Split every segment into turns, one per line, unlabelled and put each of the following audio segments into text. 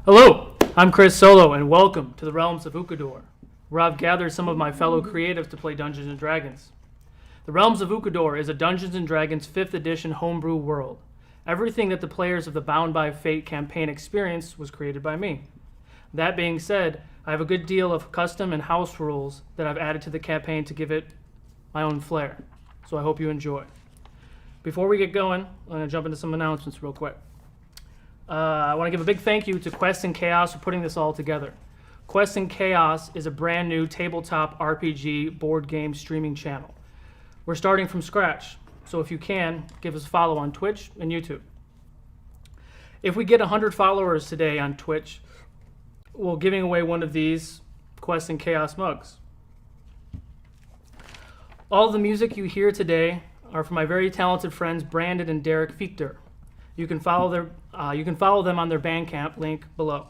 Hello, I'm Chris Solo, and welcome to the realms of Ukodor, where I've gathered some of my fellow creatives to play Dungeons & Dragons. The realms of Ukodor is a Dungeons & Dragons 5th edition homebrew world. Everything that the players of the Bound by Fate campaign experience was created by me. That being said, I have a good deal of custom and house rules that I've added to the campaign to give it my own flair, so I hope you enjoy. Before we get going, I'm going to jump into some announcements real quick. I want to give a big thank you to Quest and Chaos for putting this all together. Quest and Chaos is a brand new tabletop RPG board game streaming channel. We're starting from scratch, so if you can, give us a follow on Twitch and YouTube. If we get 100 followers today on Twitch, we're giving away one of these Quest and Chaos mugs. All the music you hear today are from my very talented friends Brandon and Derek Fichter. You can follow them on their Bandcamp link below.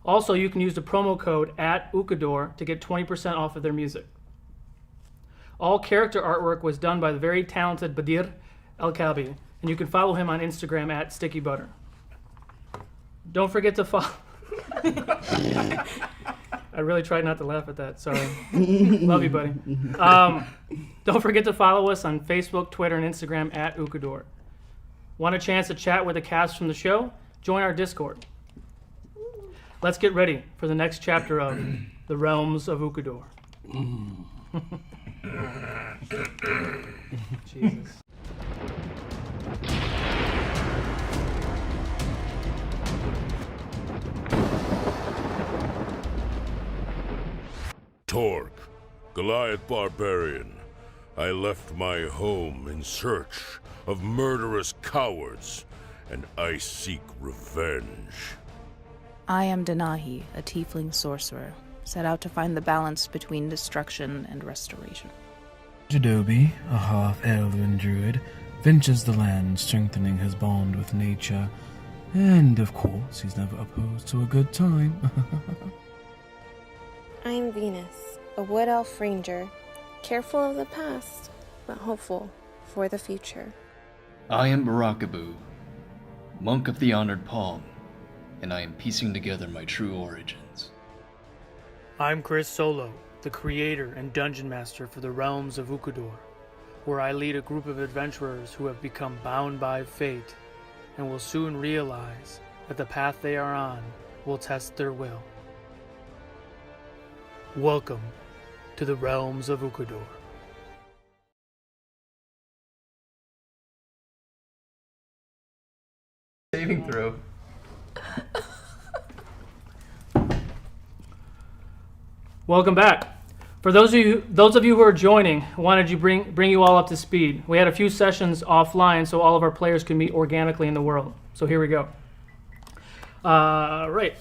Also, you can use the promo code @Ukodor to get 20% off of their music. All character artwork was done by the very talented Badir El-Kabi, and you can follow him on Instagram @StickyButter. Don't forget to follow... I really tried not to laugh at that, sorry. Love you, buddy. Don't forget to follow us on Facebook, Twitter, and Instagram @Ukodor. Want a chance to chat with the cast from the show? Join our Discord. Let's get ready for the next chapter of The Realms of Ukodor. Jesus.
Torq, Goliath Barbarian. I left my home in search of murderous cowards, and I seek revenge.
I am Denahi, a tiefling sorcerer, set out to find the balance between destruction and restoration.
Jeidobii, a half-elven druid, ventures the land, strengthening his bond with nature. And, of course, he's never opposed to a good time.
I'm Venus, a wood elf ranger, careful of the past, but hopeful for the future.
I am Burakubuu, monk of the Honored Palm, and I am piecing together my true origins.
I'm Chris Solo, the creator and dungeon master for the realms of Ukodor, where I lead a group of adventurers who have become bound by fate and will soon realize that the path they are on will test their will. Welcome to the realms of Ukodor.
Saving throw.
Welcome back. For those of you who are joining, I wanted to bring you all up to speed. We had a few sessions offline so all of our players could meet organically in the world. So here we go. Right.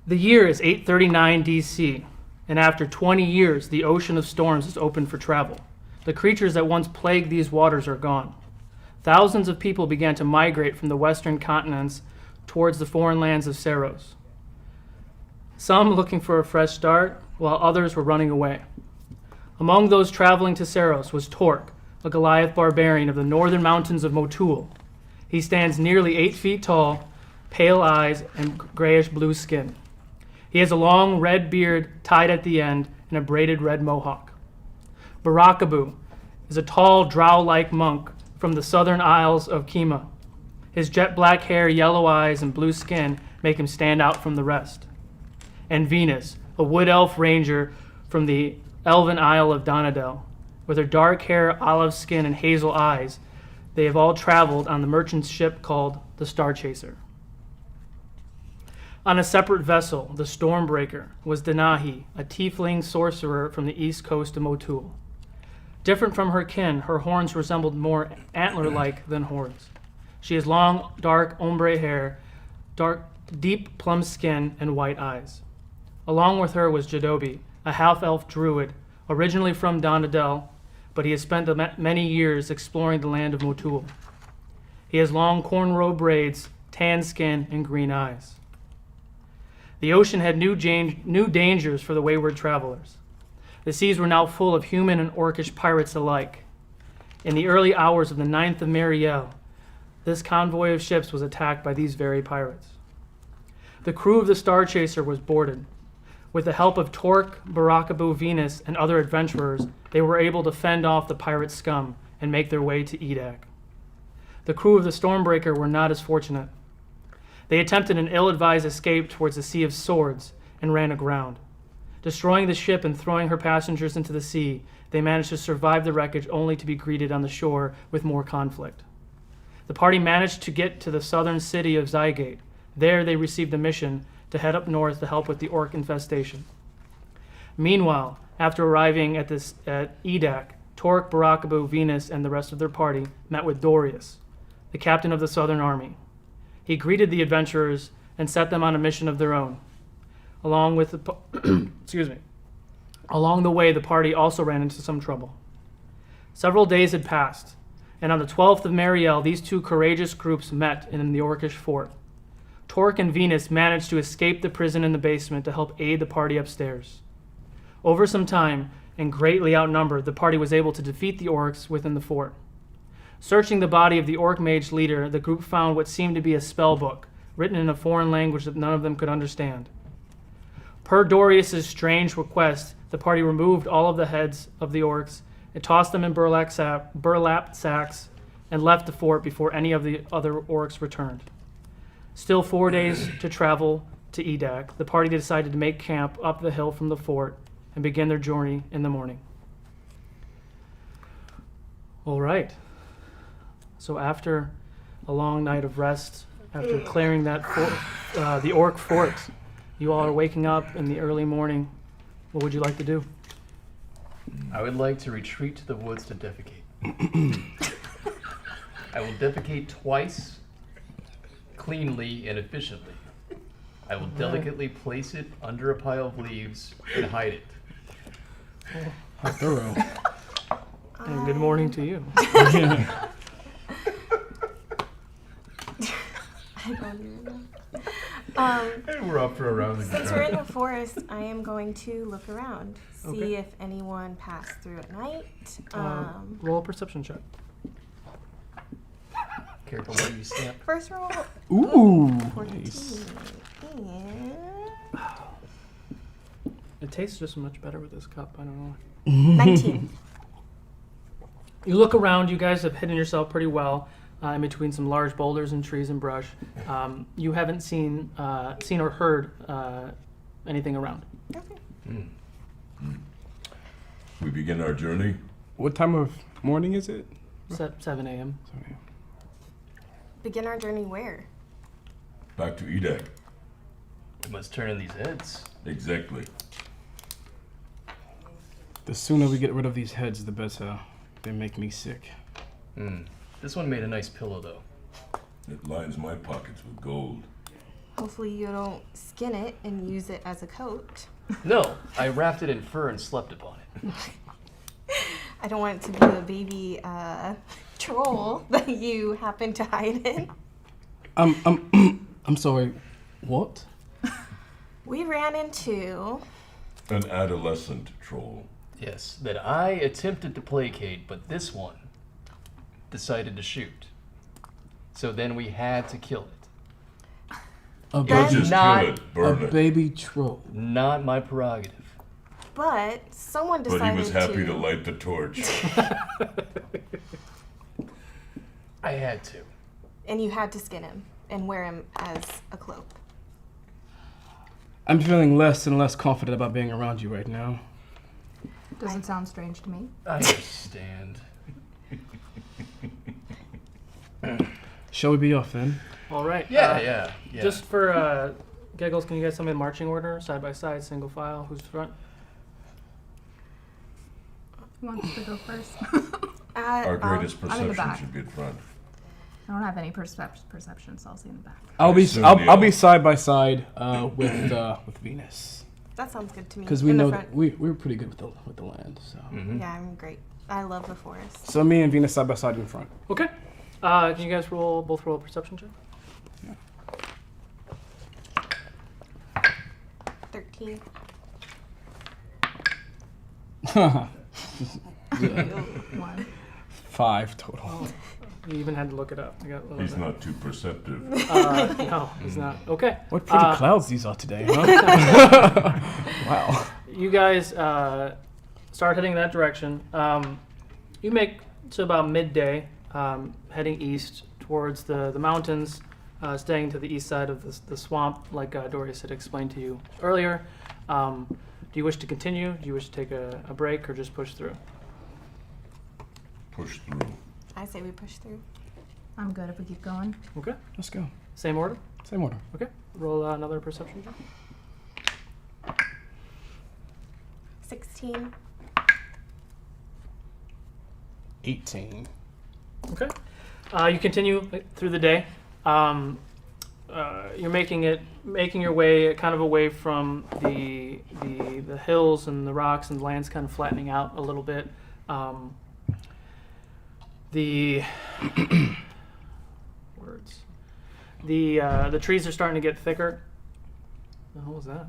The year is 839 DC, and after 20 years, the Ocean of Storms is open for travel. The creatures that once plagued these waters are gone. Thousands of people began to migrate from the western continents towards the foreign lands of Seros. Some looking for a fresh start, while others were running away. Among those traveling to Seros was Torq, a Goliath barbarian of the northern mountains of Motul. He stands nearly 8 feet tall, pale eyes, and grayish-blue skin. He has a long red beard tied at the end and a braided red mohawk. Burakubuu is a tall, drow-like monk from the southern Isles of Kima. His jet-black hair, yellow eyes, and blue skin make him stand out from the rest. And Venus, a wood elf ranger from the elven Isle of Donadel. With her dark hair, olive skin, and hazel eyes, they have all traveled on the merchant ship called the Star Chaser. On a separate vessel, the Stormbreaker, was Denahi, a tiefling sorcerer from the east coast of Motul. Different from her kin, her horns resembled more antler-like than horns. She has long, dark ombre hair, deep plum skin, and white eyes. Along with her was Jeidobii, a half-elf druid, originally from Donadel, but he has spent many years exploring the land of Motul. He has long cornrow braids, tan skin, and green eyes. The ocean had new dangers for the wayward travelers. The seas were now full of human and orcish pirates alike. In the early hours of the 9th of Mariel, this convoy of ships was attacked by these very pirates. The crew of the Star Chaser was boarded. With the help of Torq, Burakubuu, Venus, and other adventurers, they were able to fend off the pirate scum and make their way to Edak. The crew of the Stormbreaker were not as fortunate. They attempted an ill-advised escape towards the Sea of Swords and ran aground. Destroying the ship and throwing her passengers into the sea, they managed to survive the wreckage only to be greeted on the shore with more conflict. The party managed to get to the southern city of Zygate. There they received a mission to head up north to help with the orc infestation. Meanwhile, after arriving at Edak, Torq, Burakubuu, Venus, and the rest of their party met with Dorius, the captain of the Southern Army. He greeted the adventurers and set them on a mission of their own. Along the way, the party also ran into some trouble. Several days had passed, and on the 12th of Mariel, these two courageous groups met in the Orcish fort. Torq and Venus managed to escape the prison in the basement to help aid the party upstairs. Over some time, and greatly outnumbered, the party was able to defeat the orcs within the fort. Searching the body of the orc mage leader, the group found what seemed to be a spell book, written in a foreign language that none of them could understand. Per Dorius's strange request, the party removed all of the heads of the orcs and tossed them in burlap sacks and left the fort before any of the other orcs returned. Still 4 days to travel to Edak, the party decided to make camp up the hill from the fort and begin their journey in the morning. All right. So after a long night of rest, after clearing that the orc fort, you all are waking up in the early morning. What would you like to do?
I would like to retreat to the woods to defecate. I will defecate twice, cleanly and efficiently. I will delicately place it under a pile of leaves and hide it.
How thorough.
And good morning to you.
I don't even know.
Hey, we're up for a round again.
Since we're in the forest, I am going to look around, see
Okay.
if anyone passed through at night.
Roll a perception check.
Careful where you step.
First roll,
Ooh.
14.
Nice.
And
It tastes just much better with this cup. I don't know.
19.
You look around. You guys have hidden yourself pretty well in between some large boulders and trees and brush. You haven't seen or heard anything around.
Okay.
We begin our journey.
What time of morning is it?
7 a.m.
Sorry.
Begin our journey where?
Back to Edak.
We must turn in these heads.
Exactly.
The sooner we get rid of these heads, the better. They make me sick.
This one made a nice pillow, though.
It lines my pockets with gold.
Hopefully you don't skin it and use it as a coat.
No, I wrapped it in fur and slept upon it.
I don't want it to be a baby troll that you happen to hide in.
I'm sorry. What?
We ran into...
An adolescent troll.
Yes, that I attempted to placate, but this one decided to shoot. So then we had to kill it.
A
Don't just
not
kill it, burn
a
it.
baby troll.
Not my prerogative.
But someone decided
But he was happy to light the torch.
I had to.
And you had to skin him and wear him as a cloak.
I'm feeling less and less confident about being around you right now.
Doesn't sound strange to me.
I understand.
Shall we be off then?
All right.
Yeah.
Just for giggles, can you guys tell me the marching order, side by side, single file, who's front?
Who wants to go first?
Our greatest
I'm in the
perception
back.
should be in front.
I don't have any perception, so I'll stay in the back.
I'll be
assume
I'll be
Neil.
side by side with Venus
That sounds good to me.
because we
In the
know
front.
that we're pretty good with the land. So
Yeah, I'm great. I love the forest.
so me and Venus side by side in front.
Okay. Can you guys both roll a perception check?
13.
1.
5 total.
You even had to look it up. I got
He's not too perceptive.
No, he's not. Okay.
What pretty clouds these are today, huh? Wow.
You guys start heading that direction. You make to about midday, heading east towards the mountains, staying to the east side of the swamp, like Dorius had explained to you earlier. Do you wish to continue? Do you wish to take a break or just push through?
Push through.
I say we push through.
I'm good if we keep going.
Okay.
Let's go.
Same order?
Same order.
Okay. Roll another perception check.
16.
18.
Okay. You continue through the day. You're making your way kind of away from the hills and the rocks, and the land's kind of flattening out a little bit. The words. The trees are starting to get thicker. What was that?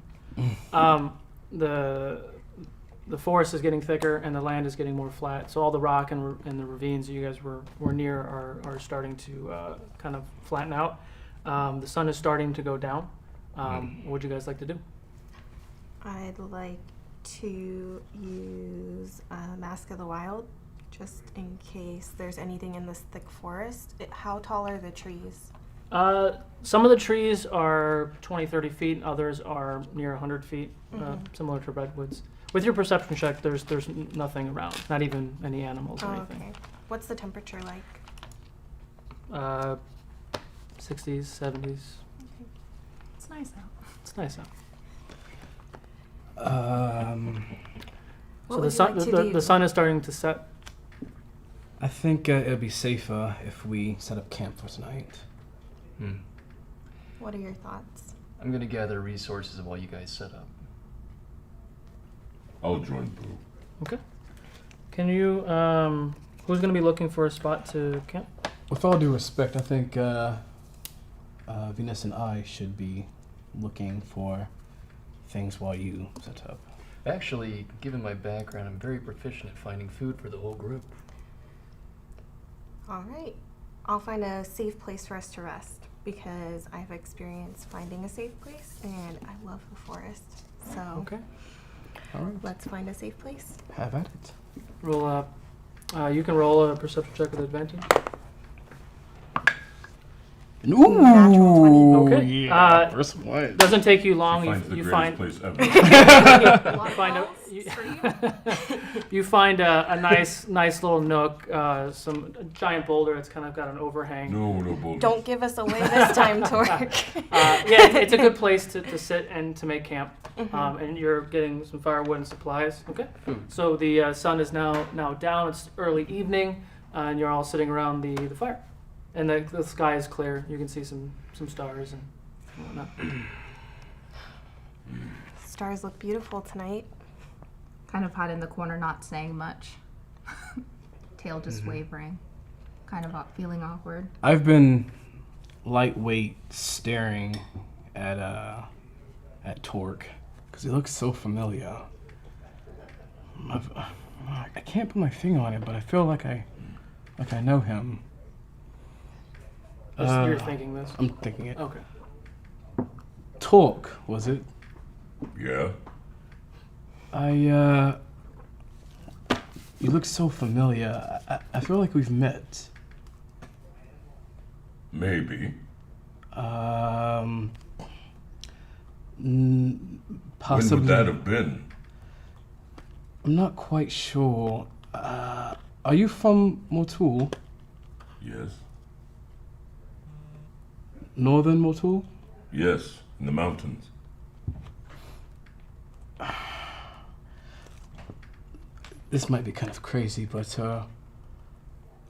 The forest is getting thicker and the land is getting more flat. So all the rock and the ravines that you guys were near are starting to kind of flatten out. The sun is starting to go down. What would you guys like to do?
I'd like to use Mask of the Wild, just in case there's anything in this thick forest. How tall are the trees?
Some of the trees are 20, 30 feet. Others are near 100 feet, similar to redwoods. With your perception check, there's nothing around, not even any animals or anything.
Okay. What's the temperature like?
60s, 70s.
It's nice out.
It's nice out.
What
So
would you like to do?
the sun is starting to set.
I think it'd be safer if we set up camp for tonight.
What are your thoughts?
I'm gonna gather resources while you guys set up.
I'll join Boo.
Okay. Can you, who's going to be looking for a spot to camp?
With all due respect, I think Venus and I should be looking for things while you set up.
Actually, given my background, I'm very proficient at finding food for the whole group.
All right. I'll find a safe place for us to rest because I've experienced finding a safe place and I love the forest. So
Okay.
All right.
let's find a safe place.
Have at it.
Roll you can roll a perception check with advantage.
Natural 20.
Okay.
Yeah. First one.
Doesn't take you long.
Finds the
You
greatest
find
place ever.
you find a nice little nook, some giant boulder that's kind of got an overhang.
No boulders.
Don't give us away this time, Torq.
Yeah, it's a good place to sit and to make camp. And you're getting some firewood and supplies. Okay. So the sun is now down. It's early evening, and you're all sitting around the fire. And the sky is clear. You can see some stars and whatnot.
Stars look beautiful tonight.
Kind of hot in the corner, not saying much. Tail just wavering. Kind of feeling awkward.
I've been lightweight staring at Torq because he looks so familiar. I can't put my finger on it, but I feel like I know him.
You're thinking this.
I'm thinking it.
Okay.
Torq, was it?
Yeah?
You look so familiar. I feel like we've met.
Maybe.
Possibly.
When would that have been?
I'm not quite sure. Are you from Motul?
Yes.
Northern Motul?
Yes, in the mountains.
This might be kind of crazy, but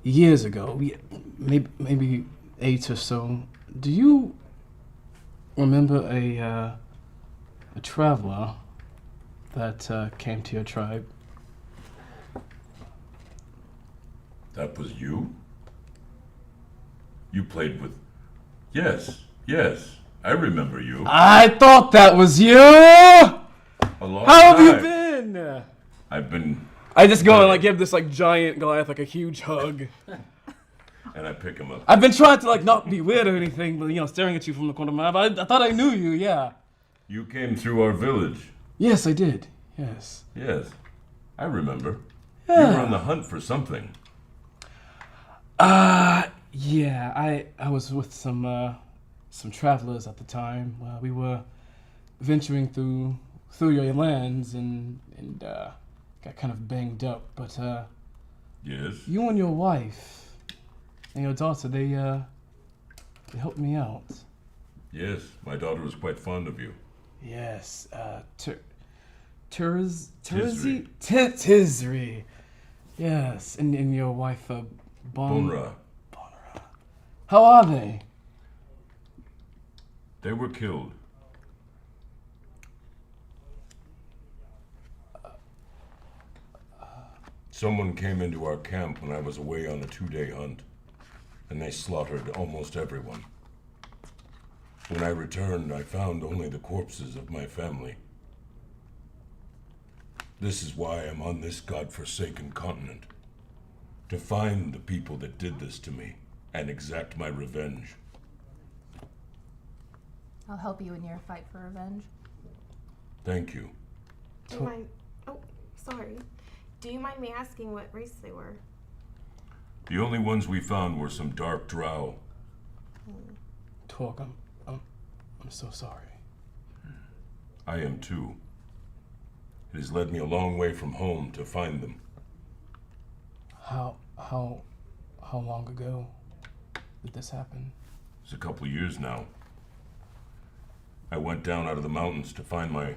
years ago, maybe 8 or so, do you remember a traveler that came to your tribe?
That was you? You played with... Yes, I remember you.
I thought that was you!
A long
How have you
time.
been?
I've been...
I just go and give this giant Goliath a huge hug.
and I pick him up.
I've been trying to like not be weird or anything, but staring at you from the corner of my eye. But I thought I knew you. Yeah.
You came through our village.
Yes, I did. Yes.
Yes, I remember.
Yeah.
You were on the hunt for something.
Yeah. I was with some travelers at the time. We were venturing through your lands and got kind of banged up. But
Yes.
you and your wife and your daughter, they helped me out.
Yes, my daughter was quite fond of you.
Yes.
Tisri.
Tisri. Yes, and your wife,
Bonra.
How are they?
They were killed. Someone came into our camp when I was away on a 2-day hunt, and they slaughtered almost everyone. When I returned, I found only the corpses of my family. This is why I'm on this godforsaken continent. To find the people that did this to me and exact my revenge.
I'll help you in your fight for revenge.
Thank you.
Do you mind? Oh, sorry. Do you mind me asking what race they were?
The only ones we found were some dark drow.
Torq, I'm so sorry.
I am too. It has led me a long way from home to find them.
How long ago did this happen?
It's a couple of years now. I went down out of the mountains to find the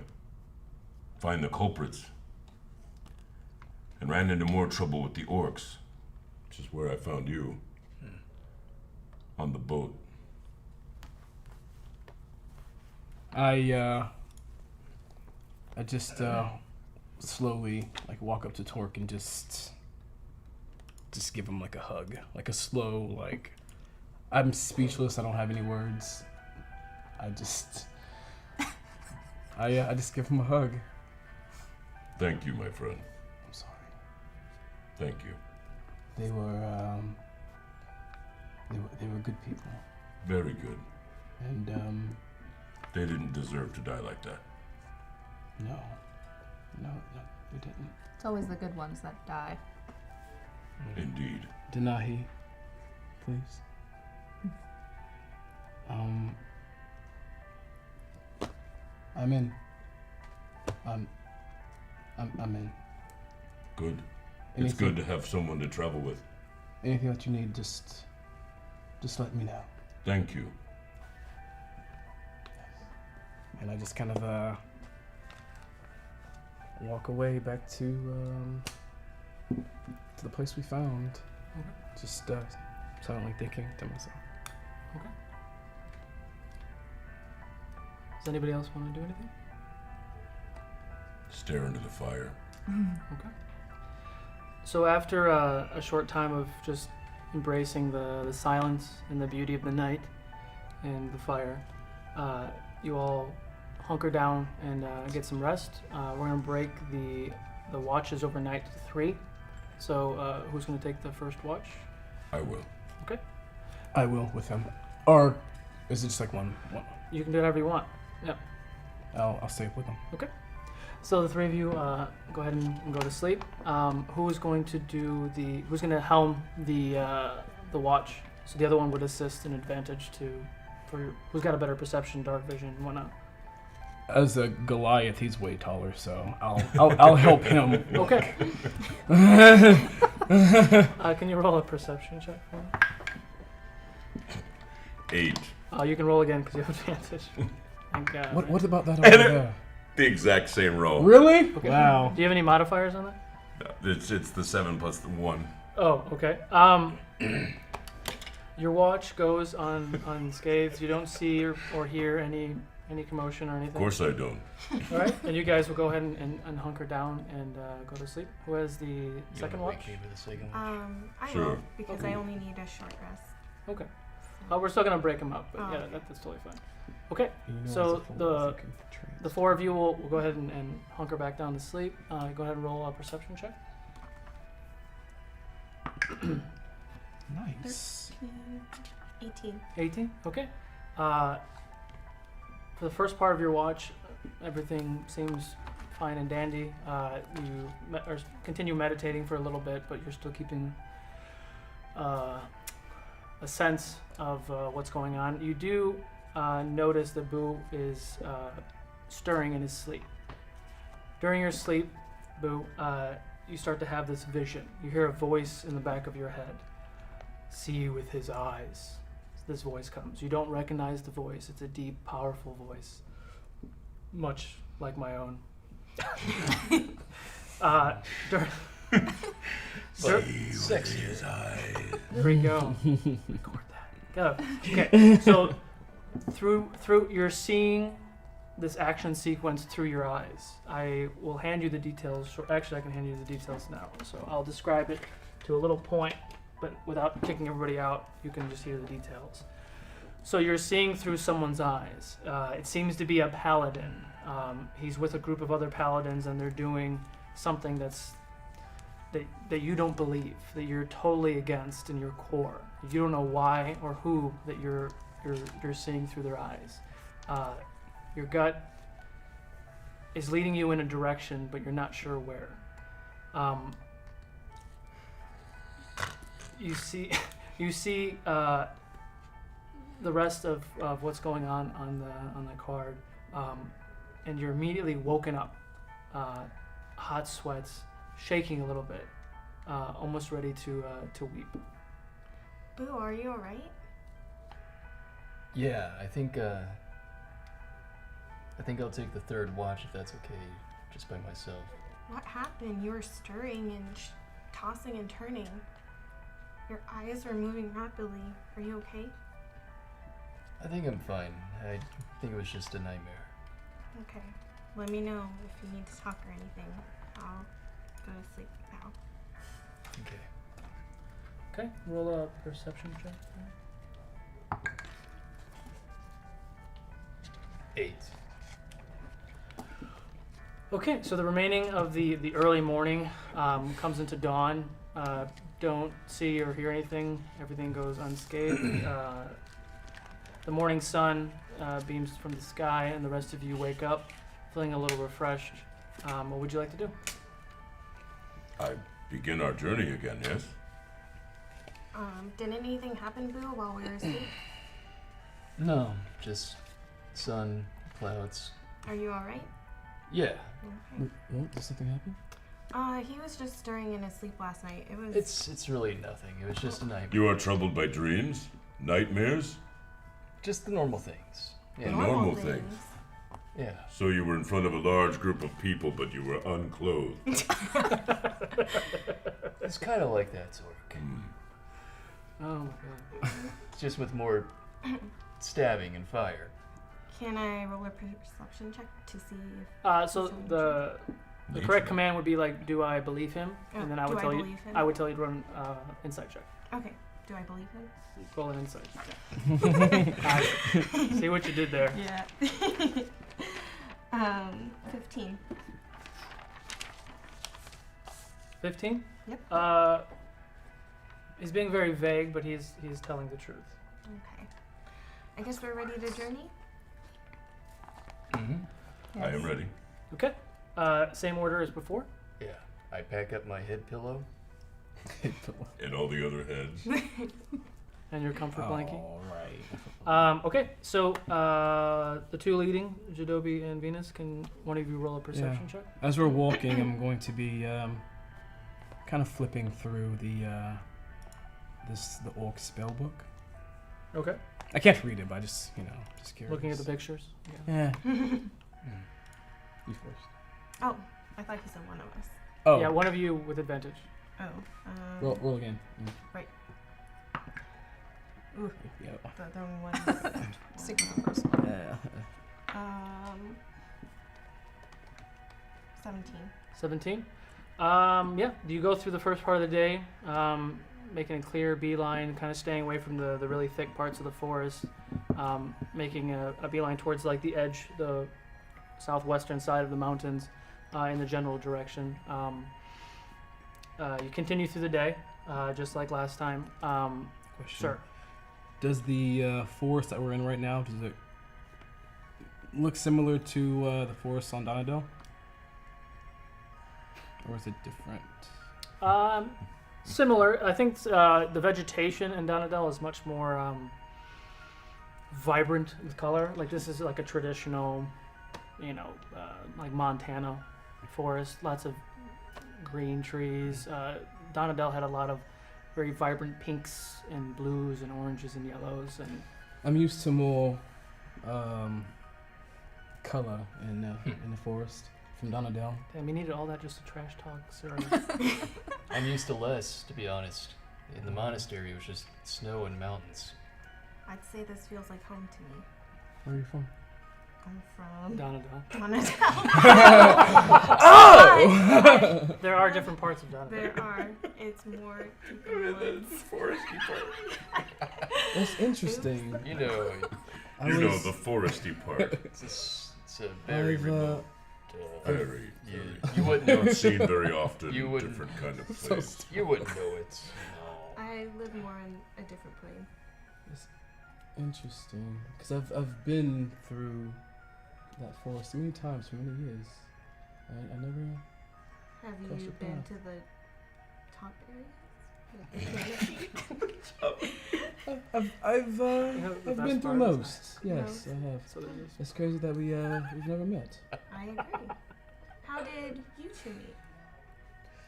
culprits. And ran into more trouble with the orcs, which is where I found you. On the boat.
I just slowly walk up to Torq and just give him a hug, a slow I'm speechless. I don't have any words. I just give him a hug.
Thank you, my friend.
I'm sorry.
Thank you.
They were good people,
Very good.
and
They didn't deserve to die like that.
no, they didn't.
It's always the good ones that die.
Indeed.
Denahi, please. I'm in. I'm in.
Good. It's
Anything-
good to have someone to travel with.
Anything that you need, just let me know.
Thank you.
And I just kind of walk away back to the place we found.
Okay.
Just silently thinking to myself.
Okay. Does anybody else want to do anything?
Stare into the fire.
Okay. So after a short time of just embracing the silence and the beauty of the night and the fire, you all hunker down and get some rest. We're gonna break the watches overnight to 3. So who's gonna take the first watch?
I will.
Okay.
I will with him. Or is it just one?
You can do whatever you want. Yeah.
I'll stay with him.
Okay. So the 3 of you go ahead and go to sleep. Who's going to helm the watch? So the other one would assist an advantage for who's got a better perception, dark vision, and whatnot.
As a Goliath, he's way taller, so I'll help him.
Okay. Can you roll a perception check for me?
8.
You can roll again because you have advantage. Thank God.
What about that over there?
The exact same roll.
Really?
Okay.
Wow.
Do you have any modifiers on that?
It's the 7 plus the 1.
Oh, okay. Your watch goes unscathed. You don't see or hear any commotion or anything.
Of course I don't.
All right, and you guys will go ahead and hunker down and go to sleep. Who has the second watch?
I
Sure.
will, because I only need a short rest.
Okay. We're still gonna break them up, but yeah, that's totally fine. Okay, so the 4 of you will go ahead and hunker back down to sleep. Go ahead and roll a perception check.
Nice.
18.
18? Okay. For the first part of your watch, everything seems fine and dandy. You continue meditating for a little bit, but you're still keeping a sense of what's going on. You do notice that Boo is stirring in his sleep. During your sleep, Boo, you start to have this vision. You hear a voice in the back of your head. See with his eyes. This voice comes. You don't recognize the voice. It's a deep, powerful voice, much like my own.
Sexy.
There we go. Record that. Go. Okay. So through you're seeing this action sequence through your eyes. I will hand you the details. Actually, I can hand you the details now. So I'll describe it to a little point, but without kicking everybody out, you can just hear the details. So you're seeing through someone's eyes. It seems to be a paladin. He's with a group of other paladins, and they're doing something that you don't believe, that you're totally against in your core. You don't know why or who that you're seeing through their eyes. Your gut is leading you in a direction, but you're not sure where. You see the rest of what's going on the card, and you're immediately woken up, hot sweats, shaking a little bit, almost ready to weep.
Boo, are you alright?
Yeah, I think I'll take the third watch if that's okay, just by myself.
What happened? You were stirring and tossing and turning. Your eyes were moving rapidly. Are you okay?
I think I'm fine. I think it was just a nightmare.
Okay. Let me know if you need to talk or anything. I'll go to sleep now.
Okay.
Okay, roll a perception check.
8.
Okay, so the remaining of the early morning comes into dawn. Don't see or hear anything. Everything goes unscathed. The morning sun beams from the sky, and the rest of you wake up feeling a little refreshed. What would you like to do?
I begin our journey again, yes?
Did anything happen, Boo, while we were asleep?
No, just sun, clouds.
Are you alright?
Yeah.
Okay.
What? Did something happen?
He was just stirring in his sleep last night. It was.
It's really nothing. It was just a nightmare.
You are troubled by dreams? Nightmares?
Just the normal things.
The
Yeah.
normal things.
Yeah.
So you were in front of a large group of people, but you were unclothed.
It's kind of like that, Torq.
Oh my god.
Just with more stabbing and fire.
Can I roll a perception check to see if?
So the correct command would be like, do I believe him? And then I would
do
tell
I
you.
believe him?
I would tell you to run insight check.
Okay. Do I believe him?
Roll an insight. See what you did there.
Yeah. 15.
15?
Yep.
He's being very vague, but he's telling the truth.
Okay. I guess we're ready to journey?
Mm-hmm.
I am ready.
Okay. Same order as before.
Yeah. I pack up my head pillow.
And all the other heads.
And your comfort blankie.
All right.
Okay, so the two leading, Jeidobii and Venus, can one of you roll a perception check?
As we're walking, I'm going to be kind of flipping through the orc spell book.
Okay.
I can't read it, but I just curious.
Looking at the pictures.
Yeah. You first.
Oh, I thought you said one of us.
Oh.
Yeah, one of you with advantage.
Oh.
Roll again.
Right. Ooh,
Yeah.
the other one.
Stick with the first one.
Yeah.
17.
17. Yeah, you go through the first part of the day, making a clear beeline, kind of staying away from the really thick parts of the forest, making a beeline towards like the edge, the southwestern side of the mountains, in the general direction. You continue through the day, just like last time.
Question.
Sir.
Does the forest that we're in right now, does it look similar to the forest on Donadel? Or is it different?
Similar. I think the vegetation in Donadel is much more vibrant with color. Like this is like a traditional, like Montana forest. Lots of green trees. Donadel had a lot of very vibrant pinks and blues and oranges and yellows. And
I'm used to more color in the forest from Donadel.
damn, you needed all that just to trash talk, sir.
I'm used to less, to be honest. In the monastery, it was just snow and mountains.
I'd say this feels like home to me.
Where are you from?
I'm from
Donadel.
Donadel.
Oh!
There are different parts of Donadel.
There are. It's more deep in the woods.
Foresty part.
That's interesting.
You know,
The foresty part.
it's a very
I've,
remote.
Very.
You wouldn't
Not
know.
seen very often
You
in
wouldn't-
different kind of place.
You wouldn't know it. No.
I live more in a different plane.
Interesting. Because I've been through that forest many times for many years. I never...
Have
Cross
you
your
been
path.
to the top area? Like the canopy?
I've
the
been
best
through
part is
most. Yes, I have.
So there's
It's crazy that we've never met.
I agree. How did you two meet?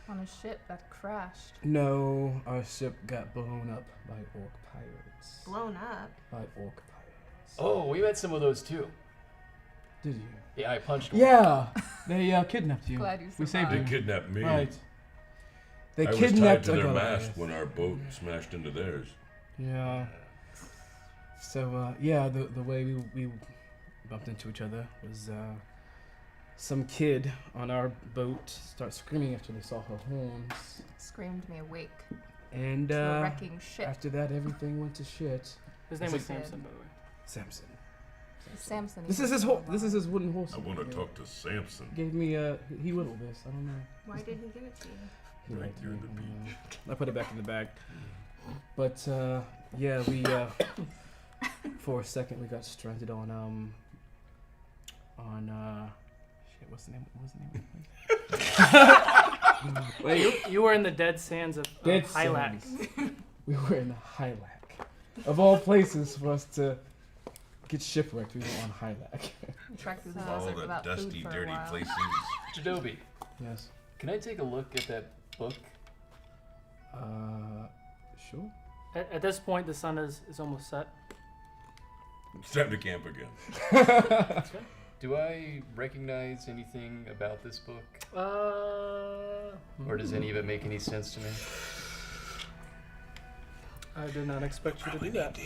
On a ship that crashed.
No, our ship got blown up by orc pirates.
Blown up.
By orc pirates.
Oh, we met some of those too.
Did you?
Yeah, I punched one.
Yeah, they kidnapped you.
Glad you
We
survived.
saved
They
you.
kidnapped me.
Right. They
I was tied
kidnapped
to
a
their
Goliath.
mast when our boat smashed into theirs.
Yeah. So the way we bumped into each other was some kid on our boat start screaming after they saw her horns,
Screamed me awake
and
to a wrecking ship.
after that everything went to shit.
His name was
Is it-
Samson, by the way.
Samson.
Samson.
This is his This is his wooden horse.
I want to talk to Samson.
Gave me he whittled this. I don't know.
Why did he give it to you?
He
Right
liked
here in
me,
the
and,
beach.
I put it back in the bag. But yeah, we for a second we got stranded on shit. What's the name? Of the place? Wait,
You were in the dead sands of
Dead
Hylac.
Sands. We were in Hylac. Of all places for us to get shipwrecked, we were on Hylac.
Trekked through the
All
desert
the
without
dusty,
food for a
dirty
while.
places.
Jeidobii,
Yes.
can I take a look at that book?
Sure.
At this point, the sun is almost set.
It's time to camp again.
Do I recognize anything about this book? Or does any of it make any sense to me?
I did not expect you to do that.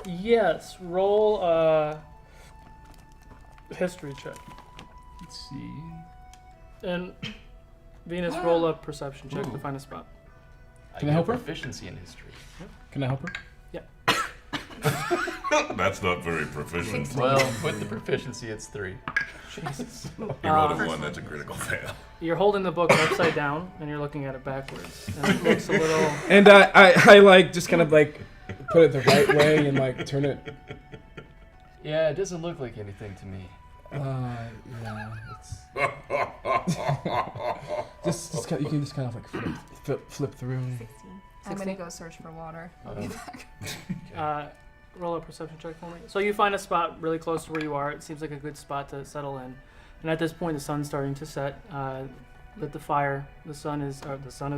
Yes, roll a history check.
Let's see.
And Venus, roll a perception check to find a spot.
I
Can I help her?
proficiency in history.
Can I help her?
That's not very proficient.
Well, with the proficiency, it's 3.
Jesus.
You rolled a 1, that's a critical fail.
You're holding the book upside down, and you're looking at it backwards. And it looks a little...
And I like just kind of like put it the right way and like turn it.
Yeah, it doesn't look like anything to me.
Yeah, it's just you can just kind of like flip through.
16.
I'm gonna go search for water. I'll be back.
Roll a perception check for me. So you find a spot really close to where you are. It seems like a good spot to settle in. And at this point, the sun's starting to set. Lit the fire. The sun is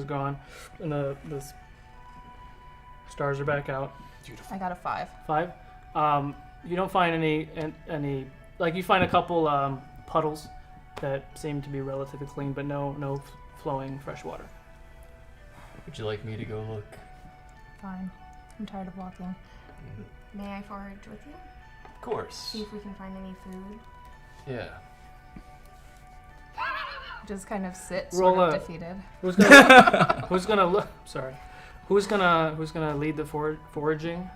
gone, and the stars are back out.
I got a 5.
5. You don't find any like you find a couple puddles that seem to be relatively clean, but no flowing fresh water.
Would you like me to go look?
Fine. I'm tired of walking.
May I forage with you?
Of course.
See if we can find any food.
Yeah.
Just kind of sit,
Roll
sort of
a-
defeated.
Who's gonna lead the foraging?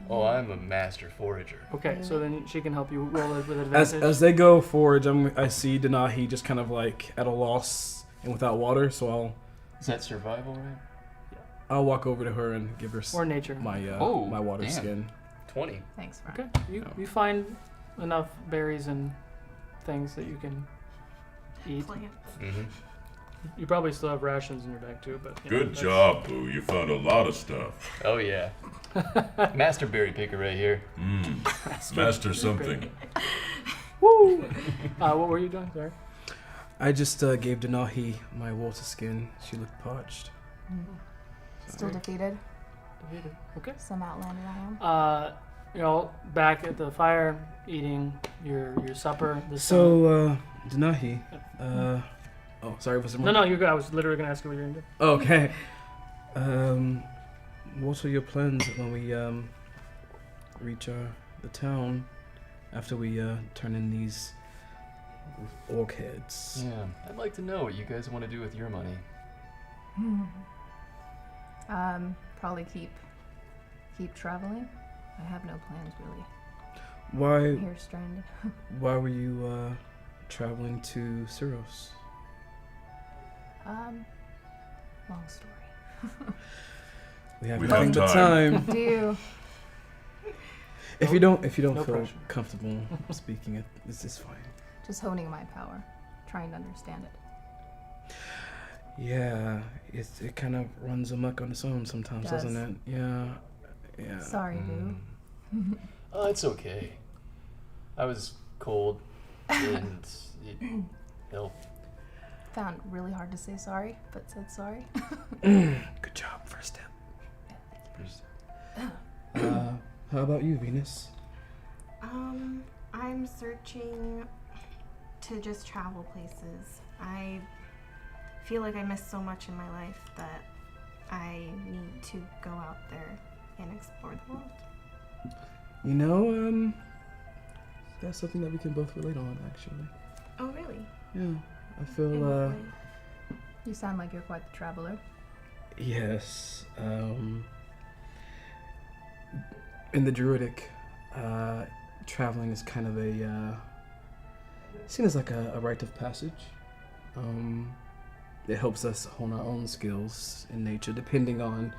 Oh, I'm a master forager.
Okay, so then she can help you roll it with advantage.
As they go forage, I see Denahi just kind of like at a loss and without water. So
Is that survival, right?
I'll walk over to her and give her
Or nature.
my
Oh,
my water
damn.
skin.
20.
Thanks, Farlan.
Okay. You find enough berries and things that you can eat.
Plants.
Mm-hmm.
You probably still have rations in your bag too, but
Good job, Boo. You found a lot of stuff.
Oh, yeah. Master berry picker right here.
Master something.
Woo! What were you doing? Sorry.
I just gave Denahi my water skin. She looked parched.
Still defeated.
Okay.
Some outlander I am.
You know, back at the fire, eating your supper.
So, Denahi, oh, sorry, was it more?
No, you're good. I was literally gonna ask you what you're gonna do.
Okay. What are your plans when we reach the town after we turn in these orc heads?
Yeah, I'd like to know what you guys want to do with your money.
Probably keep traveling. I have no plans really.
Why
I'm here stranded.
why were you traveling to Syros?
Long story.
We have
We
nothing
have
but
time.
time.
Do
If you don't
No
feel
pressure.
comfortable speaking it, this is fine.
just honing my power, trying to understand it.
Yeah, it kind of runs amok on its own sometimes,
Does.
doesn't it? Yeah, yeah.
Sorry, Boo.
Oh, it's okay. I was cold, and it helped.
Found it really hard to say sorry, but said sorry.
Good job, first step. How about you, Venus?
I'm searching to just travel places. I feel like I missed so much in my life that I need to go out there and explore the world.
You know, that's something that we can both relate on, actually.
Oh, really?
Yeah, I
In
feel,
what way?
You sound like you're quite the traveler.
yes, in the Druidic, traveling is kind of seen as like a rite of passage. It helps us hone our own skills in nature, depending on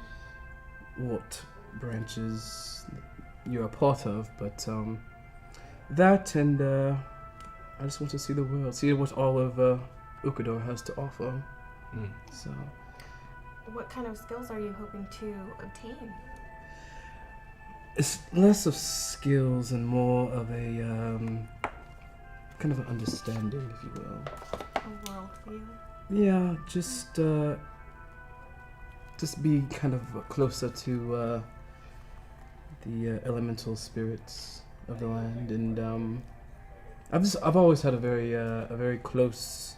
what branches you're a part of. But that and I just want to see the world, see what all of Ukodor has to offer. So
What kind of skills are you hoping to obtain?
it's less of skills and more of a kind of an understanding, if you will.
A worldview?
Yeah, just be kind of closer to the elemental spirits of the land, and I've always had a very close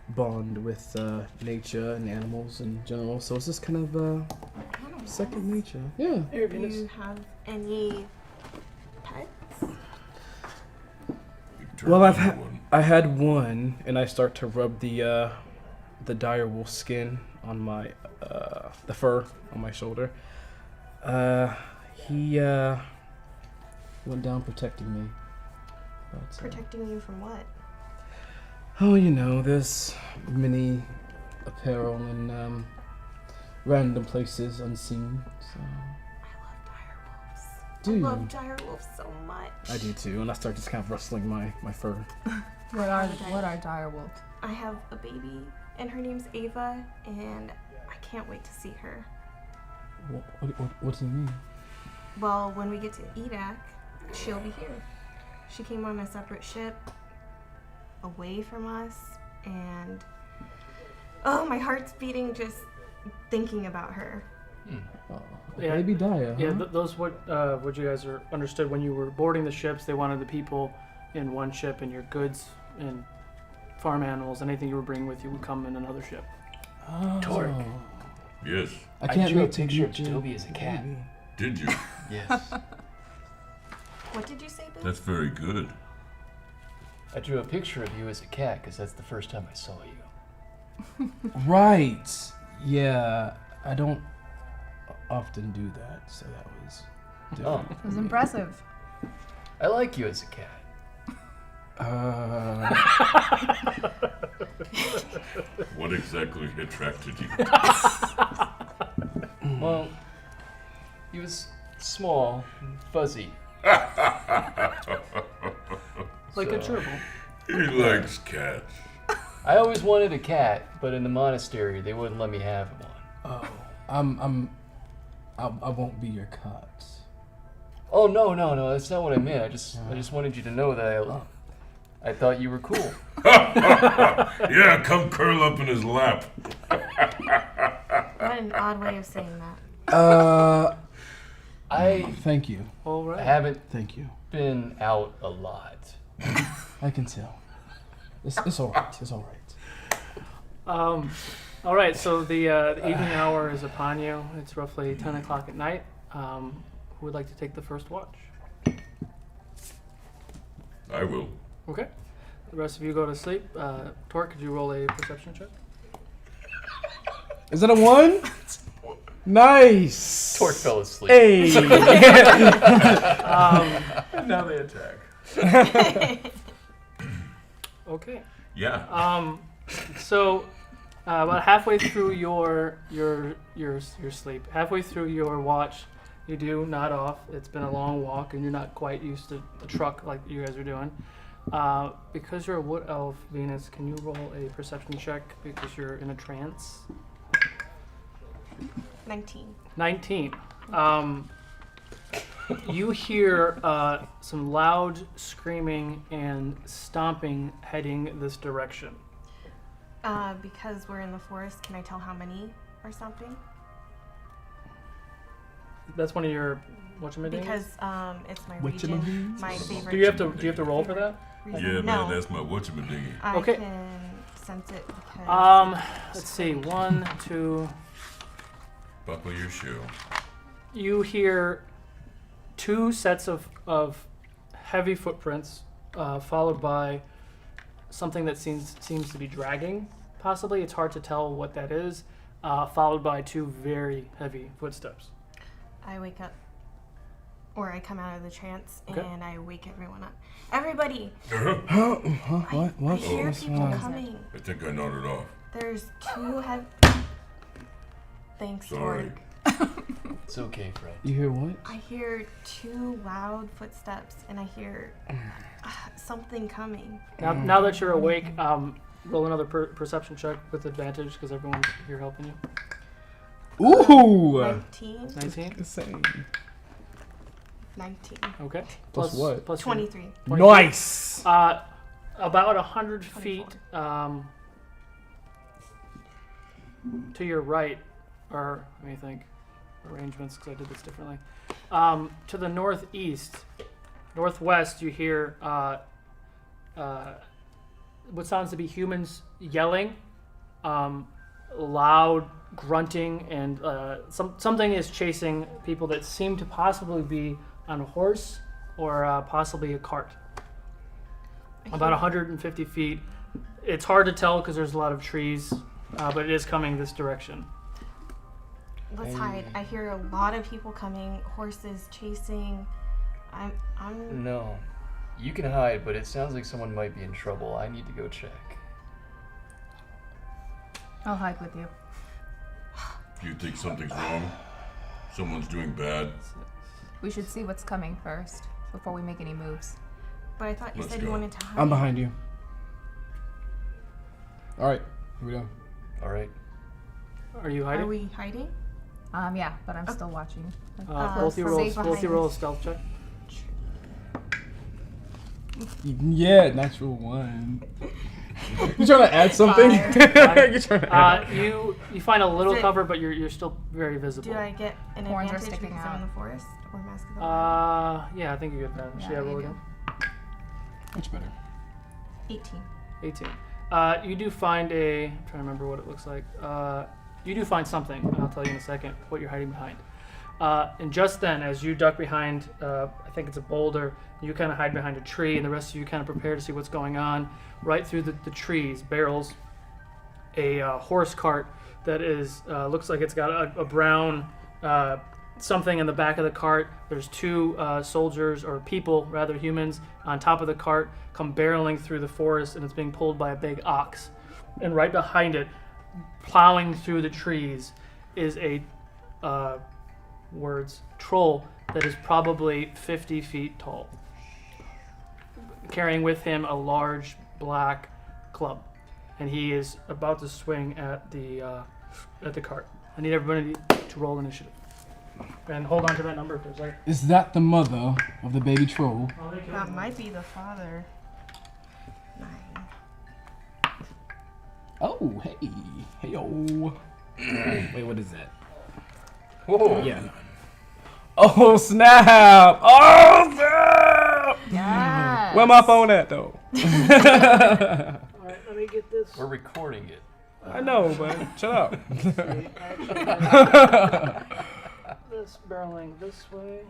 bond with nature and animals in general. So it's just kind of second nature. Yeah.
Do you have any pets?
Well, I had one, and I start to rub the direwolf skin on my the fur on my shoulder. He went down protecting me. But,
Protecting you from what?
oh, you know, there's many apparel in random places unseen. So
I
do
love
you?
direwolves so much.
I do too, and I start just kind of rustling my fur.
What are direwolves?
I have a baby, and her name's Ava, and I can't wait to see her.
What do you mean?
Well, when we get to Edak, she'll be here. She came on a separate ship, away from us, and oh, my heart's beating just thinking about her.
Oh,
Yeah.
baby Daya, huh?
Yeah, those what you guys are understood when you were boarding the ships. They wanted the people in one ship, and your goods and farm animals, anything you were bringing with you, would come in another ship.
Torq.
Yes.
I can't
drew a
wait to
picture of
meet
Jeidobii as a cat.
baby.
Did you?
Yes.
What did you say, Boo?
That's very good.
I drew a picture of you as a cat because that's the first time I saw you.
Right. Yeah, I don't often do that, so that was different.
It was impressive.
I like you as a cat.
What exactly attracted you?
Well, he was small, and fuzzy.
Like a
So-
gerbil.
He likes cats.
I always wanted a cat, but in the monastery they wouldn't let me have one.
Oh, I won't be your cat.
Oh no, that's not what I meant. I just wanted you to know that I thought you were cool.
Yeah, come curl up in his lap.
What an odd way of saying that.
I
Thank you.
All right.
haven't
Thank you.
been out a lot.
I can tell. It's all right. It's all right.
All right, so the evening hour is upon you. It's roughly 10 o'clock at night. Who would like to take the first watch?
I will.
Okay. The rest of you go to sleep. Torq, could you roll a perception check?
Is that a 1? Nice.
Torq fell asleep.
Hey.
Now they attack.
Okay.
Yeah.
So about halfway through your sleep, halfway through your watch, you do nod off. It's been a long walk, and you're not quite used to the truck like you guys are doing. Because you're a wood elf, Venus, can you roll a perception check because you're in a trance?
19.
19. You hear some loud screaming and stomping heading this direction.
Because we're in the forest, can I tell how many are stomping?
That's one of your whatchamadiggins?
Because it's my
Whatchamadiggins?
region, my favorite.
Do you have to roll for that?
region.
Yeah,
no,
man, that's my whatchamadingy.
I
Okay.
can sense it because.
Let's see. 1, 2.
Buckle your shoe.
You hear 2 sets of heavy footprints, followed by something that seems to be dragging. Possibly, it's hard to tell what that is. Followed by 2 very heavy footsteps.
I wake up, or I come out of the trance,
Okay.
and I wake everyone up. Everybody,
What?
I hear
What's
people
wrong?
coming.
I think I nodded off.
There's 2 heavy. Thanks,
Sorry.
Torq.
It's okay, Fred.
You hear what?
I hear 2 loud footsteps, and I hear something coming.
Now that you're awake, roll another perception check with advantage because everyone's here helping you.
Ooh.
19.
19.
The same.
19.
Okay.
Plus what?
Plus your-
23.
Nice.
About 100 feet to your right, or let me think, arrangements because I did this differently. To the northwest, you hear what sounds to be humans yelling, loud grunting, and something is chasing people that seem to possibly be on a horse or possibly a cart. About 150 feet. It's hard to tell because there's a lot of trees, but it is coming this direction.
Let's hide. I hear a lot of people coming, horses chasing. I'm
No. You can hide, but it sounds like someone might be in trouble. I need to go check.
I'll hide with you.
Do you think something's wrong? Someone's doing bad?
We should see what's coming first before we make any moves.
But I thought you
Let's
said you
go.
wanted to hide.
I'm behind you. All right. Here we go.
All right.
Are you hiding?
Are we hiding?
Yeah, but I'm still watching.
Both you
stay
roll
behind
a
us.
stealth check.
Yeah, natural 1. You trying to add something? You're trying to add.
You find a little
Is it-
cover, but you're still very visible.
Do I get an
Horns are
advantage
sticking
because I'm in
out.
the forest? Or Mask of the Wild?
Yeah, I think you get that.
Yeah,
Should I roll
you
again?
Much better.
18.
18. You do find I'm trying to remember what it looks like. You do find something, and I'll tell you in a second what you're hiding behind. And just then, as you duck behind, I think it's a boulder, you kind of hide behind a tree, and the rest of you kind of prepare to see what's going on. Right through the trees barrels a horse cart that is looks like it's got a brown something in the back of the cart. There's 2 soldiers, or people, rather humans, on top of the cart, come barreling through the forest, and it's being pulled by a big ox. And right behind it, plowing through the trees, is a words troll that is probably 50 feet tall, carrying with him a large black club, and he is about to swing at the cart. I need everybody to roll initiative. And hold on to that number for a second.
Is that the mother of the baby troll?
That might be the father. 9.
Oh, hey. Hey-o. Wait, what is that?
Whoa.
Yeah. Oh, snap! Oh, snap!
Yes.
Where my phone at, though?
Alright, let me get this.
We're recording it.
I know, but shut up.
This barreling this way,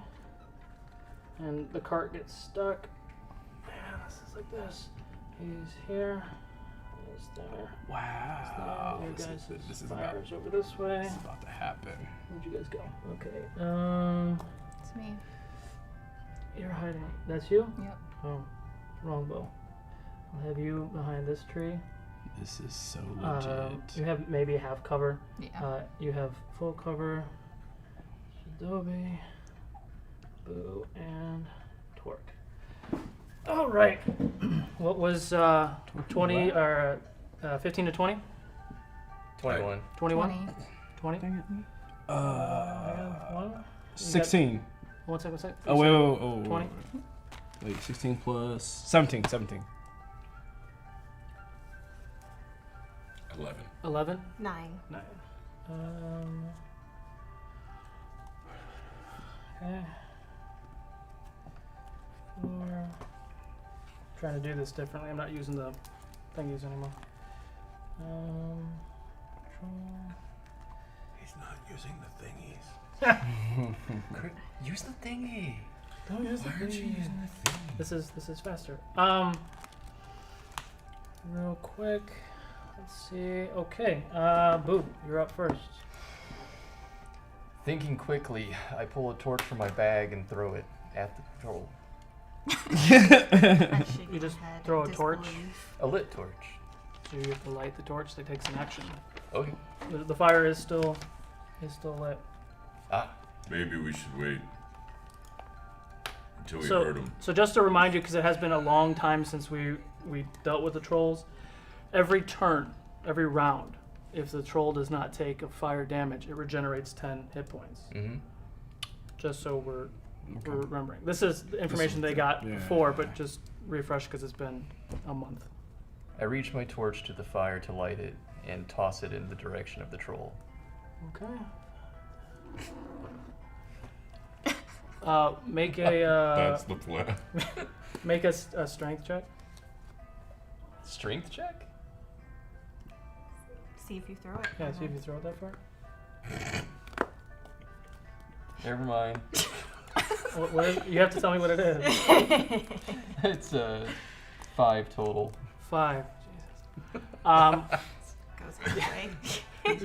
and the cart gets stuck. And this is like this. He's here. He's there.
Wow.
You guys,
This is
fires over this way.
It's about to happen.
Where'd you guys go? Okay.
It's me.
You're hiding. That's you?
Yep.
Oh, wrong bow. I'll have you behind this tree.
This is so legit.
You have maybe half cover.
Yeah.
You have full cover. Jeidobii, Boo, and Torq. All right. What was 20 or 15 to 20?
21.
21? 20?
Dang it.
One?
16.
One second.
Oh, wait.
20?
Wait, 16 plus 17.
11.
11?
9.
9. Okay. 4. Trying to do this differently. I'm not using the thingies anymore. Control.
He's not using the thingies.
Use the thingy.
Don't use the
Why aren't you
thingy.
using the thingy?
This is faster. Real quick. Let's see. Okay. Boo, you're up first.
Thinking quickly, I pull a torch from my bag and throw it at the troll.
You just throw a torch.
A lit torch.
So you have to light the torch. That takes an action.
Okay.
The fire is still lit.
Ah.
Maybe we should wait until we
So,
hurt him.
so just to remind you, because it has been a long time since we dealt with the trolls, every turn, every round, if the troll does not take a fire damage, it regenerates 10 hit points.
Mm-hmm.
Just so we're remembering. This is the information they got before, but just refresh because it's been a month.
I reach my torch to the fire to light it and toss it in the direction of the troll.
Okay. Make a
That's the plan.
make a strength check.
Strength check?
See if you throw it.
Yeah, see if you throw it that far.
Never mind.
What is, you have to tell me what it is.
It's 5 total.
5. Jesus.
Goes halfway.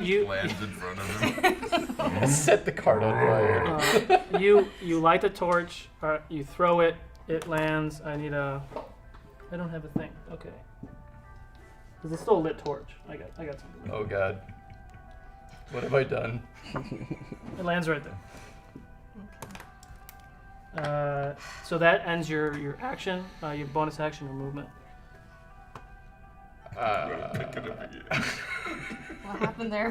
You
Lands in front of him.
Set the cart on fire.
you light the torch. You throw it. It lands. I don't have a thing. Okay. Because it's still a lit torch. I got something.
Oh god. What have I done?
It lands right there. So that ends your action, your bonus action or movement.
Pick it up again.
What happened there?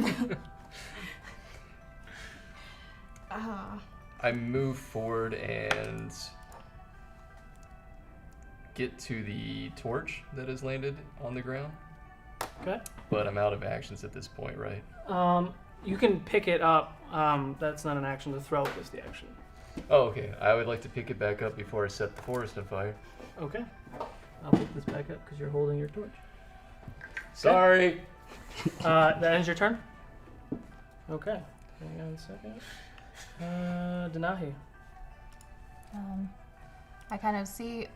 I move forward and get to the torch that has landed on the ground.
Okay.
But I'm out of actions at this point, right?
You can pick it up. That's not an action. To throw it is the action.
Oh, okay. I would like to pick it back up before I set the forest on fire.
Okay. I'll pick this back up because you're holding your torch.
Sorry.
That ends your turn? Okay. Hang on a second. Denahi.
I kind of see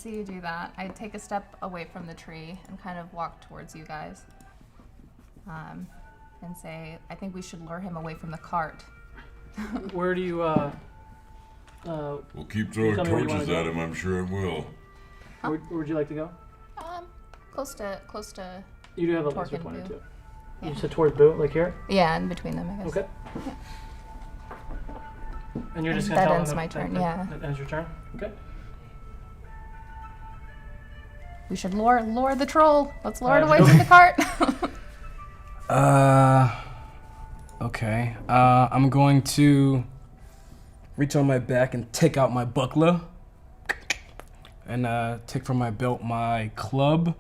you do that. I take a step away from the tree and kind of walk towards you guys. And say, I think we should lure him away from the cart.
Where do you,
We'll keep throwing
Tell me where you
torches
wanna
at
go.
him, I'm sure it will.
where would you like to go?
Close to.
You do have a
Torq
laser
and
pointer
Boo.
too.
Yeah.
You said towards Boo, like here?
Yeah, in between them, I guess.
Okay. And you're just
And
gonna
that
tell
ends
them
my turn, yeah.
That ends your turn. Okay.
We should lure the troll. Let's lure it away
Jeidobii.
from the cart.
Okay. I'm going to reach on my back and take out my buckler. And take from my belt my club.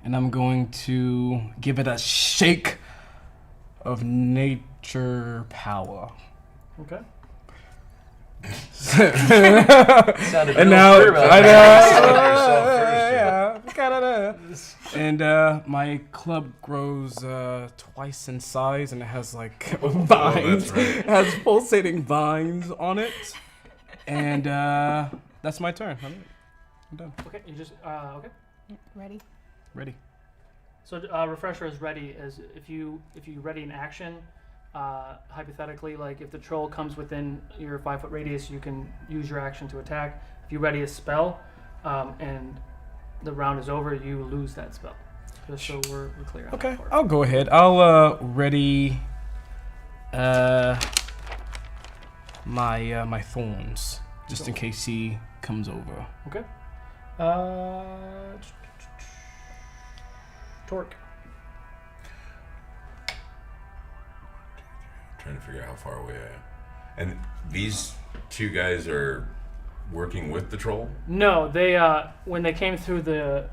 And I'm going to give it a shake of nature power.
Okay.
Sounded
And
real
now,
sure about
I
that.
know.
Yourself first,
Yeah, kinda. And my club grows twice in size, and it has like vines.
right.
It has pulsating vines on it. And that's my turn. I'm done.
Okay. You just okay.
Ready?
Ready.
So refresher is ready as if you ready an action. Hypothetically, like if the troll comes within your 5-foot radius, you can use your action to attack. If you ready a spell, and the round is over, you lose that spell. Just so we're clear on
Okay,
that part.
I'll go ahead. I'll ready my thorns just in case he comes over.
Okay. Torq.
Trying to figure out how far away I am. And these two guys are working with the troll?
No, they when they came through the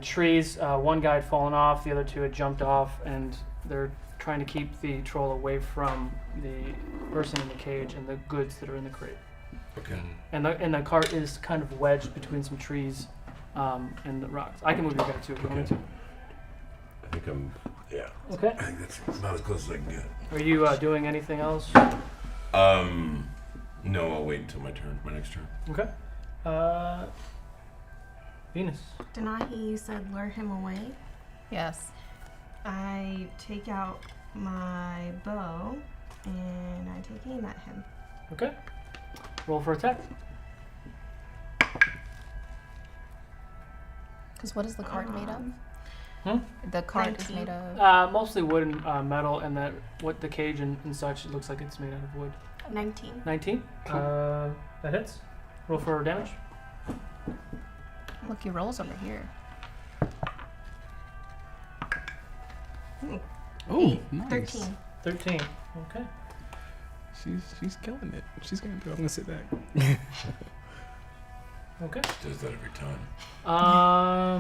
trees, one guy had fallen off, the other two had jumped off, and they're trying to keep the troll away from the person in the cage and the goods that are in the crate.
Okay.
And the cart is kind of wedged between some trees and the rocks. I can move your guy too if you want me to.
I think I'm, yeah.
Okay.
I think that's about as close as I can get.
Are you doing anything else?
No, I'll wait until my next turn.
Okay. Venus.
Denahi, you said lure him away.
Yes.
I take out my bow and I take aim at him.
Okay. Roll for attack.
Because what is the cart made of?
Hmm?
The cart is
19.
made of.
Mostly wood and metal, and that what the cage and such, it looks like it's made out of wood.
19.
19. That hits. Roll for damage.
Look, your rolls over here.
Oh,
13.
13. Okay.
She's killing it. She's gonna do it. I'm gonna sit back.
Okay.
Does that every time.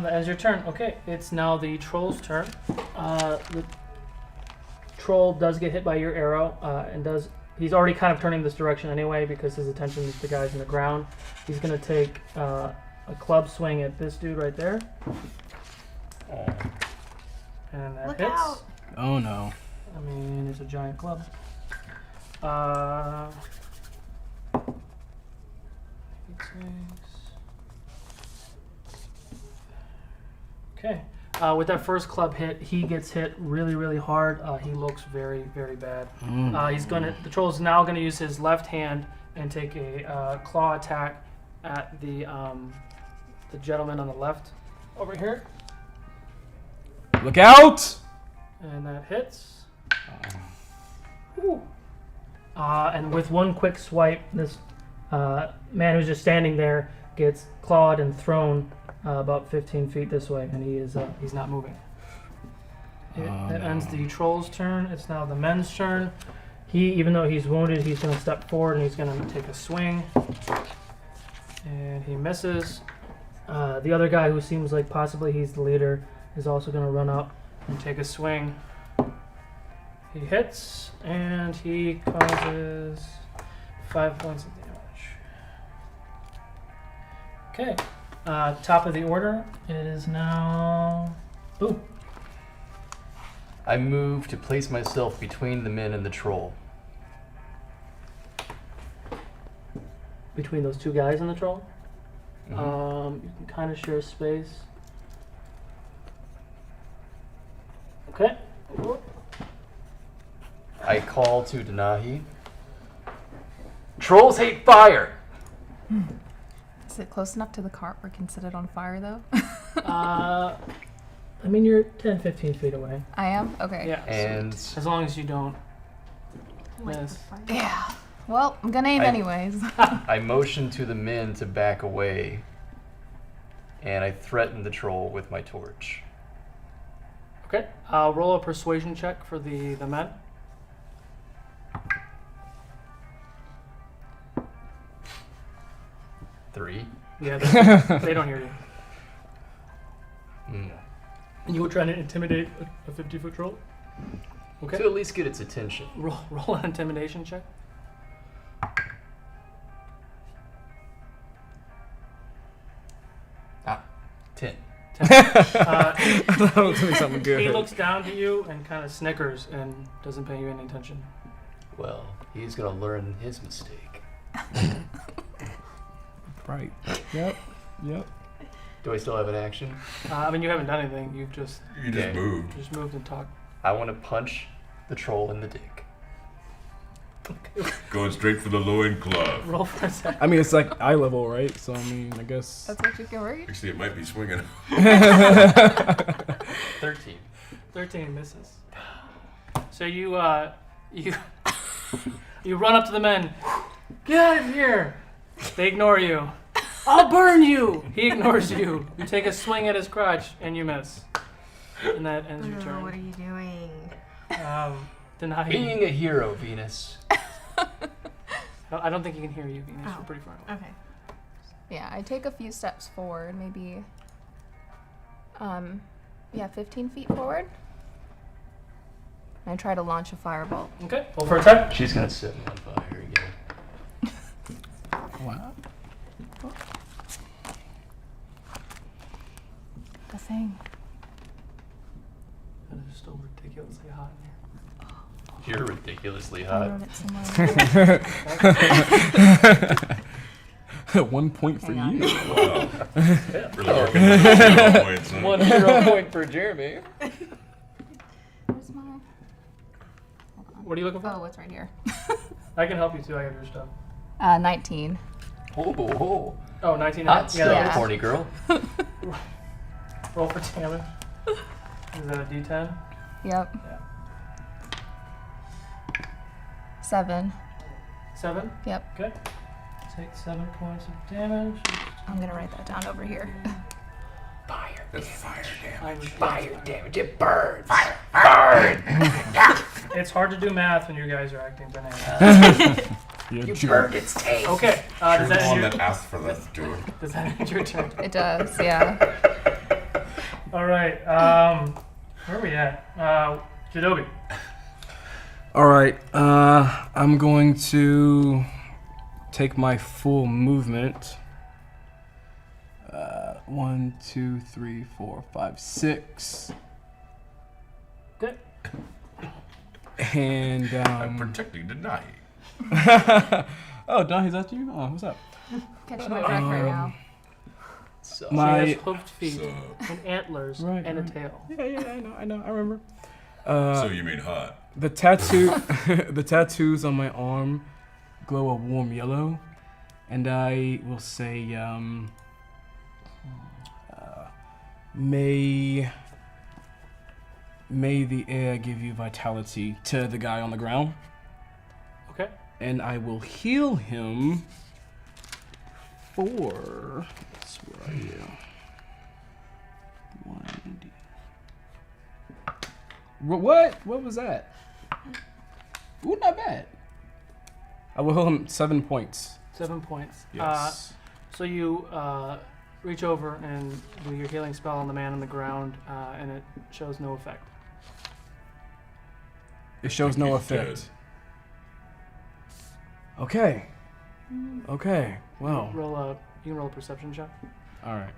That ends your turn. Okay, it's now the troll's turn. The troll does get hit by your arrow, and he's already kind of turning this direction anyway because his attention is the guys in the ground. He's gonna take a club swing at this dude right there. And that
Look
hits.
out.
Oh no.
I mean, it's a giant club. Okay. With that first club hit, he gets hit really, really hard. He looks very, very bad. The troll's now gonna use his left hand and take a claw attack at the gentleman on the left over here,
Look out!
and that hits. Ooh. And with one quick swipe, this man who's just standing there gets clawed and thrown about 15 feet this way, and he's not moving. That ends the troll's turn. It's now the men's turn. Even though he's wounded, he's going to step forward and he's going to take a swing. And he misses. The other guy, who seems like possibly he's the leader, is also going to run up and take a swing. He hits, and he causes 5 points of damage. Okay. Top of the order. It is now... Ooh.
I move to place myself between the men and the troll.
Between those two guys and the troll.
Mhm.
You can kind of share space. Okay.
I call to Denahi. Trolls hate fire!
Is it close enough to the cart where it can set it on fire, though?
I mean, you're 10, 15 feet away.
I am? Okay.
Yeah.
And
As long as you don't
Light the
miss.
fire.
Yeah. Well, I'm gonna aim anyways.
I motion to the men to back away, and I threaten the troll with my torch.
Okay. I'll roll a persuasion check for the men.
Three.
Yeah, they don't hear you. You were trying to intimidate a 50-foot troll? Okay.
To at least get its attention.
Roll an intimidation check.
10.
That'll tell me something good.
He looks down to you and kind of snickers and doesn't pay you any attention.
Well, he's gonna learn his mistake.
Right. Yep.
Do I still have an action?
I mean, you haven't done anything. You've just
You just
Okay.
moved.
and talked.
I want to punch the troll in the dick.
Going straight for the loincloth.
Roll for a second.
I mean, it's like eye level, right? So, I mean, I guess.
That's what you can read.
Actually, it might be swinging.
13.
13 misses. So you you run up to the men. Get out of here! They ignore you. I'll burn you! He ignores you. You take a swing at his crotch and you miss. And that ends your turn.
What are you doing?
Denahi.
Being a hero, Venus.
I don't think he can hear you, Venus. You're pretty far away.
Okay.
Yeah, I take a few steps forward, maybe 15 feet forward. And I try to launch a firebolt.
Okay, roll for attack.
She's gonna set me on fire again.
Wow.
The thing.
That is still ridiculously hot in here.
You're ridiculously
I
hot.
wrote it somewhere.
1 point for
Hang on.
you.
Wow. Really working with the 0 points, huh?
1 hero point for Jeremy.
Where's my... Hold on.
What are you looking for?
Oh, it's right here.
I can help you too. I have your stuff.
19.
Oh,
Oh, 19.
hot stuff,
Yeah.
horny girl.
Roll for damage. Is that a D10?
Yep.
Yeah.
7.
7?
Yep.
Okay. Take 7 points of damage.
I'm gonna write that down over here.
Fire.
That's fire damage.
I'm-
Fire damage. It burns.
It's hard to do math when you guys are acting bananas.
You burned its taste.
Okay. Does that end your,
asked for that, dude.
does that end your turn?
It does, yeah.
All right. Where are we at? Jeidobii.
All right. I'm going to take my full movement. 1, 2, 3, 4, 5, 6.
Okay.
And
I'm protecting Denahi.
oh, Don, is that you? Oh, what's up?
Catching my breath right now.
So,
She
My
has hoofed feet
So,
and antlers
Right,
and a
right.
tail.
yeah, I know, I remember.
so you mean hot?
The tattoo, the tattoos on my arm glow a warm yellow, and I will say, may the air give you vitality to the guy on the ground,
Okay.
and I will heal him for. Where are you? 1d. What was that? Ooh, not bad. I will heal him 7 points.
7 points.
Yes.
So you reach over and do your healing spell on the man on the ground, and it shows no effect.
It shows no
He's dead.
effect. Okay. Okay. Well.
You can roll a perception check.
All right.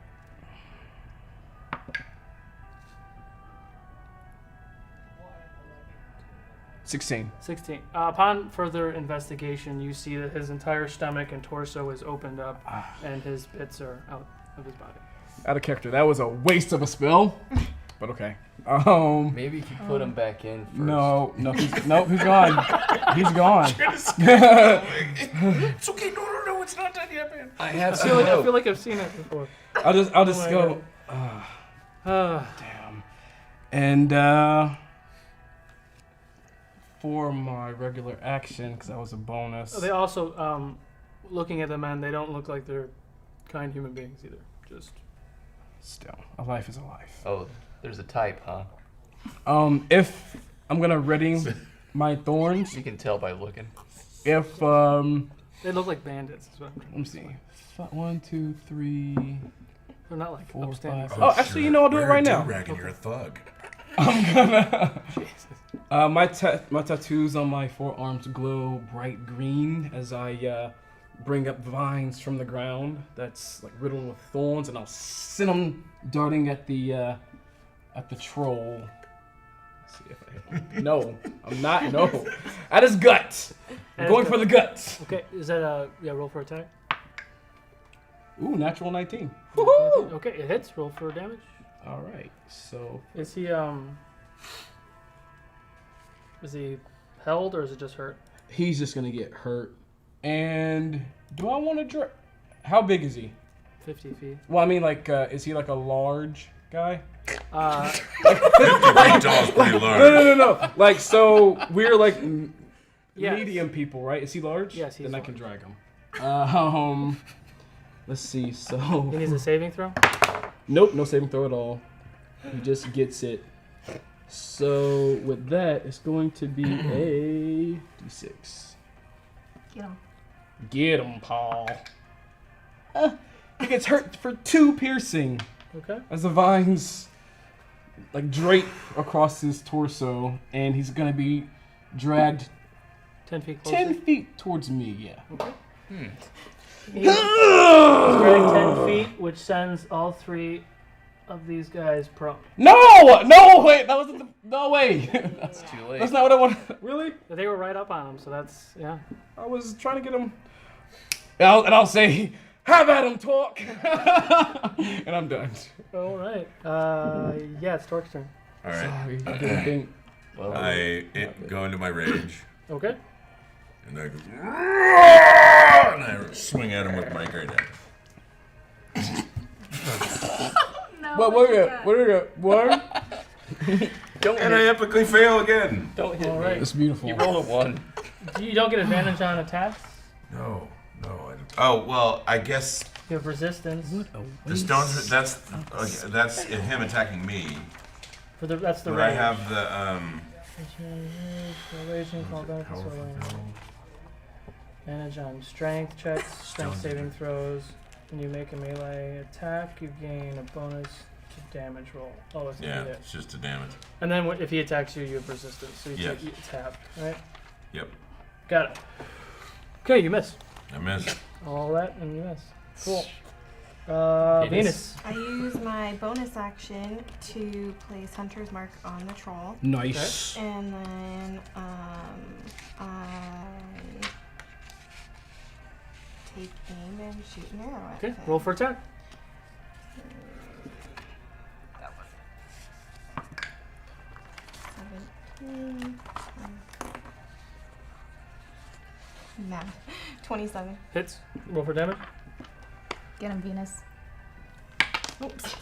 $16.
16. Upon further investigation, you see that his entire stomach and torso is opened up, and his bits are out of his body.
Out of character. That was a waste of a spell. But okay.
maybe if you put him back in first.
No, he's gone. He's gone.
It's okay. No, it's not done yet, man.
I have
I
some
feel
hope.
like I've seen it before.
I'll just
my
go.
God.
Damn. And for my regular action because that was a bonus.
They also, looking at the men, they don't look like they're kind human beings either. Just
Still, a life is a life.
Oh, there's a type, huh?
If I'm gonna ready my thorns,
You can tell by looking.
if
they look like bandits. Is what I'm
let me see, 1, 2, 3,
They're not like
4,
upstanding.
5. Oh, actually, you know, I'll do it right now.
You're a thug.
I'm gonna. My tattoos on my forearms glow bright green as I bring up vines from the ground that's like riddled with thorns, and I'll send them darting at the troll. Let's see if I hit him. No, I'm not. No, at his gut. I'm going for the guts.
Okay, is that roll for attack?
Ooh, natural 19.
Woohoo! Okay, it hits. Roll for damage.
All right, so
Is he held or is it just hurt?
he's just gonna get hurt. And do I want to How big is he?
50 feet.
Well, I mean, like, is he like a large guy?
50 feet tall is pretty large.
No. Like, so we're like
Yes.
medium people, right? Is he large?
Yes, he's
Then I
large.
can drag him. Let's see. So
He needs a saving throw.
nope, no saving throw at all. He just gets it. So with that, it's going to be a d6.
Get him.
Get him, Paul. He gets hurt for 2 piercing
Okay.
as the vines like drape across his torso, and he's gonna be dragged
10 feet closer.
10 feet towards me. Yeah.
Okay. He's dragged 10 feet, which sends all 3 of these guys prone.
No, wait, that wasn't the. No way.
It's too late.
That's not what I wanted. Really?
They were right up on him, so that's, yeah.
I was trying to get him. And I'll say, have at him, Torq. And I'm done.
All right. Yeah, it's Torq's turn.
All right.
Sorry, I didn't think.
Well,
I go into my rage,
Okay.
and I go, and I swing at him with my great axe.
No.
What?
don't
And I
hit.
epically fail again.
Don't hit
All
me.
right.
It's beautiful.
You rolled a 1.
You don't get advantage on attacks.
No, I don't. Oh well, I guess
You have resistance.
the stones. That's him attacking me.
That's the
But I
range.
have the
Raging, call back,
powerful
swirling.
no.
Advantage on strength checks, strength saving throws. When you make a melee attack, you gain a bonus to damage roll. Oh, it's
Yeah,
a hit.
it's just a damage.
And then if he attacks you, you have resistance. So
Yes.
it's half, right?
Yep,
Got it. Okay, you miss.
I missed.
All that and you miss. Cool.
Venus.
Venus.
I use my bonus action to place Hunter's Mark on the troll.
Nice.
And then I take aim and shoot an arrow at
Okay,
him.
roll for attack.
That one. 17. Nah. 27.
Hits. Roll for damage.
Get him, Venus.
Oops.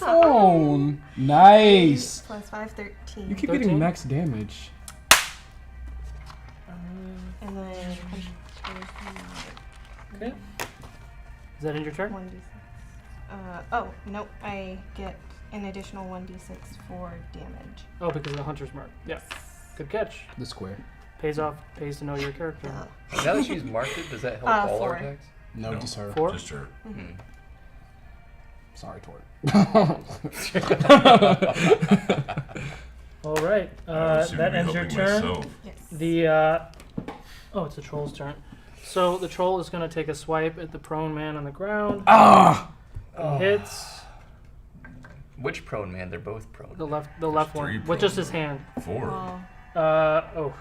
Oh, nice.
Plus 5, 13.
You keep
13?
getting max damage.
And then
Okay. Is that in your turn?
1d6. Oh, nope. I get an additional 1d6 for damage.
Oh, because of the hunter's mark. Yeah. Good catch.
The square.
Pays to know your character.
Now that she's marked it, does that help all our
4.
attacks?
No,
No.
just her.
4.
Just her.
Sorry, Torq.
All right.
I seem to
That
be
ends your
helping
turn.
myself.
Yes.
It's the troll's turn. So the troll is going to take a swipe at the prone man on the ground.
Ah!
Hits
Which prone man? They're both prone.
the left one
three
with just
prone
his hand.
4.
Oh.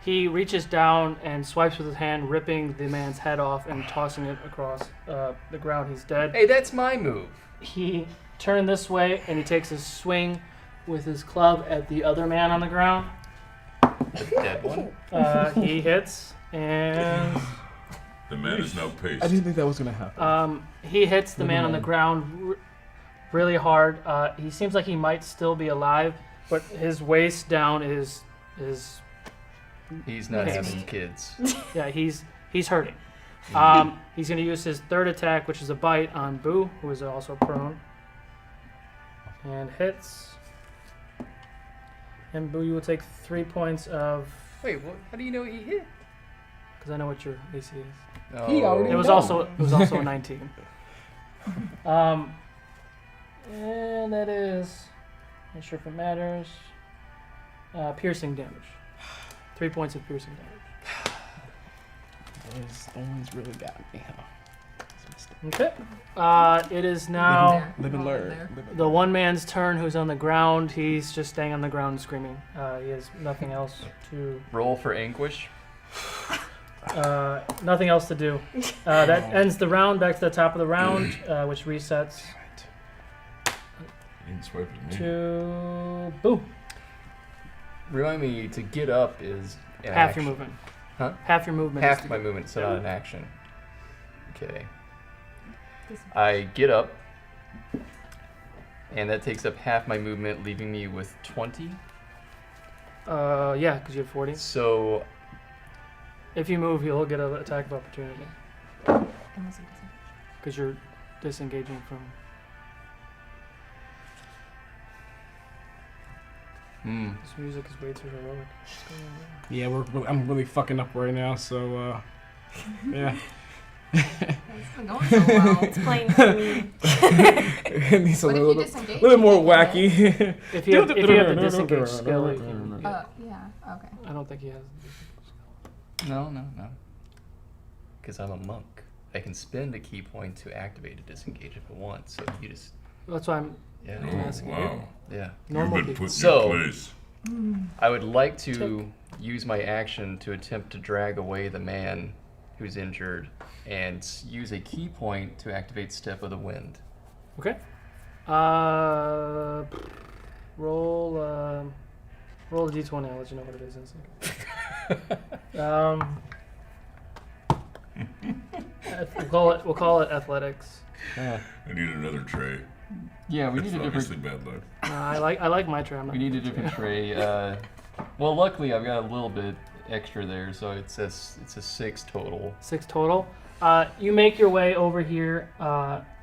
He reaches down and swipes with his hand, ripping the man's head off and tossing it across the ground. He's dead.
Hey, that's my move.
He turned this way and he takes a swing with his club at the other man on the ground.
The dead one.
He hits and
The man is now
I
paced.
didn't think that was gonna happen.
he hits the man on the
mind.
ground really hard. He seems like he might still be alive, but his waist down is
He's not
Yes.
having kids.
Yeah, he's hurting. He's going to use his third attack, which is a bite on Boo, who is also prone. And hits. And Boo, you will take 3 points of...
Wait, what? How do you know he hit?
Because I know what your AC is.
He already
It was
know.
also a 19. And that is, not sure if it matters. Piercing damage. 3 points of piercing damage.
Those thorns really got me, huh?
Okay. It is now
Live and
Roll in
learn.
there.
Live and
the
learn.
one man's turn who's on the ground. He's just staying on the ground screaming. He has nothing else to
Roll for anguish.
nothing else to do. That ends the round. Back to the top of the round, which resets
You didn't swipe at me.
to Boo.
Remind me, to get up is an
Half
action.
your movement.
Huh?
Half your movement.
Half
is
my movement, so not an action. Okay. I get up, and that takes up half my movement, leaving me with 20.
Yeah, because you have 40.
So
If you move, you'll get an attack of opportunity
Unless it doesn't.
because you're disengaging from. This music is way too heroic. What's going on there?
Yeah, I'm really fucking up right now, so, yeah.
It's been going so well.
It's playing for me.
It needs a
What if
little,
you disengage?
little more
You can't
wacky.
If you have the disengage skill, you can.
yeah, okay.
I don't think he has.
no. Because I'm a monk. I can spend a key point to activate a disengage if I want. So you just
That's why I'm
yeah
Oh, wow.
yeah.
normal
You've been
people.
put
So-
in your place.
I would like to use my action to attempt to drag away the man who's injured and use a key point to activate Step of the Wind.
Okay. Roll a d20. I'll let you know what it is in a second. We'll call it athletics.
I need another tray.
Yeah, we
It's
need a
obviously
different.
bad luck.
I like my tray. I'm not
We need a different tray. Well, luckily I've got a little bit extra there, so it's a 6 total.
6 total. You make your way over here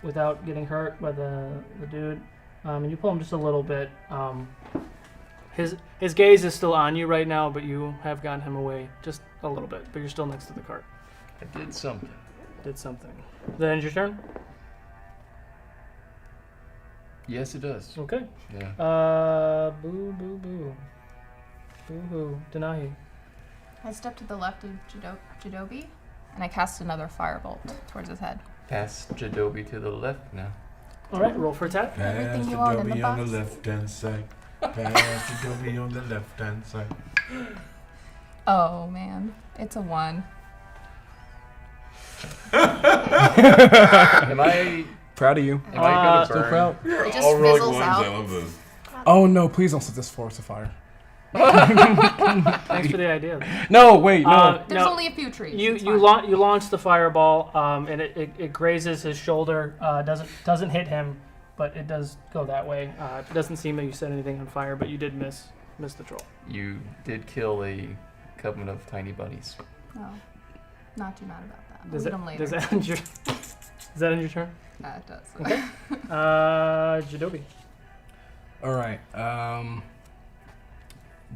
without getting hurt by the dude, and you pull him just a little bit. His gaze is still on you right now, but you have gotten him away just a little bit. But you're still next to the cart.
I did something.
Did something. That ends your turn.
Yes, it does.
Okay.
Yeah.
Boo. Boo-hoo. Denahi.
I step to the left of Jeidobii, and I cast another firebolt towards his head.
Pass Jeidobii to the left now.
All right, roll for attack.
Everything
Pass
you
the
want in the
Dobby on the
box.
left-hand side. Pass the Dobby on the left-hand side.
Oh man, it's a 1.
Am I
Proud of you.
am I gonna
Still
burn?
proud.
It just
All rogue
fizzles
ones.
out.
I love this.
Oh no, please don't set this forest afire.
Thanks for the idea.
No, wait, no.
There's
no.
only a few trees.
You
it's
you
fine.
you launch the fireball, and it grazes his shoulder. Doesn't hit him, but it does go that way. It doesn't seem that you set anything on fire, but you did miss the troll.
You did kill a coven of tiny bunnies.
No, not too mad about that. I'll
Does
eat
it,
them later.
does that end your Does that end your turn?
It does.
Okay. Jeidobii.
All right.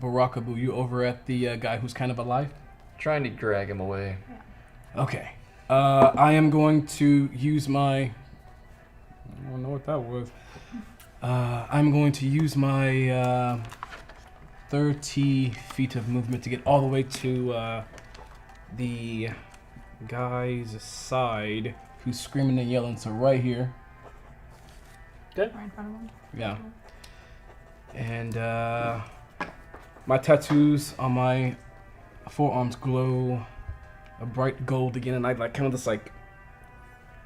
Burakubuu, you over at the guy who's kind of alive?
Trying to drag him away.
Okay. I am going to use my... I don't know what that was. I'm going to use my 30 feet of movement to get all the way to the guy's side who's screaming and yelling. So right here.
Right in front of him.
Yeah. And my tattoos on my forearms glow a bright gold again, and I kind of just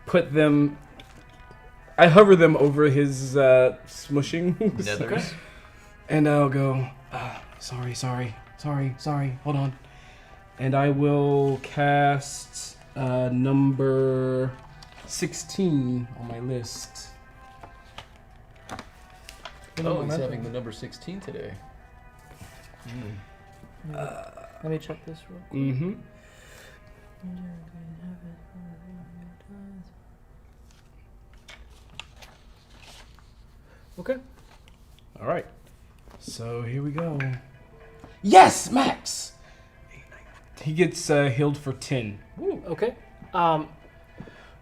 put them. I hover them over his smushing.
Nethers.
And I'll go. Sorry. Hold on. And I will cast number 16 on my list.
Oh, he's having the number 16 today.
Let me check this real quick.
Mm-hmm.
Okay.
All right. So here we go. Yes, Max. He gets healed for 10.
Ooh, okay.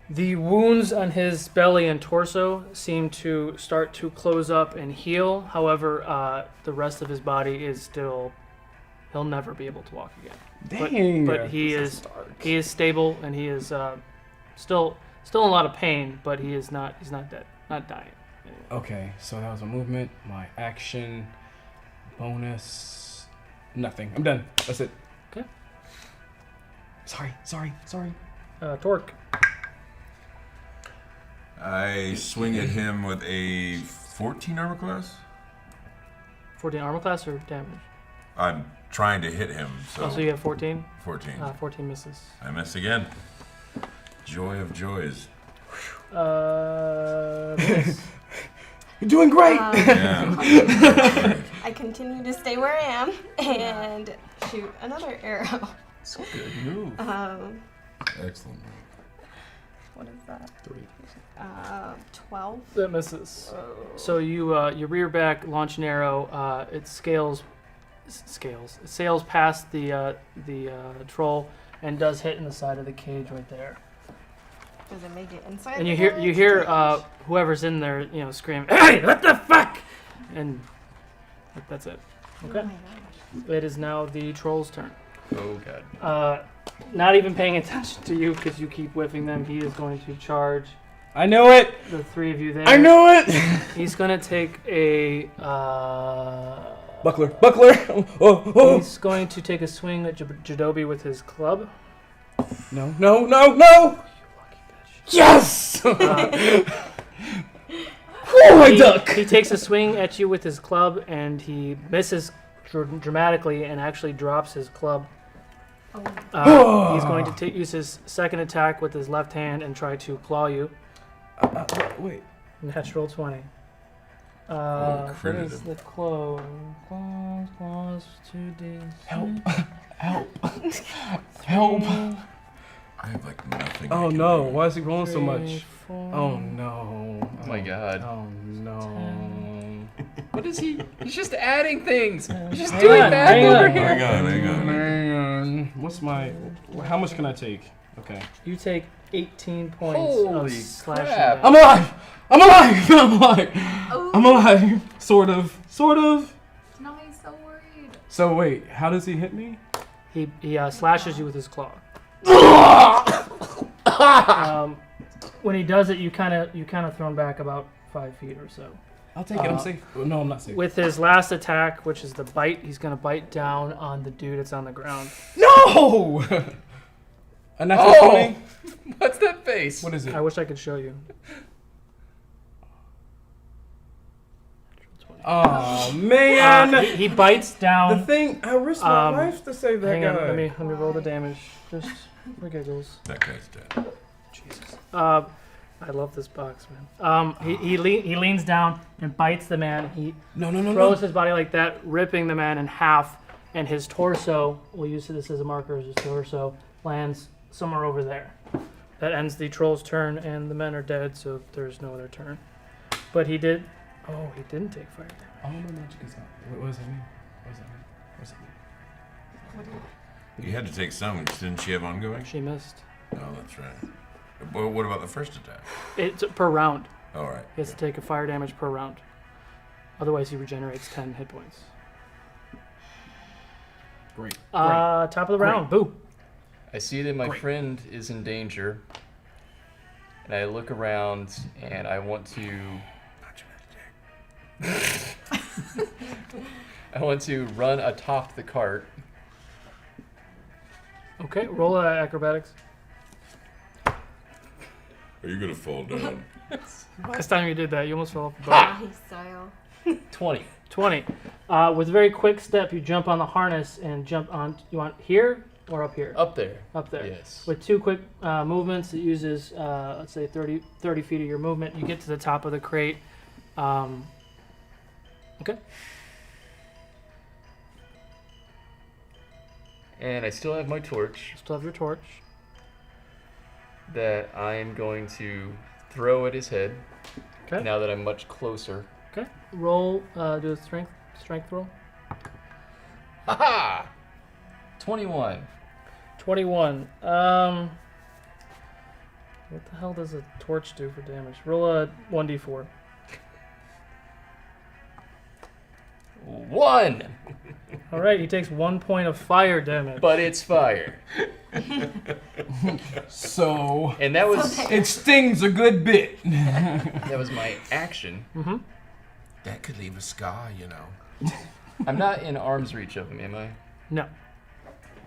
The wounds on his belly and torso seem to start to close up and heal. However, the rest of his body is still. He'll never be able to walk again.
Dang.
But he is stable and he is still in a lot of pain, but he's not dead, not dying. Anyway.
Okay, so that was a movement. My action, bonus, nothing. I'm done. That's it.
Okay.
Sorry.
Torq.
I swing at him with a 14 armor class.
14 armor class or damage?
I'm trying to hit him, so...
Oh, so you have 14?
14.
14 misses.
I miss again. Joy of joys.
Miss.
You're doing great!
Yeah.
I continue to stay where I am and shoot another arrow.
It's a good move.
Excellent.
What is that?
3.
12.
That misses. So you rear back, launch an arrow. It sails past the troll and does hit in the side of the cage right there.
Does it make it inside?
And
the
you hear whoever's in there, scream, "Hey, what the fuck!" And that's it. Okay.
Oh my gosh.
It is now the troll's turn.
Oh god.
Not even paying attention to you because you keep whiffing them. He is going to charge
I know it!
the three of you there.
I know it!
He's going to take a.
Buckler! Oh!
He's going to take a swing at Jeidobii with his club.
No! Yes! Oh, my duck!
He takes a swing at you with his club and he misses dramatically and actually drops his club. He's going to use his second attack with his left hand and try to claw you.
Wait.
Natural 20. What is the claw? Claws, 2D.
Help.
I have like nothing.
Oh
I can
no,
do.
why is he rolling so
3,
much?
4,
Oh no.
Oh my god.
Oh no.
What is he? He's just adding things. He's just
Hang
doing
on,
math
hang
over
on.
here.
Hang on.
Man, what's my... How much can I take? Okay.
You take 18 points
Holy
of slashing
crap.
damage.
I'm alive! Sort of.
No, he's so worried.
So wait, how does he hit me?
He slashes you with his claw. When he does it, you kind of thrown back about 5 feet or so.
I'll take it, I'm safe. No, I'm not safe.
With his last attack, which is the bite, he's gonna bite down on the dude that's on the ground.
No! A natural 20?
What's that face?
What is it?
I wish I could show you.
Oh man!
He bites down.
The thing, I risked my life to save that
Hang
guy.
on, let me roll the damage, just for giggles.
That guy's dead.
Jesus. I love this box, man. He leans down and bites the man. He throws his body like that, ripping the man in half, and his torso, we'll use this as a marker, his torso lands somewhere over there. That ends the troll's turn, and the men are dead, so there's no other turn. But he didn't take fire damage.
Oh, my magic is out. What does that mean?
You had to take some. Didn't she have ongoing?
She missed.
Oh, that's right. But what about the first attack?
It's per round.
All right.
He has to take a fire damage per round. Otherwise, he regenerates 10 hit points.
Great.
Top of the round. Boo.
I see that my friend is in danger, and I look around, and I want to... I want to run atop the cart.
Okay, roll acrobatics.
Are you gonna fall down?
Last time you did that, you almost fell off the boat.
Denahi style.
20.
20. With a very quick step, you jump on the harness and jump on. You want here or up here?
Up there.
Up there.
Yes.
With 2 quick movements, it uses, let's say, 30 feet of your movement. You get to the top of the crate. Okay.
And I still have my torch
Still have your torch.
that I'm going to throw at his head.
Okay.
Now that I'm much closer.
Okay. Roll. Do a strength roll.
Haha! 21.
21. What the hell does a torch do for damage? Roll a 1d4.
1!
All right, he takes 1 point of fire damage.
But it's fire.
So
And that was
it stings a good bit.
that was my action.
Mm-hmm.
That could leave a scar, you know.
I'm not in arm's reach of him, am I?
No.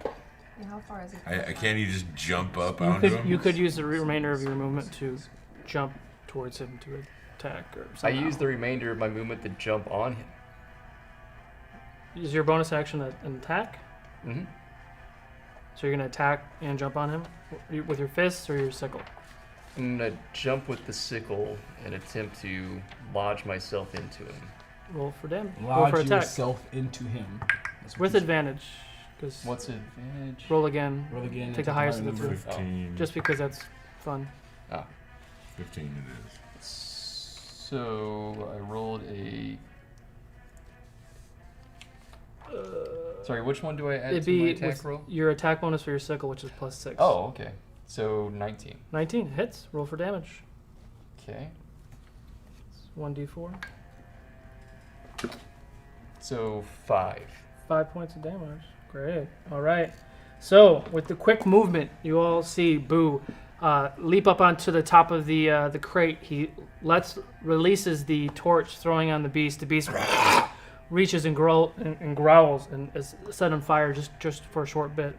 Yeah, how far is it?
Can't you just jump up
You
onto
could,
him?
you could use the remainder of your movement to jump towards him to attack or
I
something.
used the remainder of my movement to jump on him.
Is your bonus action an attack?
Mm-hmm.
So you're going to attack and jump on him with your fists or your sickle?
I'm going to jump with the sickle and attempt to lodge myself into him.
Roll for damage. Roll for
Lodge
attack.
yourself into him. That's what
With
you-
advantage. Because
What's advantage?
roll again.
Roll again. and
Take the highest of the
higher
two.
number.
15.
Just because that's fun.
15 it is.
So I rolled a... Sorry, which one do I add
It'd
to my
be
attack
with
roll?
your attack bonus for your sickle, which is +6.
Oh, okay. So 19.
19 hits. Roll for damage.
Okay.
It's 1d4.
So 5.
5 points of damage. Great. All right. So with the quick movement, you all see Boo leap up onto the top of the crate. He releases the torch, throwing on the beast. The beast reaches and growls and is set on fire just for a short bit.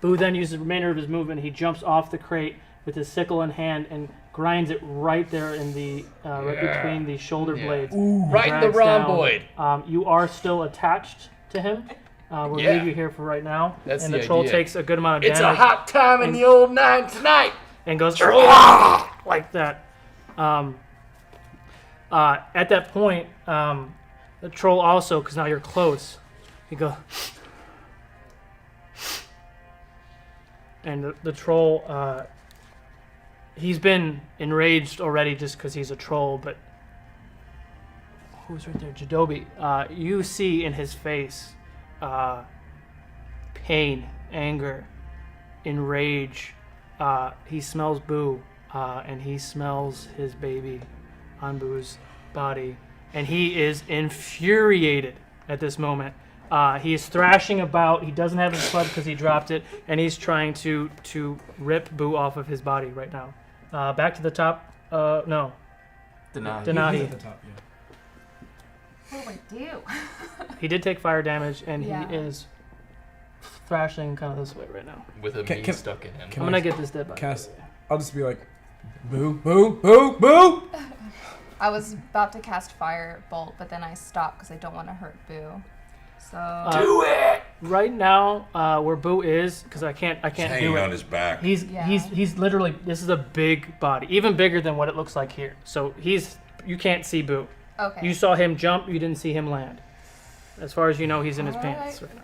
Boo then uses the remainder of his movement. He jumps off the crate with his sickle in hand and grinds it right there in the right between the shoulder blades.
Right in the
Drags down.
rhomboid.
You are still attached to him. We'll leave you here for right now.
That's
and
the
the troll
idea.
takes a good amount of
It's
damage.
a hot time in the old nine tonight.
And goes like that. At that point, the troll also, because now you're close, he goes, and the troll, he's been enraged already just because he's a troll, but who's right there? Jeidobii. You see in his face pain, anger, enrage. He smells Boo, and he smells his baby on Boo's body, and he is infuriated at this moment. He is thrashing about. He doesn't have his club because he dropped it, and he's trying to rip Boo off of his body right now. Back to the top. No.
Denahi.
Denahi.
At the top, yeah.
What do I do?
He did take fire damage, and
Yeah.
he is thrashing kind of this way right now.
With a
Can-
me stuck in him.
can
I'm gonna get this dead body.
Cass, I'll just be like, boo, boo, boo, boo.
I was about to cast Firebolt, but then I stopped because I don't want to hurt Boo. So
Do it right now. Where Boo is, because I can't
Hanging
do it.
on his back.
He's literally. This is a big body, even bigger than what it looks like here. So you can't see Boo.
okay.
You saw him jump. You didn't see him land. As far as you know, he's in his
Alright.
pants right now.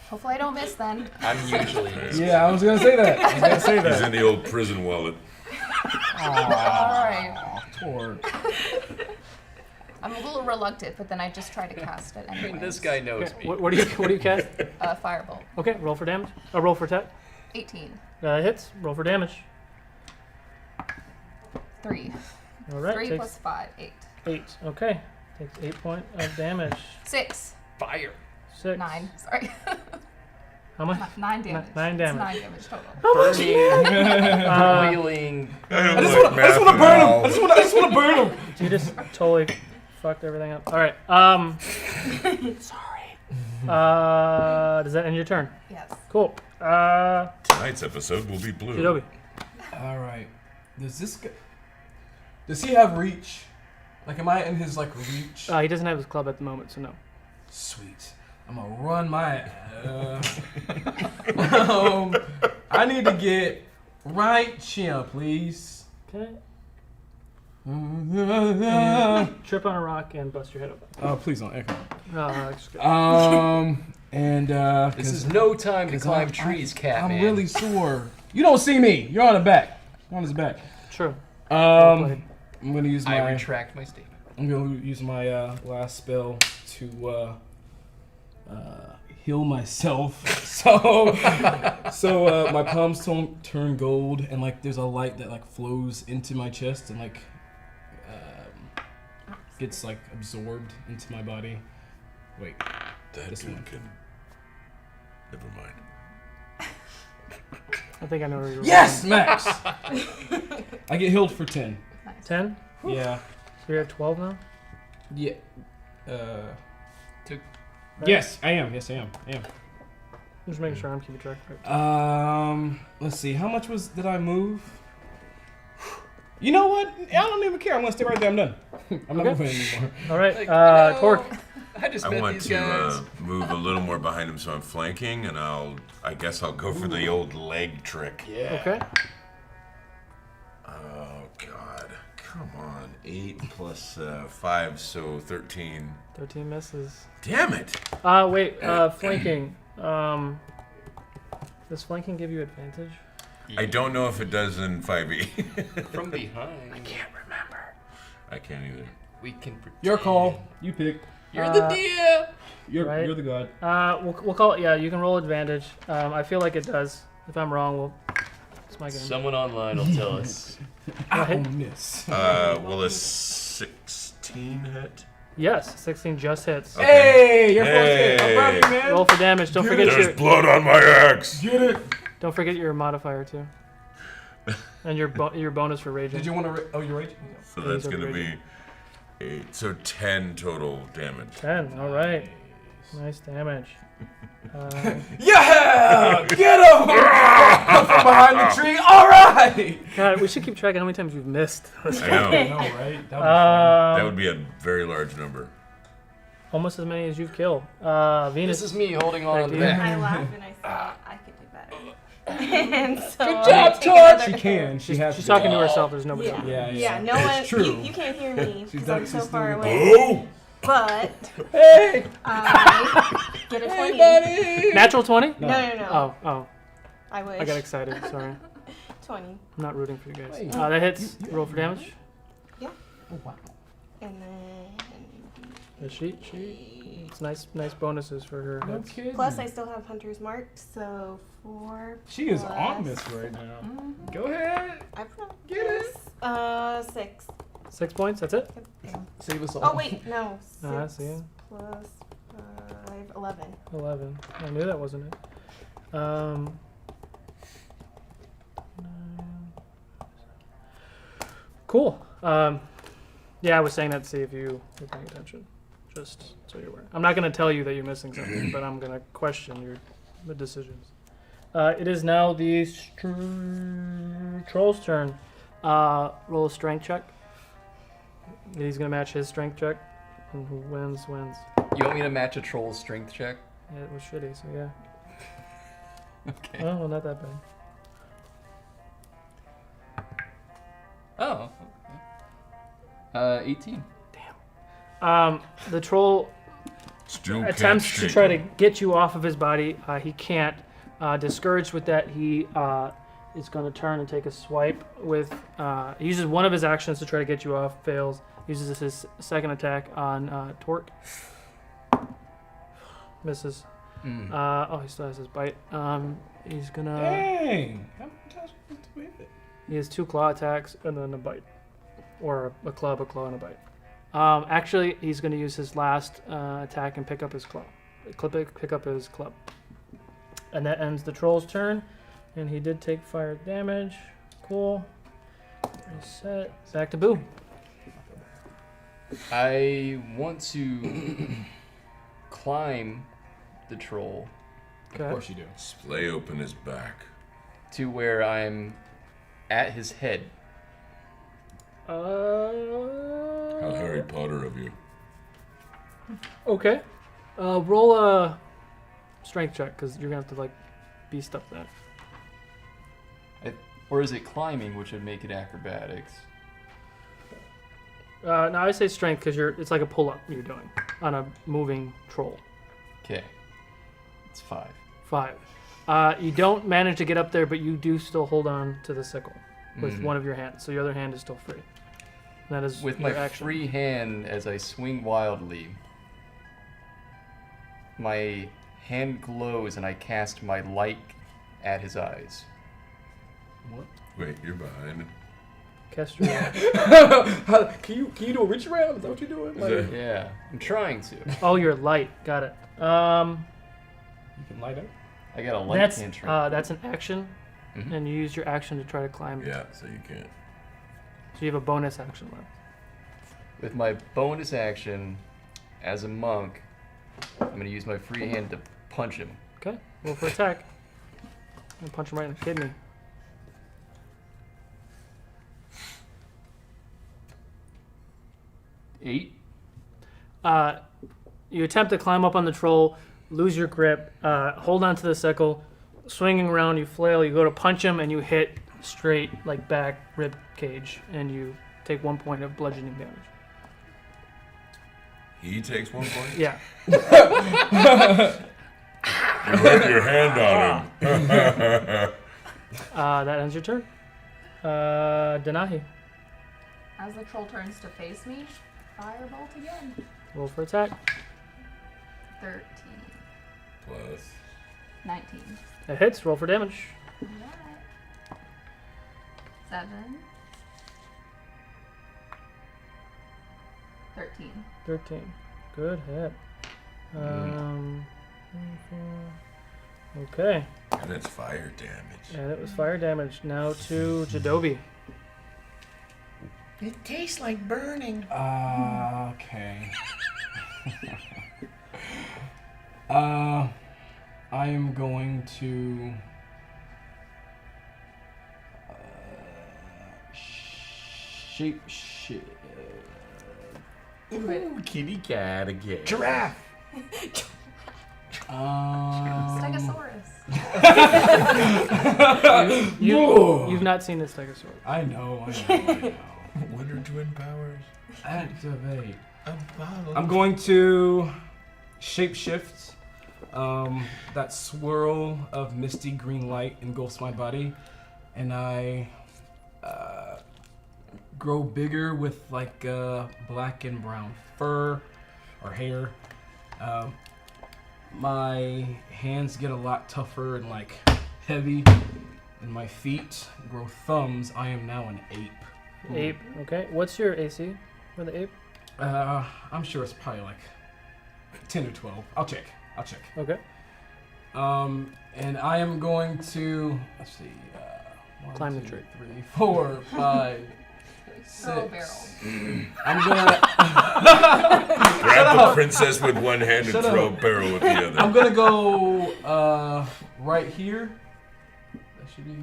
Hopefully I don't miss then.
I'm usually in
Yeah, I was gonna say that.
He's in the old prison wallet.
All right.
Torq.
I'm a little reluctant, but then I just try to cast it
I
anyway.
mean, this guy knows
Okay,
me.
what do you cast?
Firebolt.
Okay, roll for damage. Roll for attack.
18.
Hits. Roll for damage.
3.
All right.
3
takes
plus 5. 8.
8. Okay. Takes 8 points of damage.
6.
Fire.
6.
9. Sorry.
How much?
9 damage.
9
It's
damage.
9 damage total.
Burning, boiling.
I
I just want to burn him. I just want to burn him.
You just totally fucked everything up. All right. Sorry. Does that end your turn?
Yes.
Cool.
Tonight's episode will be blue.
Jeidobii.
All right. Does he have reach? Like, am I in his reach?
He doesn't have his club at the moment, so no.
Sweet. I'm gonna run my. I need to get right here, please.
Okay. Trip on a rock and bust your head open.
Oh, please don't echo.
That's good.
And
This is no time to climb trees, Catman.
I'm really sore. You don't see me. You're on the back. You're on his back.
True.
I'm gonna use
I
my.
retract my statement.
I'm gonna use my last spell to heal myself. So my palms turn gold, and like there's a light that like flows into my chest and like gets like absorbed into my body. Wait,
That
This
dude
one.
can. Never mind.
I think I know where you're
yes, Max. I get healed for 10.
10?
Yeah.
So you're at 12 now?
Yeah.
Took-
Yes, I am. Yes, I am.
I'm just making sure I'm keeping track of it.
Let's see. How much did I move? You know what? I don't even care. I'm gonna stay right there. I'm done. I'm not moving anymore.
All right,
Like,
Torq.
I just
I
met
want
these
to
guys.
move a little more behind him so I'm flanking, and I guess I'll go for the old leg trick.
Yeah.
Okay.
Oh, God. Come on. 8 plus 5, so 13.
13 misses.
Damn it!
Wait, flanking. Does flanking give you advantage?
I don't know if it does in 5e.
From behind.
I can't remember. I can't either.
We can pretend.
Your call. You pick.
You're the DM.
You're the god.
We'll call it, yeah, you can roll advantage. I feel like it does. If I'm wrong, it's my game.
Someone online will tell us.
I'll miss.
Will a 16 hit?
Yes, 16 just hits.
Okay.
Hey, you're first. I'm proud of you, man.
Roll for damage. Don't forget
There's
your
blood on my axe!
Get it.
don't forget your modifier too. And your bonus for raging.
Did you want to? Oh, you're right.
So that's going to be 8. So 10 total damage.
10. All right. Nice damage.
Yeah! Get him! From behind the tree. All right.
God, we should keep track of how many times you've missed.
I know.
I know, right?
That would be a very large number.
Almost as many as you've killed. Venus.
This is me holding on to the
Yeah.
back.
I laughed and I said I could do better. And so
Good job,
I take
Torq!
another-
She can. She has.
She's
to.
talking to herself. There's nobody.
Yeah.
else.
Yeah.
No one.
It's true.
You can't hear me because I'm so
she's
far
doing
away.
Oh!
But
Hey.
I get a 20.
buddy!
Natural 20?
No.
Oh.
I wish.
I got excited. Sorry.
20.
I'm not rooting for you guys.
Wait.
That hits. Roll for damage.
Oh wow.
And then
Is she? It's nice bonuses for her.
No
hits.
kidding.
plus I still have Hunter's Mark, so 4.
She is
plus-
on this right now. Go ahead.
I promise.
Get it.
6.
6 points. That's it.
Save us all.
Oh wait, no. 6
Ah, I see.
plus 5, 11.
11. I knew that wasn't it. Cool. Yeah, I was saying that to see if you were paying attention. Just so you're aware. I'm not going to tell you that you're missing something, but I'm going to question the decisions. It is now the troll's turn. Roll a strength check. He's going to match his strength check. And who wins.
You want me to match a troll's strength check?
Yeah, it was shitty, so yeah.
Okay.
Oh, well, not that bad.
Oh. 18.
The troll
Still can't
attempts to
shake
try to
him.
get you off of his body. He can't. Discouraged with that, he is going to turn and take a swipe with. He uses one of his actions to try to get you off. Fails. Uses his second attack on Torq. Misses. He still has his bite. He's gonna.
Dang. How many times was to hit it?
He has 2 claw attacks and then a bite, or a claw, and a bite. Actually, he's going to use his last attack and pick up his claw. Pick up his club. And that ends the troll's turn. And he did take fire damage. Cool. Reset. Back to Boo.
I want to climb the troll
Of
Okay.
course you do.
Splay open his back.
to where I'm at his head.
How Harry Potter of you.
Okay. Roll a strength check because you're gonna have to like beast up that.
Or is it climbing, which would make it acrobatics?
No, I would say strength because it's like a pull up you're doing on a moving troll.
Okay. It's 5.
5. You don't manage to get up there, but you do still hold on to the sickle with one of your hands. So your other hand is still free. And that is
With
your
my
action.
free hand, as I swing wildly, my hand glows and I cast my light at his eyes.
What?
Wait, you're behind me.
Cast your
Can you do a reach around? Is that what you're doing?
Is that-
Yeah, I'm trying to.
Oh, your light. Got it.
You can light up.
I got a light
That's
cantrip.
that's an action,
Mhm.
and you use your action to try to climb.
Yeah, so you can't.
So you have a bonus action left.
With my bonus action, as a monk, I'm going to use my free hand to punch him.
Okay, roll for attack. And punch him right in the kidney.
Eight.
You attempt to climb up on the troll, lose your grip, hold on to the sickle, swinging around, you flail, you go to punch him, and you hit straight, like back rib cage, and you take 1 point of bludgeoning damage.
He takes 1 point?
Yeah.
You hurt your hand on him.
That ends your turn. Denahi,
As the troll turns to face me, firebolt again.
roll for attack.
13.
Plus.
19.
It hits, roll for damage.
Alright. 7. 13.
13. Good hit. Okay,
And it's fire damage.
and it was fire damage. Now to Jeidobii.
It tastes like burning.
Okay. I am going to shape shit.
Ooh, kitty cat again.
Giraffe.
Stegosaurus.
You've not seen this Stegosaurus.
I know.
Wonder Twin Powers.
Activate.
Apollo.
I'm going to shapeshift. That swirl of misty green light engulfs my body, and I grow bigger with like black and brown fur or hair. My hands get a lot tougher and like heavy, and my feet grow thumbs. I am now an ape.
Ape. Okay. What's your AC for the ape?
I'm sure it's probably like 10 or 12. I'll check.
Okay.
And I am going to, let's see,
Climb the
1, 2,
tree.
3, 4, 5, 6.
Throw a barrel.
I'm gonna.
Grab the princess with one hand and
Shut
throw
up.
a barrel with the other.
I'm gonna go right here. That should be.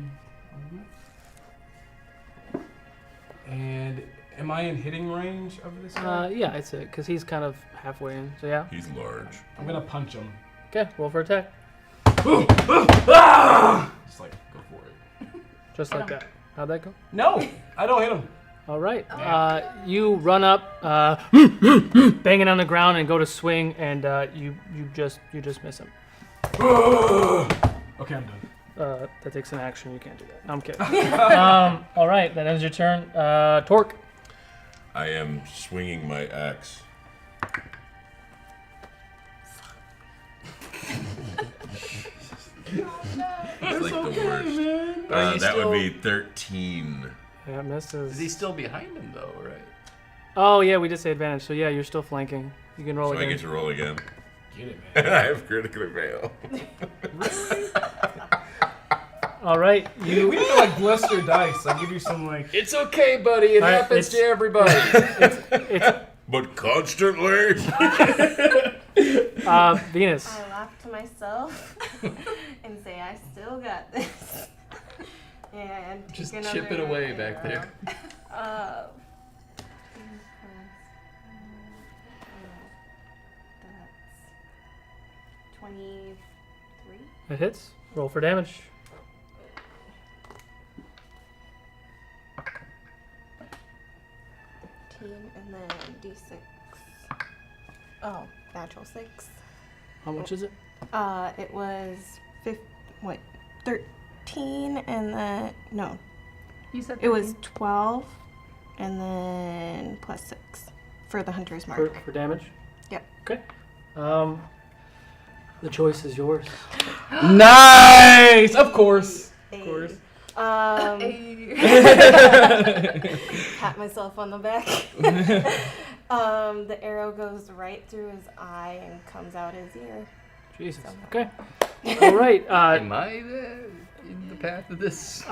And am I in hitting range of this guy?
Yeah, I'd say, because he's kind of halfway in. So yeah.
He's large.
I'm gonna punch him.
Okay, roll for attack.
Just like go for it.
Just like that. How'd that go?
No, I don't hit him.
All right. You run up, banging on the ground, and go to swing, and you just miss him.
Okay, I'm done.
That takes an action. You can't do that. I'm kidding. All right, that ends your turn. Torq.
I am swinging my axe. It's like the worst. That would be 13.
Yeah, it misses.
Is he still behind him, though, right?
Oh yeah, we did say advantage. So yeah, you're still flanking. You can roll
So I
again.
get to roll again.
Get it,
And
man.
I have critically failed.
All right,
We need to like bless your dice. I give you some like.
It's okay, buddy. It
All right,
happens to
it's-
everybody.
But constantly.
Venus.
I laugh to myself and say, I still got this. And
Just
take
chip it
another
away back there.
That's 23.
It hits. Roll for damage.
15 and then D6. Oh, natural 6.
How much is it?
It was 13, and then no,
You said
it was
13.
12, and then plus 6 for the hunter's mark.
For damage?
Yep.
Okay. The choice is yours.
Nice! Of course.
Of course.
Pat myself on the back. The arrow goes right through his eye and comes out his ear.
Jesus. Okay. All right.
Am I in the path of this?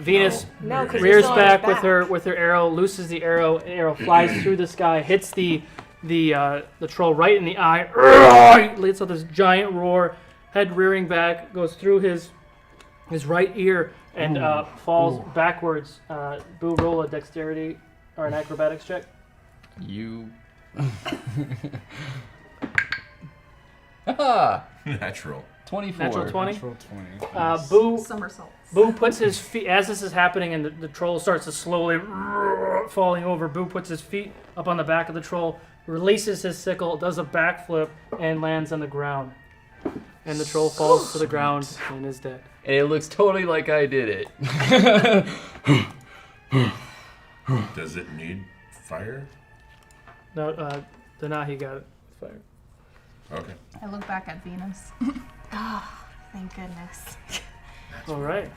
Venus
No, 'cause
rears
you're still on his
back with her arrow, looses the arrow. An arrow flies through the sky, hits the troll right in the eye. Lets out this giant roar. Head rearing back, goes through his right ear and falls backwards. Boo, roll a dexterity or an acrobatics check.
You. Haha!
Natural.
24.
Natural 20.
Natural 20.
Boo
Somersaults.
Boo puts his feet, as this is happening and the troll starts to slowly falling over, Boo puts his feet up on the back of the troll, releases his sickle, does a backflip, and lands on the ground. And the troll falls to the ground and is dead.
And it looks totally like I did it.
Does it need fire?
No, Denahi got it. Fire.
Okay.
I look back at Venus.
Oh, thank goodness.
All right.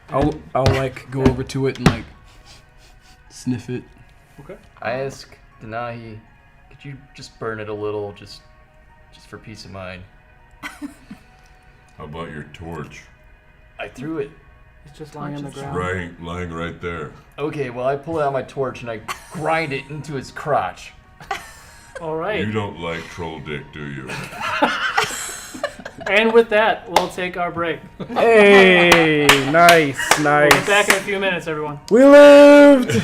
I'll like go over to it and like sniff it.
Okay.
I ask Denahi, could you just burn it a little, just for peace of mind?
How about your torch?
I threw it.
It's just lying on the
It's
ground.
lying right there.
Okay, well I pull out my torch and I grind it into his crotch.
All right.
You don't like troll dick, do you?
And with that, we'll take our break.
Hey, nice,
We'll be back in a few minutes, everyone.
We lived!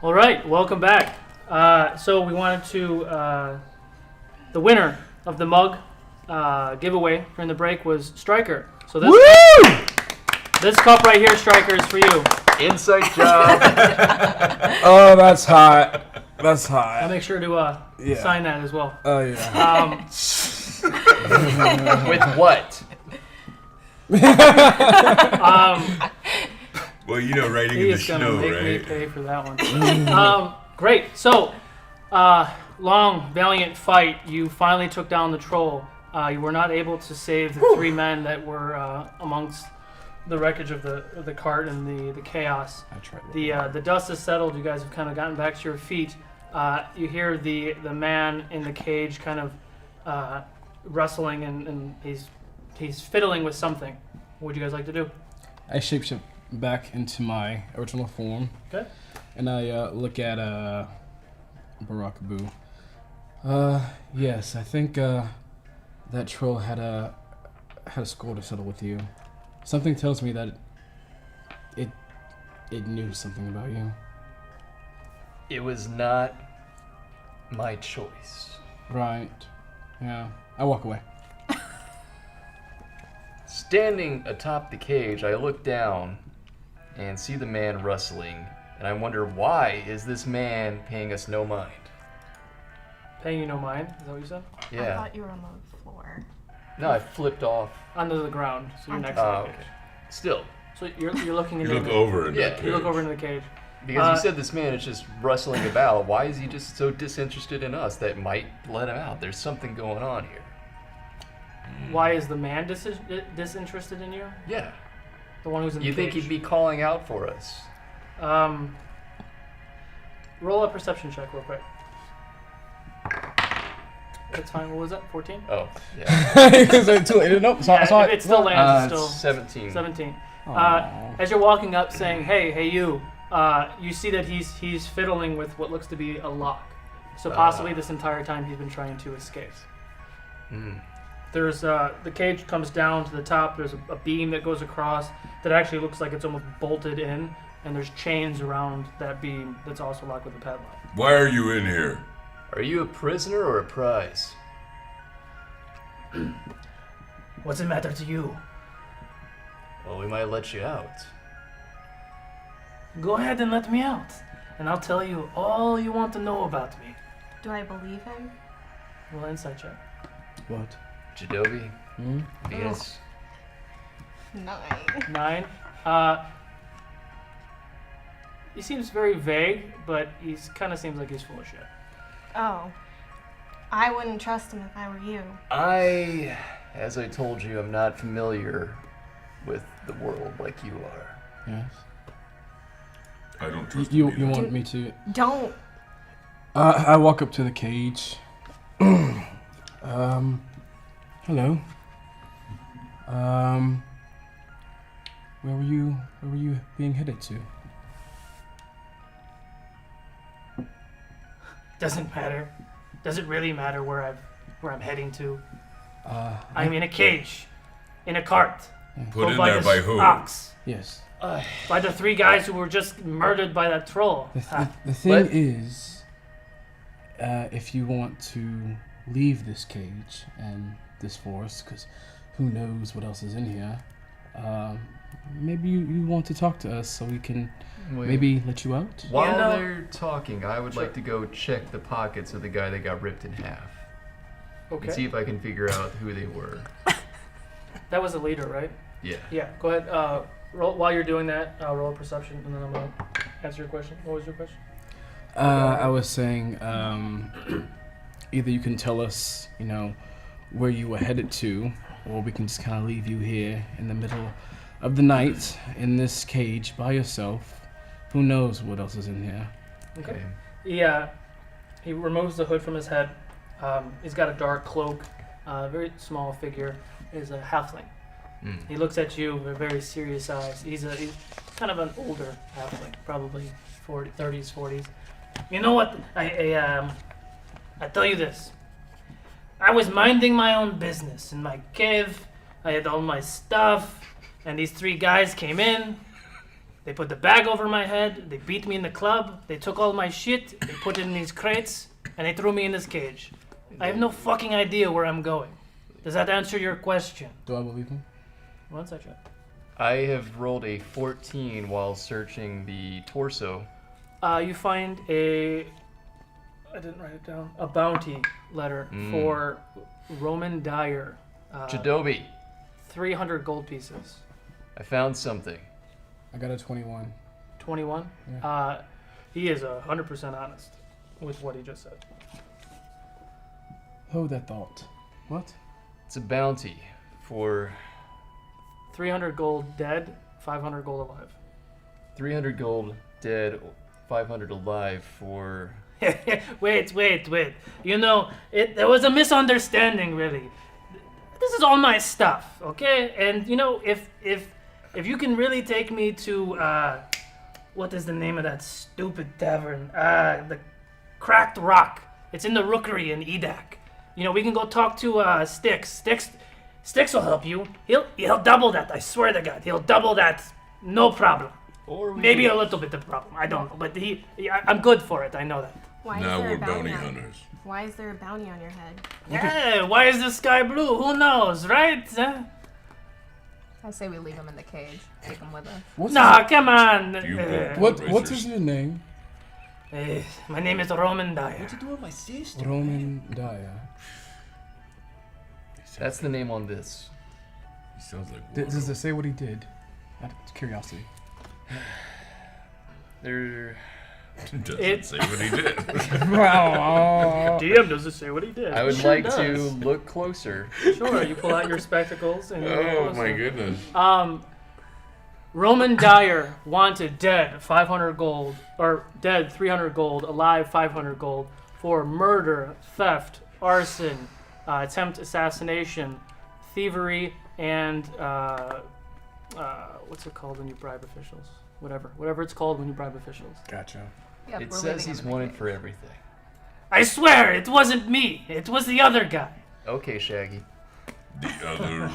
All right, welcome back. So we wanted to, the winner of the mug giveaway during the break was Stryker. So this cup right here, Stryker, is for you.
Inside job.
Oh, that's hot. That's hot.
I'll make sure to sign that as well.
Oh, yeah.
With what?
Well, you know, writing in the
He's gonna
snow,
make me
right?
pay for that one. Great. So, long, valiant fight. You finally took down the troll. You were not able to save the 3 men that were amongst the wreckage of the cart and the chaos.
I tried.
The dust has settled. You guys have kind of gotten back to your feet. You hear the man in the cage kind of wrestling, and he's fiddling with something. What would you guys like to do?
I shapeshift back into my original form.
Okay.
And I look at Burakubuu. Yes, I think that troll had a score to settle with you. Something tells me that it knew something about you.
It was not my choice.
Right. Yeah. I walk away.
Standing atop the cage, I look down and see the man rustling, and I wonder, why is this man paying us no mind?
Paying you no mind? Is that what you said?
I
Yeah.
thought you were on the floor.
No, I flipped off.
Under the ground, so you're next to the
Oh,
cage.
okay. Still.
So you're looking
You
into
look
the,
over in
Yeah.
that
You look
cage.
over into the cage.
Because you said this man is just rustling about. Why is he just so disinterested in us that might let him out? There's something going on here.
Why is the man disinterested in you?
Yeah.
The one who's in
You
the
think
cage.
he'd be calling out for us?
Roll a perception check real quick. That's fine. What was that? 14?
Oh, yeah.
Is it too late? Nope.
Yeah,
Sorry.
it still lands. It's
It's
still
17.
17.
Aw.
As you're walking up saying, hey you, you see that he's fiddling with what looks to be a lock. So possibly this entire time he's been trying to escape.
Mm.
There's the cage comes down to the top. There's a beam that goes across that actually looks like it's almost bolted in, and there's chains around that beam that's also locked with a padlock.
Why are you in here?
Are you a prisoner or a prize?
What's it matter to you?
Well, we might let you out.
Go ahead and let me out, and I'll tell you all you want to know about me.
Do I believe him?
Roll insight check.
What?
Jeidobii?
Hmm?
Venus?
9.
9. He seems very vague, but he's kind of seems like he's full of shit.
Oh. I wouldn't trust him if I were you.
As I told you, I'm not familiar with the world like you are.
Yes.
I don't trust
You
him either.
want me to?
Don't.
I walk up to the cage. Hello. Where were you being headed to?
Doesn't matter. Does it really matter where I'm heading to?
I'm
in a cage, in a cart,
Put
pulled
in
by
there
this
by who?
ox,
Yes.
by the 3 guys who were just murdered by that troll.
The thing
Let-
is, if you want to leave this cage and this forest, because who knows what else is in here, maybe you want to talk to us so we can maybe let you out?
While
You know-
they're talking, I would like to go check the pockets of the guy that got ripped in half. And see
Okay.
if I can figure out who they were.
That was the leader, right?
Yeah.
Yeah. Go ahead. Roll while you're doing that. Roll a perception, and then I'm gonna answer your question. What was your question?
I was saying, either you can tell us, where you were headed to, or we can just kind of leave you here in the middle of the night in this cage by yourself. Who knows what else is in here?
Okay. He removes the hood from his head. He's got a dark cloak. Very small figure. Is a halfling.
Mm.
He looks at you with very serious eyes. He's kind of an older halfling, probably 30s, 40s. You know what? I tell you this. I was minding my own business in my cave. I had all my stuff, and these 3 guys came in, They put the bag over my head. They beat me in the club. They took all my shit. They put it in these crates, and they threw me in this cage. I have no fucking idea where I'm going. Does that answer your question?
Do I believe him?
One second.
I have rolled a 14 while searching the torso.
You find I didn't write it down, a bounty letter for Roman Dyer.
Jeidobii,
300 gold pieces.
I found something.
I got a 21.
21?
Yeah.
He is 100% honest with what he just said.
Hold that thought. What?
It's a bounty for
300 gold dead, 500 gold alive.
300 gold dead, 500 alive for...
Wait. You know, there was a misunderstanding, really. This is all my stuff, okay? And, you know, if you can really take me to, what is the name of that stupid tavern? The Cracked Rock. It's in the Rookery in Edak. You know, we can go talk to Styx. Styx will help you. He'll double that, I swear to God. He'll double that, no problem.
Or
Maybe a little bit of problem, I don't know. But I'm good for it, I know that.
Why
Now
is there
we're
a bounty
bounty
on?
hunters.
Why is there a bounty on your head?
Yeah, why is the sky blue? Who knows, right?
I say we leave him in the cage. Take him with us.
What's
Nah, come on.
You
What is your name?
My name is Roman Dyer.
you doing with my sister?
Roman Dyer.
That's the name on this.
He sounds like
Does it say what he did? Out of curiosity.
There...
Doesn't say what he did.
DM does it say what he did?
I would
Sure
like
does.
to look closer.
Sure, you pull out your spectacles and you look
Oh
closer.
my goodness.
Roman Dyer wanted dead 500 gold, or dead 300 gold, alive 500 gold for murder, theft, arson, attempt assassination, thievery, and what's it called when you bribe officials? Whatever it's called when you bribe officials.
Gotcha.
Yep,
It
we're
says
leaving
he's
him in the
wanted
cage.
for everything.
I swear, it wasn't me. It was the other guy.
Okay, Shaggy.
The other.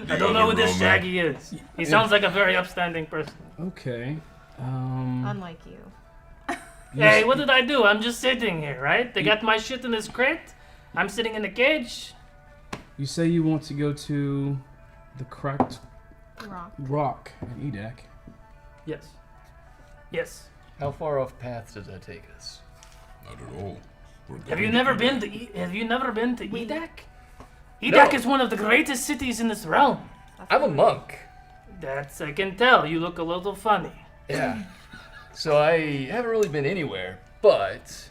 I don't know who this Shaggy is. He sounds like a very upstanding person.
Okay.
Unlike you.
Hey, what did I do? I'm just sitting here, right? They got my shit in this crate. I'm sitting in the cage.
You say you want to go to the Cracked
Rock.
Rock in Edak.
Yes.
How far off path does that take us?
Not at all.
Have you never been to Edak? Edak
No.
is one of the greatest cities in this realm.
I'm a monk.
That's I can tell. You look a little funny.
Yeah. So I haven't really been anywhere, but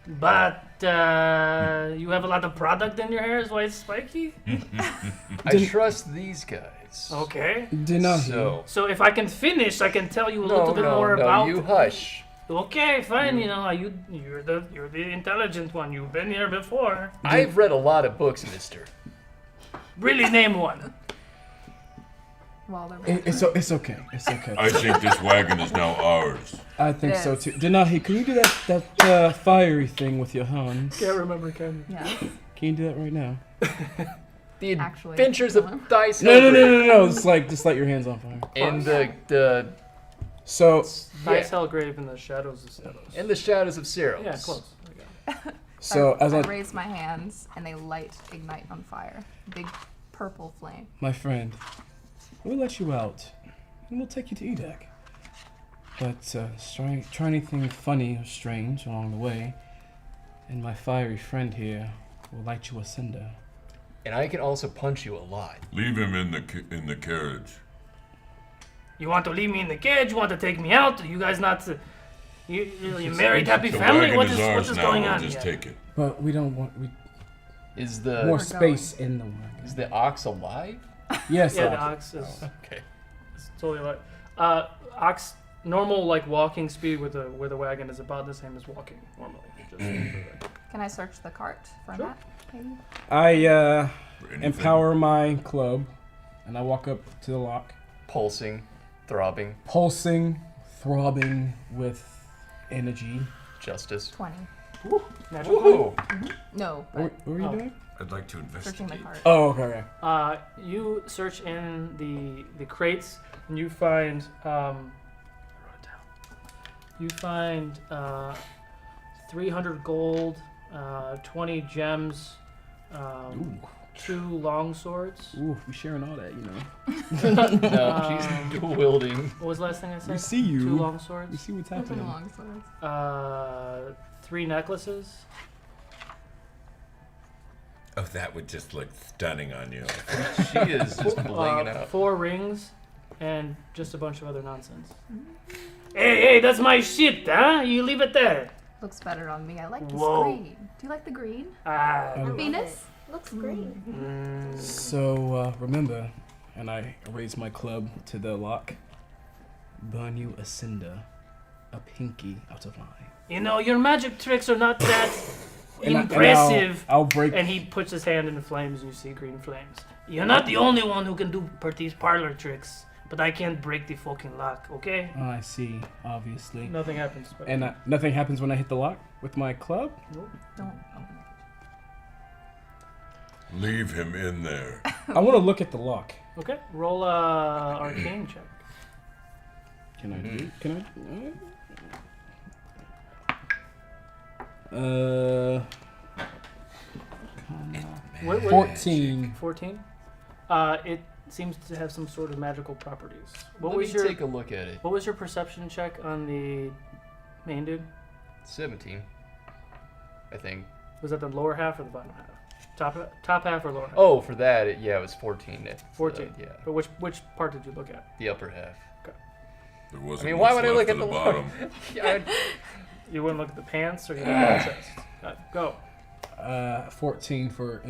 But you have a lot of product in your hair. Is why it's spiky.
I trust these guys.
Okay.
Denahi.
So if I can finish, I can tell you a little bit
no,
more about.
you hush.
Okay, fine. You know, you're the intelligent one. You've been here before.
I've read a lot of books, mister.
Really, name one.
Well, they're
It's okay. It's okay.
I think this wagon is now ours.
I think so
Yes.
too. Denahi, can you do that fiery thing with your hands?
Can't remember, can you?
yeah.
Can you do that right now?
The
Actually,
Adventures
kill him.
of Dice.
No. It's like just light your hands on fire.
And the
So
Nice Hellgrave in the Shadows of Shadows.
in the shadows of Cyril.
Yeah, close. Okay.
So as
I
I,
raise my hands and they ignite on fire. Big purple flame.
my friend, we'll let you out, and we'll take you to Edak. But try anything funny or strange along the way, and my fiery friend here will light you a cinder.
And I can also punch you a lot.
Leave him in the carriage.
You want to leave me in the cage? You want to take me out? You guys not? You married, happy
The
family?
wagon
What
is
is
ours now.
going
We'll
on
just
here?
take it.
But we don't want
Is
more
the
space in the wagon.
is the ox alive?
Yes,
Yeah, the
Ox.
ox is
Okay.
it's totally like ox. Normal like walking speed with a wagon is about the same as walking normally.
Can I search the cart for a map? Maybe?
I
For anything.
empower my club, and I walk up to the lock,
Pulsing, throbbing,
pulsing, throbbing with energy.
justice.
20.
Natural
Woohoo!
No,
What
but
were you
Oh.
doing?
I'd like to
searching the
investigate.
cart.
Oh, okay.
You search in the crates and you find I wrote it down. You find 300 gold, 20 gems,
Ooh.
2 long swords.
Ooh, we sharing all that, you know.
No, she's dual wielding.
What was the last thing I said?
We see you.
2 long
We
swords.
see what's
Open
happening.
long swords.
3 necklaces.
Oh, that would just look stunning on you.
She is just blinging out.
4 rings, and just a bunch of other nonsense. Hey, that's my shit, huh? You leave it there.
Looks better on me. I like this
Whoa.
green. Do you like the green?
Um,
Venus?
Looks great.
So, remember, and I raise my club to the lock, burn you a cinder, a pinky out of line.
You know, your magic tricks are not that
And
impressive.
I'll break.
And he puts his hand in the flames, and you see green flames. You're not the only one who can do these parlor tricks, but I can't break the fucking lock, okay?
Oh, I see, obviously.
Nothing happens. But
And nothing happens when I hit the lock with my club?
Don't open
Leave him in there.
I want to look at the lock.
okay, roll a arcane check.
Can I do it? Can I?
What-
14.
14. It seems to have some sort of magical properties. What
Let
was
me
your
take a look at it.
What was your perception check on the main dude?
17, I think.
Was that the lower half or the bottom half? Top half or lower half?
Oh, for that, it was 14. It's,
14.
yeah,
But which part did you look at?
the upper half.
There wasn't
I mean, why
much
would I
left
look
of
at the
bottom?
Yeah,
You wouldn't look at the pants or you look at the chest? Go.
14 for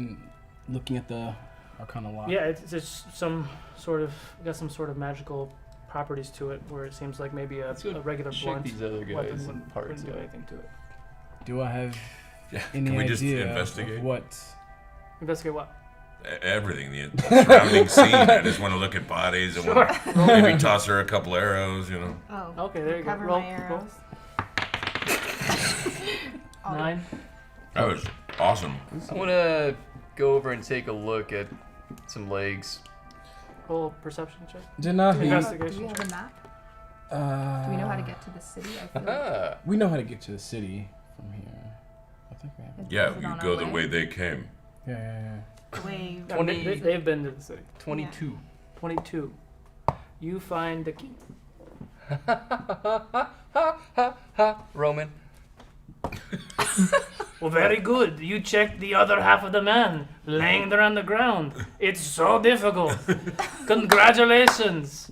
looking at the Arcana lock.
Yeah, it's some sort of got some sort of magical properties to it where it seems like maybe a
Let's go
regular
check
blunt
these other guys
weapon
and
wouldn't
parts
do
out.
anything to it.
Do I have
Yeah,
any
can we just
idea
investigate?
of what?
Investigate what?
Everything, the surrounding scene. I just want to look at bodies. I want to maybe toss her a couple arrows, you know.
Oh.
Okay, there you go.
Cover
Roll.
my arrows.
9.
That was awesome.
I want to go over and take a look at some legs.
Roll perception check.
Denahi.
Do
Investigation
we have
check.
a map? Do we know how to get to the city? I feel like
Ah,
We know how to get to the city from here. I think we have.
Yeah,
Is it
you
on
go
our
the way they came.
Yeah.
Wave.
I mean, they've been to the city.
22.
22. You find the key.
Roman.
Well, very good. You checked the other half of the man laying there on the ground. It's so difficult. Congratulations.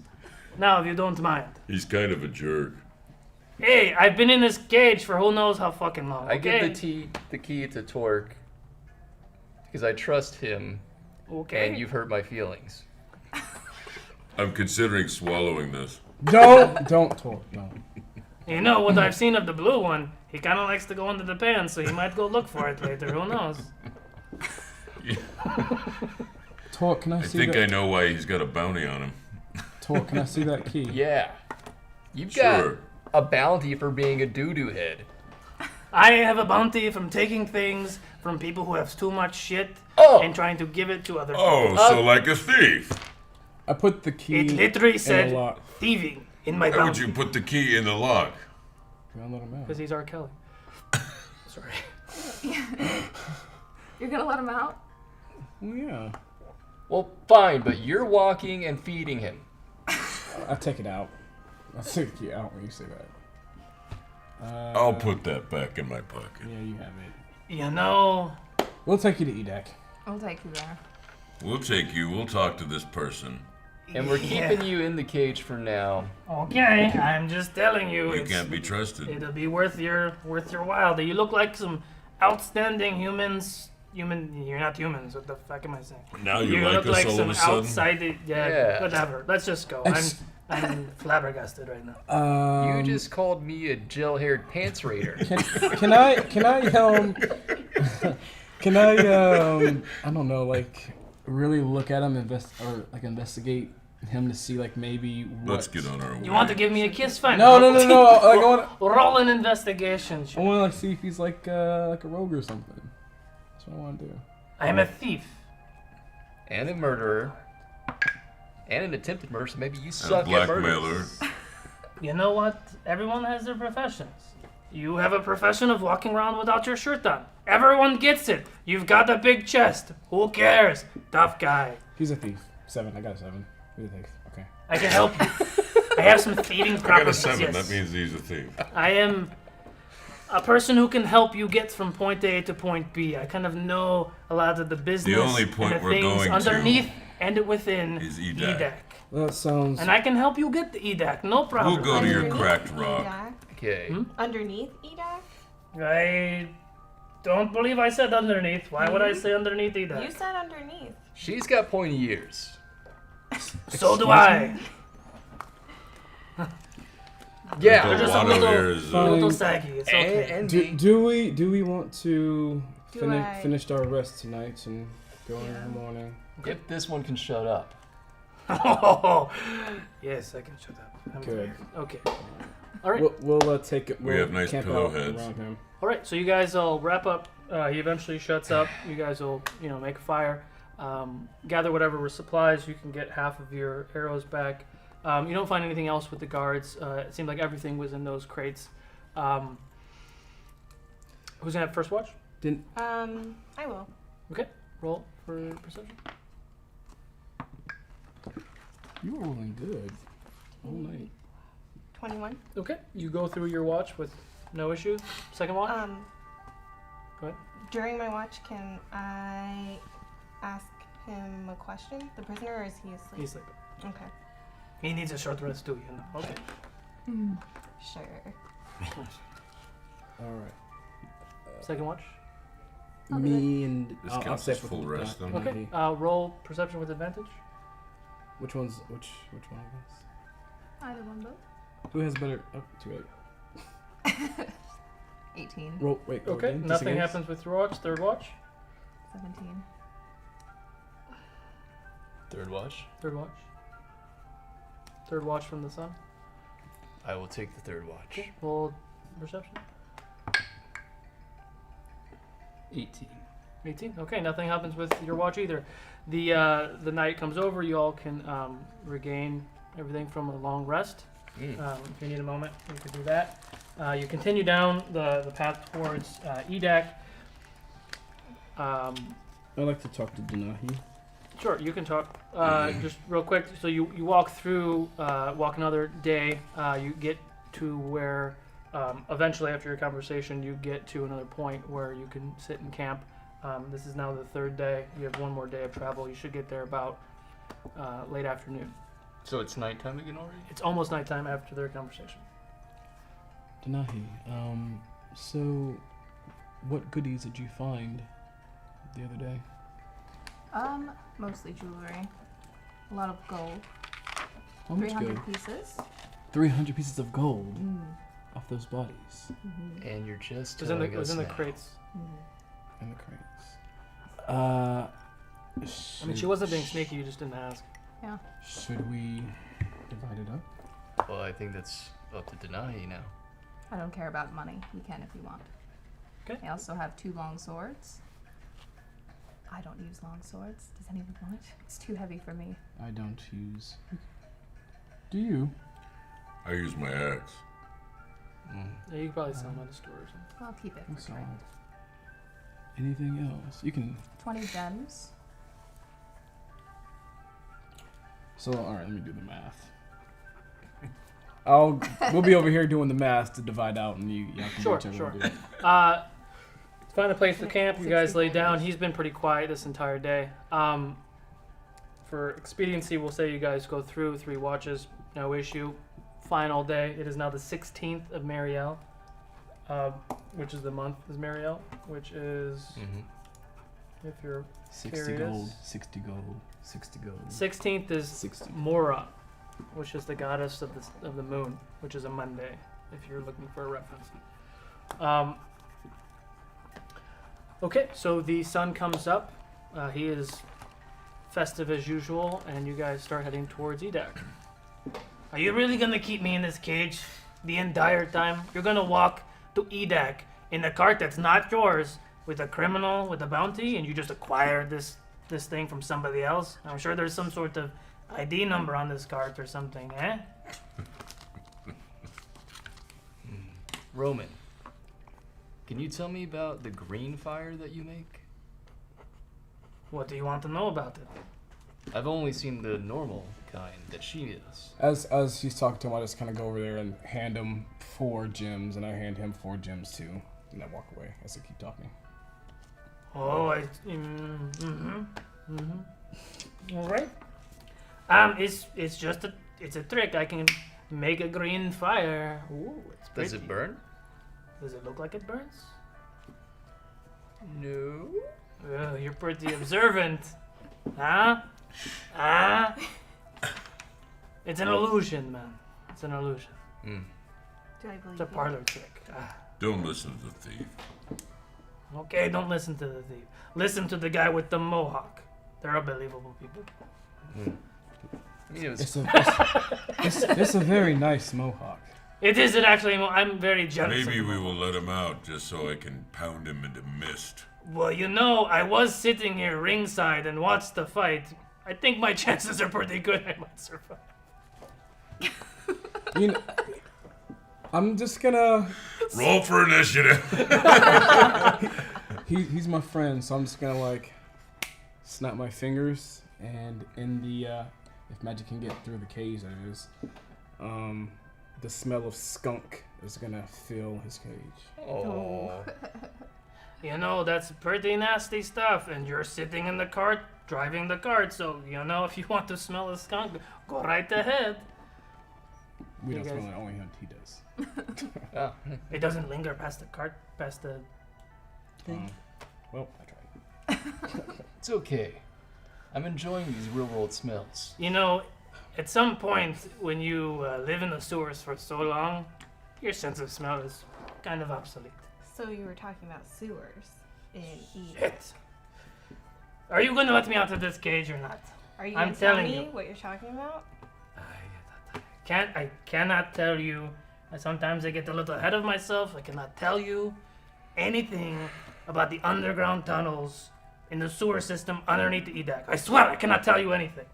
Now, if you don't mind.
He's kind of a jerk.
Hey, I've been in this cage for who knows how fucking long.
I
Okay?
give the key to Torq because I trust him,
Okay.
and you've hurt my feelings.
I'm considering swallowing this.
Don't talk. No.
You know what I've seen of the blue one? He kind of likes to go into the pants, so he might go look for it later. Who knows?
Talk. Can I
I
see
think
that?
I know why he's got a bounty on him.
Talk. Can I see that key?
Yeah. You've
Sure.
got a bounty for being a doo-doo head.
I have a bounty from taking things from people who have too much shit
Oh.
and trying to give it to other
Oh, so like a thief.
I put the key.
people. It literally
in
said
the lock.
thieving in my
Why would
bounty.
you put the key in the lock?
Can I let him out?
Because he's R. Kelly. Sorry.
you're gonna let him out?
Well, yeah.
Well, fine, but you're walking and feeding him.
I'll take it out. I'll take the key out when you say that.
I'll put that back in my pocket.
Yeah, you have it.
You know,
We'll take you to Edek.
I'll take you there.
We'll take you. We'll talk to this person.
And we're
Yeah.
keeping you in the cage for now.
okay, I'm just telling you.
You can't be trusted.
It'll be worth your while. You look like some outstanding humans. You're not humans. What the fuck am I saying?
Now you
look
like us
like
all
some
of a sudden?
outside.
Yeah.
Whatever. Let's just go. I'm flabbergasted right now.
You just called me a gel-haired pants raider.
Can I I don't know, like really look at him, investigate him to see like maybe what.
Let's get on our way.
You want to give me a kiss? Fine.
No. Like I want.
Roll an investigation.
I want to like see if he's like a rogue or something. That's what I want to do.
I am a thief.
And a murderer. And an attempted murder, so maybe you
And a
suck at murder.
blackmailer.
You know what? Everyone has their professions. You have a profession of walking around without your shirt on. Everyone gets it. You've got a big chest. Who cares? Tough guy.
He's a thief. 7. I got a 7. He's a thief. Okay.
I can help you. I have some thieving
I got a
properties.
7.
Yes.
That means he's a thief.
I am a person who can help you get from point A to point B. I kind of know a lot of the business
only point
and the
we're
things
going to
underneath and within
is EDAC.
That sounds.
And I can help you get the EDAC, no problem.
We'll go to your
Underneath
cracked rock.
EDAC?
Okay.
Underneath EDAC?
I don't believe I said underneath. Why would I say underneath EDAC?
You said underneath.
She's got pointy ears.
So do I.
Yeah.
They're just a
Water
little,
there is,
a little saggy. It's okay.
And
Do we want to
Do I-
finish our rest tonight and go in the morning?
if this one can shut up.
Oh, yes, I can shut up. I'm
Good.
tired. Okay. All right.
We'll take it.
We
We'll
have nice
camp
pillow
out
heads.
around him.
All right. So you guys will wrap up. He eventually shuts up. You guys will, make a fire. Gather whatever supplies. You can get half of your arrows back. You don't find anything else with the guards. It seemed like everything was in those crates. Who's gonna have first watch?
I will.
Okay. Roll for perception.
You were rolling good all night.
21.
Okay. You go through your watch with no issue. Second watch. Go ahead.
During my watch, can I ask him a question? The prisoner, or is he asleep?
He's sleeping.
Okay.
He needs a short rest too. Okay.
Sure.
All right.
Second watch.
Me and
This
I'll
counts
stay
as
with
full
the-
rest, then?
Okay. Roll perception with advantage.
Which one of us?
Either one, both.
Who has better? Oh, too late.
18.
Roll. Wait. roll
Okay.
again, just
Nothing
against.
happens with your watch. Third watch.
17.
Third watch.
Third watch. Third watch from the sun.
I will take the third watch.
Okay. Roll perception.
18.
18. Okay. Nothing happens with your watch either. The night comes over. You all can regain everything from a long rest. If you need a moment, you can do that. You continue down the path towards EDAC.
I'd like to talk to Denahi.
Sure, you can talk. Just real quick. So you walk through, walk another day. You get to where, eventually after your conversation, you get to another point where you can sit and camp. This is now the third day. You have one more day of travel. You should get there about late afternoon.
So it's nighttime again already?
It's almost nighttime after their conversation.
Denahi, so what goodies did you find the other day?
Mostly jewelry. A lot of gold.
How much
300
gold?
pieces.
300 pieces of gold off those bodies
And you're just
It
telling
was
us
in the
now.
crates.
in the crates.
I mean, she wasn't being sneaky. You just didn't ask.
Should we divide it up?
Well, I think that's up to Denahi now.
I don't care about money. You can if you want.
Okay.
I also have 2 long swords. I don't use long swords. Does anyone want it? It's too heavy for me.
I don't use. Do you?
I use my axe.
Yeah, you could probably sell them at a store or something.
I'll keep it
That's
for
all.
trade.
Anything else? You can.
20 gems.
So, all right, let me do the math. We'll be over here doing the math to divide out, and y'all can
Sure,
do whichever
sure.
we do.
Find a place to camp. You guys lay down. He's been pretty quiet this entire day. For expediency, we'll say you guys go through 3 watches, no issue. Final day. It is now the 16th of Mariel, which is the month is Mariel, which is, if you're
60
curious.
gold, 60 gold, 60 gold.
16th is
60.
Mora, which is the goddess of the moon, which is a Monday, if you're looking for a reference. Okay, so the sun comes up. He is festive as usual, and you guys start heading towards Edak. Are you really gonna keep me in this cage the entire time? You're gonna walk to Edak in a cart that's not yours with a criminal with a bounty, and you just acquired this thing from somebody else? I'm sure there's some sort of ID number on this cart or something, eh?
Roman, can you tell me about the green fire that you make?
What do you want to know about it?
I've only seen the normal kind that she is.
As he's talking to him, I just kind of go over there and hand him 4 gems, and I hand him 4 gems too, and I walk away as I keep talking.
Oh, All right. It's just it's a trick. I can make a green fire. Ooh, it's pretty.
Does it burn?
Does it look like it burns?
No.
Oh, you're pretty observant. Huh? Ah? It's an illusion, man. It's an illusion.
Mm.
Do I believe
It's a
you?
parlor trick. Ah.
Don't listen to the thief.
Okay, don't listen to the thief. Listen to the guy with the mohawk. They're unbelievable people.
Mm. You know,
It's a very nice mohawk.
It isn't actually. I'm very jealous.
Maybe
of
we
him.
will let him out just so I can pound him into mist.
Well, you know, I was sitting here ringside and watched the fight. I think my chances are pretty good. I might survive.
You know, I'm just gonna.
Roll for initiative.
He's my friend, so I'm just gonna like snap my fingers, and in the if magic can get through the cage, that is, the smell of skunk is gonna fill his cage.
oh.
You know, that's pretty nasty stuff, and you're sitting in the cart, driving the cart, so, you know, if you want to smell a skunk, go right ahead.
We
You
don't
guys-
smell it, only he does.
Ah.
It doesn't linger past the cart, past the thing.
Well, I tried.
It's okay. I'm enjoying these real-world smells.
You know, at some point, when you live in the sewers for so long, your sense of smell is kind of obsolete.
So you were talking about sewers in Eden.
Shit. Are you going to let me out of this cage or not?
Are you
I'm
going to tell
telling
me
you.
what you're talking about?
I cannot tell you. Sometimes I get a little ahead of myself. I cannot tell you anything about the underground tunnels in the sewer system underneath the Edak. I swear I cannot tell you anything.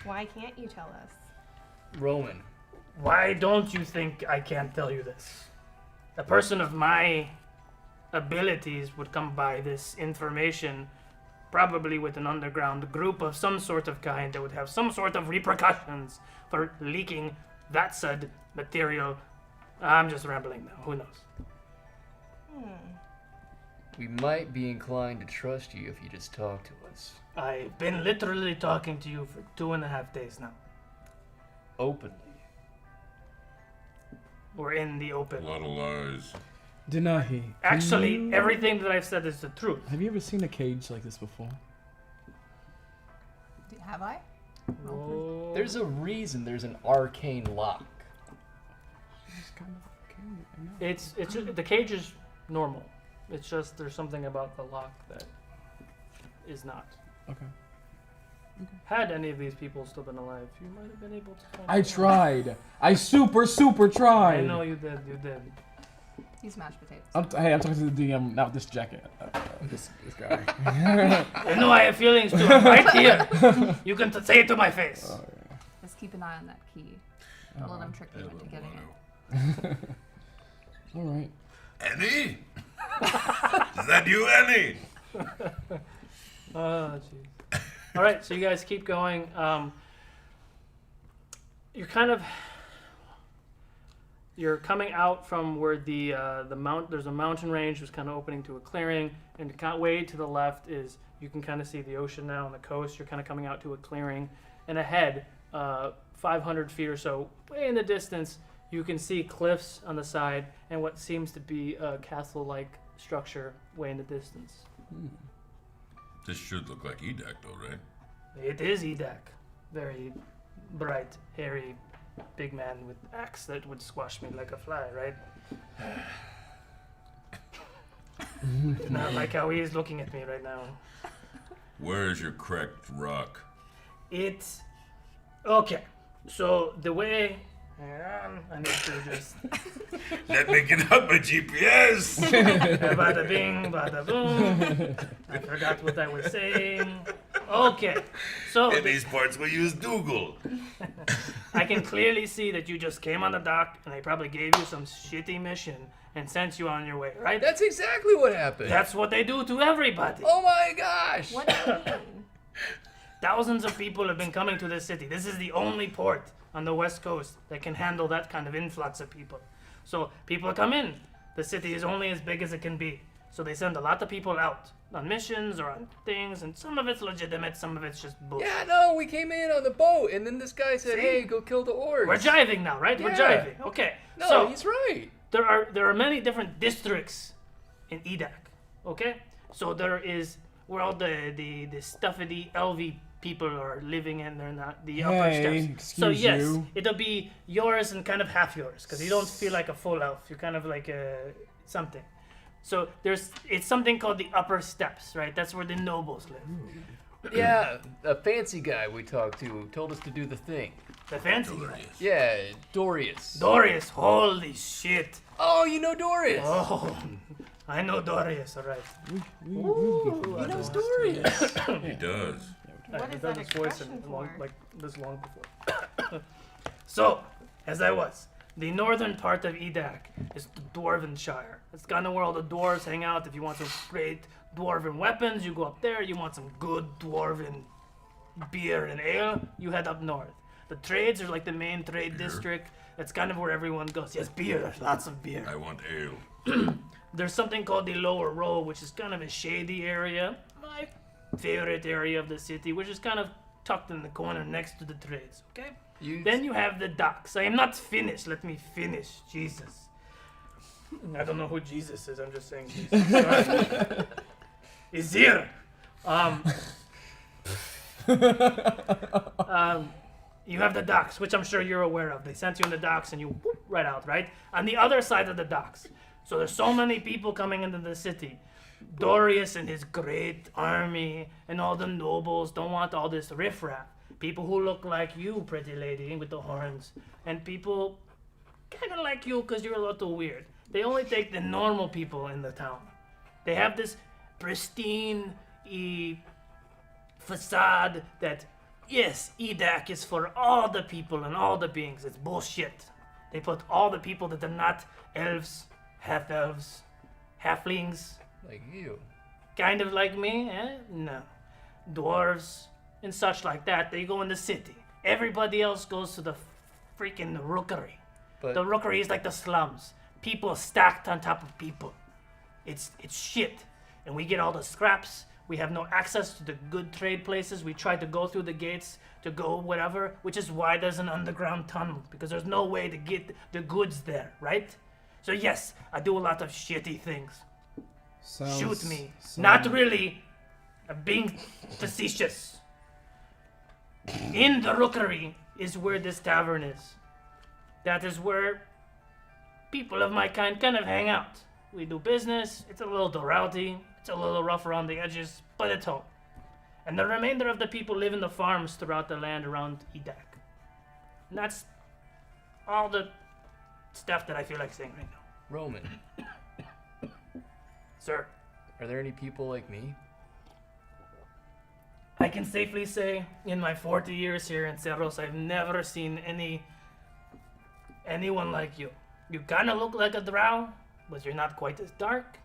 Why can't you tell us?
Roman,
Why don't you think I can't tell you this? A person of my abilities would come by this information probably with an underground group of some sort of kind that would have some sort of repercussions for leaking that said material. I'm just rambling now. Who knows?
we might be inclined to trust you if you just talk to us.
I've been literally talking to you for 2.5 days now.
Openly.
We're in the
A
open.
lot of lies.
Denahi.
Actually, everything that I've said is the truth.
Have you ever seen a cage like this before?
Have I?
Oh.
There's a reason there's an arcane lock.
It's kind of okay. I know.
It's just, the cage is normal. It's just there's something about the lock that is not.
Okay.
Had any of these people still been alive, you might have been able to find
I
out.
tried. I super tried.
I know you did. You did.
He's mashed potatoes.
I'm talking to the DM, not this jacket. This guy.
You know I have feelings too. I'm right here. You can say it to my face.
Oh,
Just keep an eye on that key. Don't let him trick you into getting it.
All right.
Annie? Is that you, Annie?
Oh, jeez. All right, so you guys keep going. You're coming out from where there's a mountain range that's kind of opening to a clearing, and way to the left is you can kind of see the ocean now on the coast. You're kind of coming out to a clearing, and ahead, 500 feet or so, way in the distance, you can see cliffs on the side and what seems to be a castle-like structure way in the distance.
This should look like Edak, though, right?
It is Edak. Very bright, hairy, big man with axe that would squash me like a fly, right? Not like how he is looking at me right now.
Where is your cracked rock?
It's okay. So the way, hang on, I need to just
Let me get out my GPS.
bada bing, bada boom. I forgot what I was saying. Okay, so
In these parts, we use Dougal.
I can clearly see that you just came on the dock and they probably gave you some shitty mission and sent you on your way, right?
That's exactly what happened.
That's what they do to everybody.
Oh my gosh.
What do you mean?
Thousands of people have been coming to this city. This is the only port on the west coast that can handle that kind of influx of people. So people come in. The city is only as big as it can be. So they send a lot of people out on missions or on things, and some of it's legitimate, some of it's just bullshit.
Yeah, no, we came in on the boat, and then this guy said,
See?
"Hey, go kill the orcs."
We're jiving now, right? We're
Yeah.
jiving. Okay.
No,
so
he's right.
there are many different districts in Edak. Okay? So there is where all the stuffy LV people are living in. They're not the upper
Hey,
steps. So
excuse
yes,
you.
it'll be yours and kind of half yours because you don't feel like a full elf. You're kind of like a something. So it's something called the upper steps, right? That's where the nobles live.
Yeah, a fancy guy we talked to told us to do the thing.
The fancy guy.
Yeah, Dorius.
Dorius, holy shit.
Oh, you know Dorius.
Oh, I know Dorius, all right.
He knows Dorius.
He does.
What
I've
is
done
that
this voice
expression
in long,
for?
like this long before. So, as I was, the northern part of Edak is the Dwarven Shire. It's kind of where all the dwarves hang out. If you want some great dwarven weapons, you go up there. You want some good dwarven beer and ale, you head up north. The trades are like the main trade district. That's kind of where everyone goes. Yes, beer, lots of beer.
I want ale.
There's something called the Lower Row, which is kind of a shady area. My favorite area of the city, which is kind of tucked in the corner next to the trades, okay? Then you have the docks. I am not finished. Let me finish. Jesus. I don't know who Jesus is. I'm just saying Jesus. Sorry. He's here. You have the docks, which I'm sure you're aware of. They sent you in the docks and you whoop right out, right? On the other side of the docks. So there's so many people coming into the city. Dorius and his great army and all the nobles don't want all this riffraff. People who look like you, pretty lady, with the horns. And people kind of like you because you're a little weird. They only take the normal people in the town. They have this pristine facade that, yes, Edak is for all the people and all the beings. It's bullshit. They put all the people that are not elves, half-elves, halflings,
Like you.
kind of like me, no. Dwarves and such like that, they go in the city. Everybody else goes to the freaking rookery.
But
The rookery is like the slums. People stacked on top of people. It's shit. And we get all the scraps. We have no access to the good trade places. We try to go through the gates to go whatever, which is why there's an underground tunnel, because there's no way to get the goods there, right? So yes, I do a lot of shitty things. Shoot me. Not really. I'm being facetious. In the rookery is where this tavern is. That is where people of my kind of hang out. We do business. It's a little rowdy. It's a little rough around the edges, but it's home. And the remainder of the people live in the farms throughout the land around Edak. And that's all the stuff that I feel like saying right now.
Roman,
Sir,
are there any people like me?
I can safely say in my 40 years here in Cerros, I've never seen anyone like you. You kind of look like a drow, but you're not quite as dark.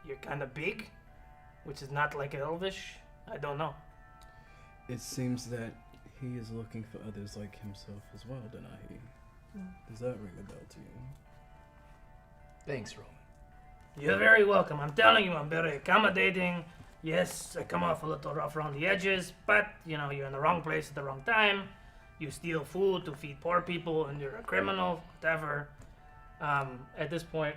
You're kind of big, which is not like elvish. I don't know.
It seems that he is looking for others like himself as well, Denahi. Does that ring a bell to you?
Thanks, Roman.
You're very welcome. I'm telling you, I'm very accommodating. Yes, I come off a little rough around the edges, but, you're in the wrong place at the wrong time. You steal food to feed poor people, and you're a criminal, whatever. At this point,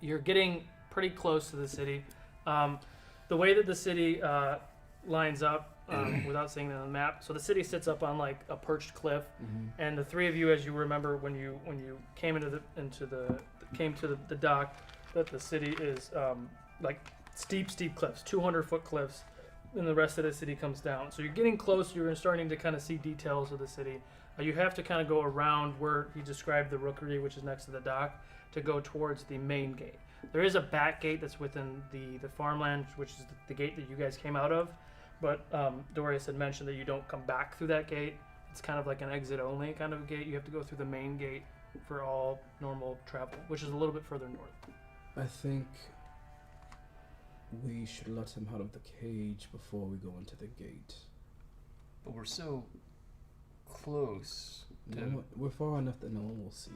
you're getting pretty close to the city. The way that the city lines up, without seeing it on the map, so the city sits up on like a perched cliff, and the three of you, as you remember, when you came to the dock, that the city is like steep cliffs, 200-foot cliffs, and the rest of the city comes down. So you're getting close. You're starting to kind of see details of the city. You have to kind of go around where he described the rookery, which is next to the dock, to go towards the main gate. There is a back gate that's within the farmland, which is the gate that you guys came out of. But Dorius had mentioned that you don't come back through that gate. It's kind of like an exit-only kind of gate. You have to go through the main gate for all normal travel, which is a little bit further north.
I think we should let him out of the cage before we go into the gate.
But we're so close.
We're far enough that no one will see.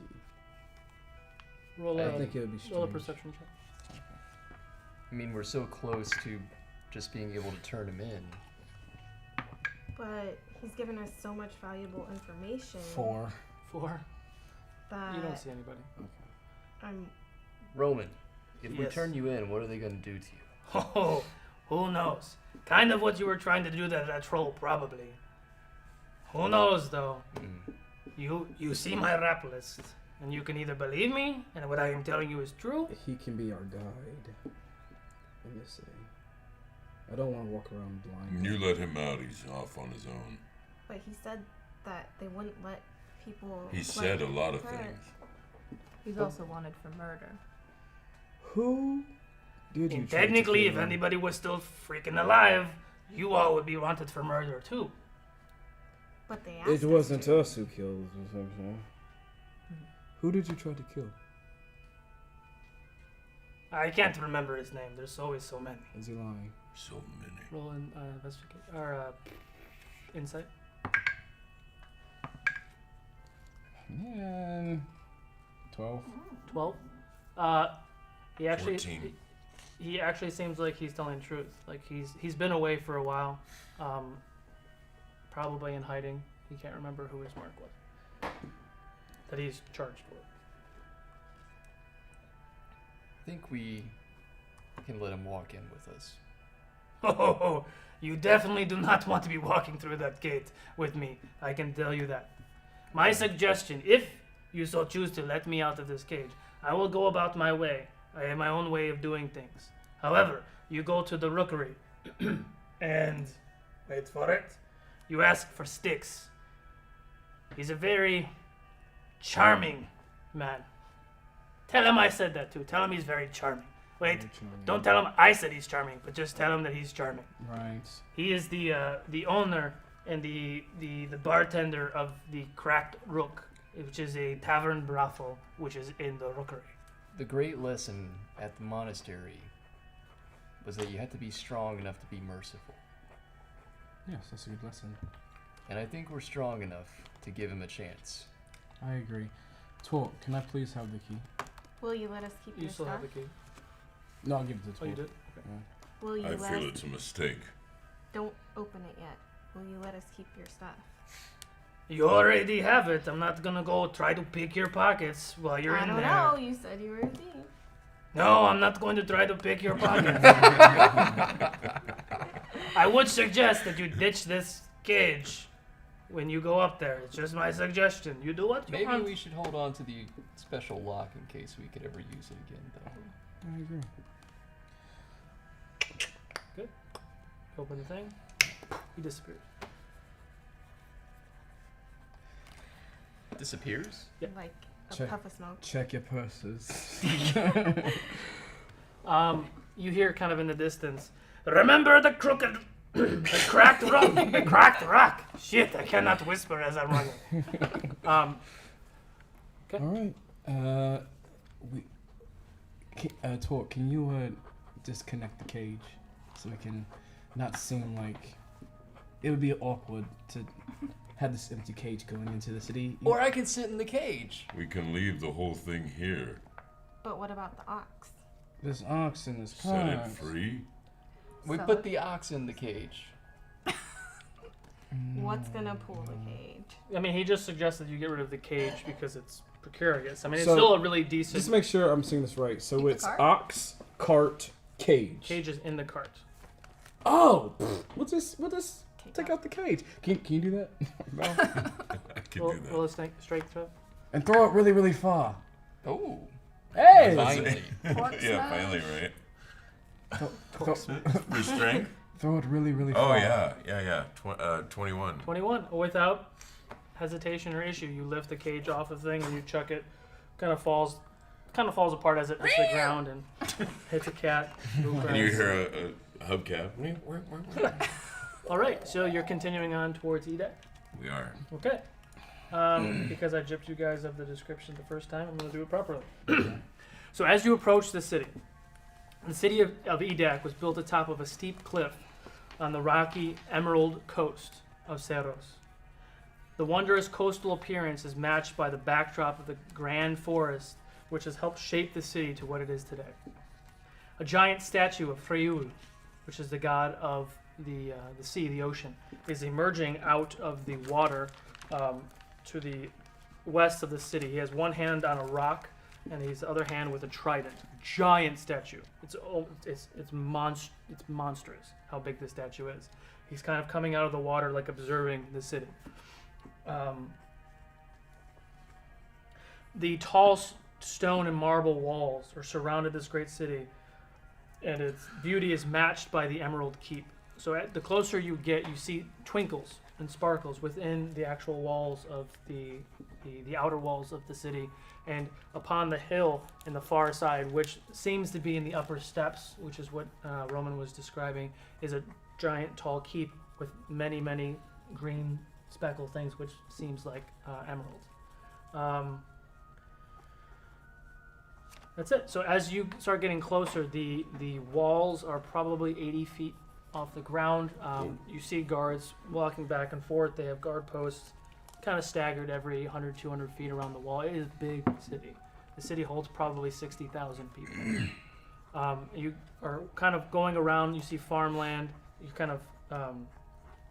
I
think it would be strange.
Roll a perception check.
Okay.
I mean, we're so close to just being able to turn him in.
But he's given us so much valuable information.
4.
That
You don't see anybody.
I'm.
Roman, if we
Yes.
turn you in, what are they going to do to you?
Oh, who knows? Kind of what you were trying to do to that troll, probably. Who knows, though? You see my rap list, and you can either believe me, and what I am telling you is true.
He can be our guide in this city. I don't want to walk around blind.
You let him out, he's off on his own.
But he said that they wouldn't let people.
He said a lot of
hurt.
things.
He's also wanted for murder.
Who did you
And
try to
technically,
kill
if
then?
anybody was still freaking alive, you all would be wanted for murder, too.
But they asked
It
us
wasn't
to.
us who killed. Who did you try to kill?
I can't remember his name. There's always so many.
Is he lying?
So many.
Roll in investigate or insight.
Man. 12.
12. He actually
14.
he actually seems like he's telling the truth. Like he's been away for a while, probably in hiding. He can't remember who his mark was that he's charged for.
I think we can let him walk in with us.
Oh, you definitely do not want to be walking through that gate with me. I can tell you that. My suggestion, if you so choose to let me out of this cage, I will go about my way. I have my own way of doing things. However, you go to the rookery and wait for it. You ask for Styx. He's a very charming man. Tell him I said that too. Tell him he's very charming. Wait,
Very charming.
don't tell him I said he's charming, but just tell him that he's charming.
Right.
He is the owner and the bartender of the Cracked Rook, which is a tavern brothel, which is in the rookery.
The great lesson at the monastery was that you had to be strong enough to be merciful.
Yes, that's a good lesson.
And I think we're strong enough to give him a chance.
I agree. Torq, can I please have the key?
Will you let us keep
You
your
still
stuff?
have the key.
No, I'll give it to
Oh,
Torq.
you did? Okay.
Will you
I
let
feel
us?
it's a mistake.
Don't open it yet. Will you let us keep your stuff?
You already have it. I'm not gonna go try to pick your pockets while you're
I
in
don't
there.
know. You said you were a thief.
No, I'm not going to try to pick your pockets. I would suggest that you ditch this cage when you go up there. It's just my suggestion. You do what you
Maybe
want.
we should hold on to the special lock in case we could ever use it again, though.
I agree.
Open the thing. He disappears.
Disappears?
Yep.
Like a
Check.
puff of smoke.
Check your purses.
You hear kind of in the distance, remember the crooked, the cracked rock, the cracked rock. Shit, I cannot whisper as I'm running.
All right. Torq, can you disconnect the cage so we can not seem like it would be awkward to have this empty cage going into the city?
Or I can sit in the cage.
We can leave the whole thing here.
But what about the ox?
There's ox in this
Set it
pond.
free.
We
So-
put the ox in the cage.
What's gonna pull the cage?
I mean, he just suggested you get rid of the cage because it's precarious. I mean, it's
So,
still a really decent
Just make sure I'm seeing this right. So
Keep the
it's
cart?
ox, cart, cage.
cage is in the cart.
Oh, we'll just take
off.
out the cage. Can you do that? No.
I can
Roll,
do that.
roll a strength check.
And throw it really, really far.
Oh.
Hey!
Finally.
Yeah, finally, right? For strength?
Throw it really, really
Oh,
far.
yeah. 21.
21. Without hesitation or issue, you lift the cage off of thing and you chuck it. Kind of falls apart as it hits the ground and hits a cat.
And you hear a hubcap.
All right, so you're continuing on towards Edek.
We are.
Okay. Because I gypped you guys of the description the first time, I'm going to do it properly. So as you approach the city of Edek was built atop of a steep cliff on the rocky emerald coast of Cerros. The wondrous coastal appearance is matched by the backdrop of the grand forest, which has helped shape the city to what it is today. A giant statue of Freyulu, which is the god of the sea, the ocean, is emerging out of the water to the west of the city. He has one hand on a rock, and his other hand with a trident. Giant statue. It's monstrous how big this statue is. He's kind of coming out of the water, like observing the city. The tall stone and marble walls are surrounded this great city, and its beauty is matched by the Emerald Keep. So the closer you get, you see twinkles and sparkles within the actual walls of the outer walls of the city. And upon the hill in the far side, which seems to be in the upper steps, which is what Roman was describing, is a giant tall keep with many, many green speckled things, which seems like emerald. That's it. So as you start getting closer, the walls are probably 80 feet off the ground. You see guards walking back and forth. They have guard posts kind of staggered every 100, 200 feet around the wall. It is a big city. The city holds probably 60,000 people. You are kind of going around. You see farmland. You kind of,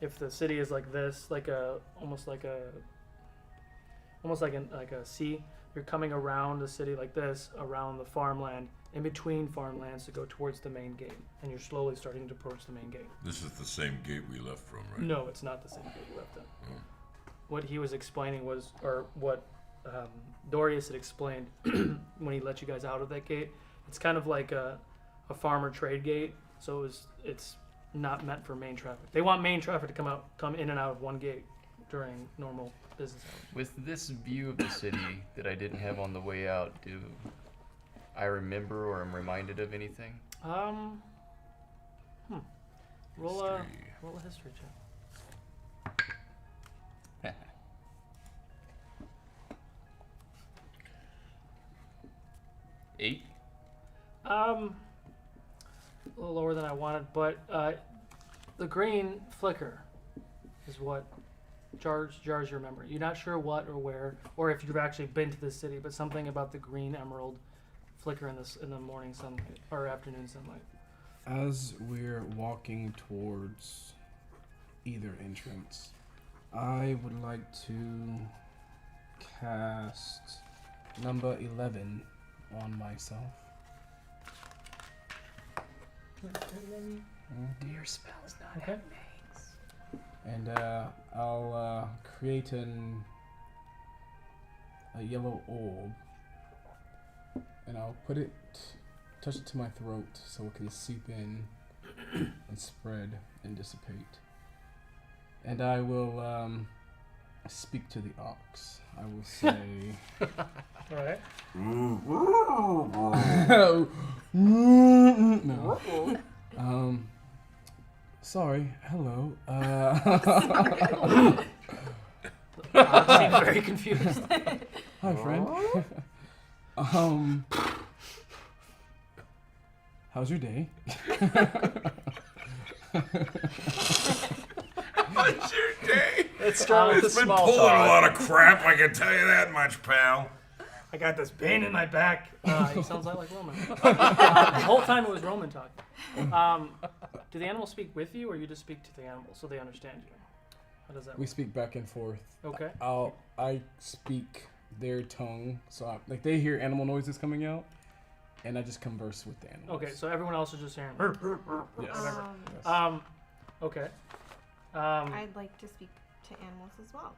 if the city is like this, almost like a sea, you're coming around the city like this, around the farmland, in between farmlands to go towards the main gate. And you're slowly starting to approach the main gate.
This is the same gate we left from, right?
No, it's not the same gate you left in. What he was explaining was, or what Dorius had explained when he let you guys out of that gate, it's kind of like a farmer trade gate, so it's not meant for main traffic. They want main traffic to come in and out of one gate during normal business hours.
With this view of the city that I didn't have on the way out, do I remember or am reminded of anything?
Roll a history check.
8.
A little lower than I wanted, but the green flicker is what jars your memory. You're not sure what or where, or if you've actually been to the city, but something about the green emerald flicker in the morning sunlight or afternoon sunlight.
As we're walking towards either entrance, I would like to cast number 11 on myself.
Do your spells not
Okay.
have names?
And I'll create a yellow orb, and I'll touch it to my throat so it can seep in and spread and dissipate. And I will speak to the ox. I will say...
All right.
No. Sorry. Hello.
Seems very confused.
Hi, friend. How's your day?
How's your day?
Let's start with
It's
the
been
small
pulling a
talk.
lot of crap, I can tell you that much, pal.
I got this pain in my back. He sounds like Roman. The whole time it was Roman talking. Do the animals speak with you, or you just speak to the animals so they understand you? How does that
We
work?
speak back and forth.
Okay.
I speak their tongue, so they hear animal noises coming out, and I just converse with the animals.
Okay, so everyone else is just hearing.
Yes.
Whatever.
Yes.
Okay.
I'd like to speak to animals as well.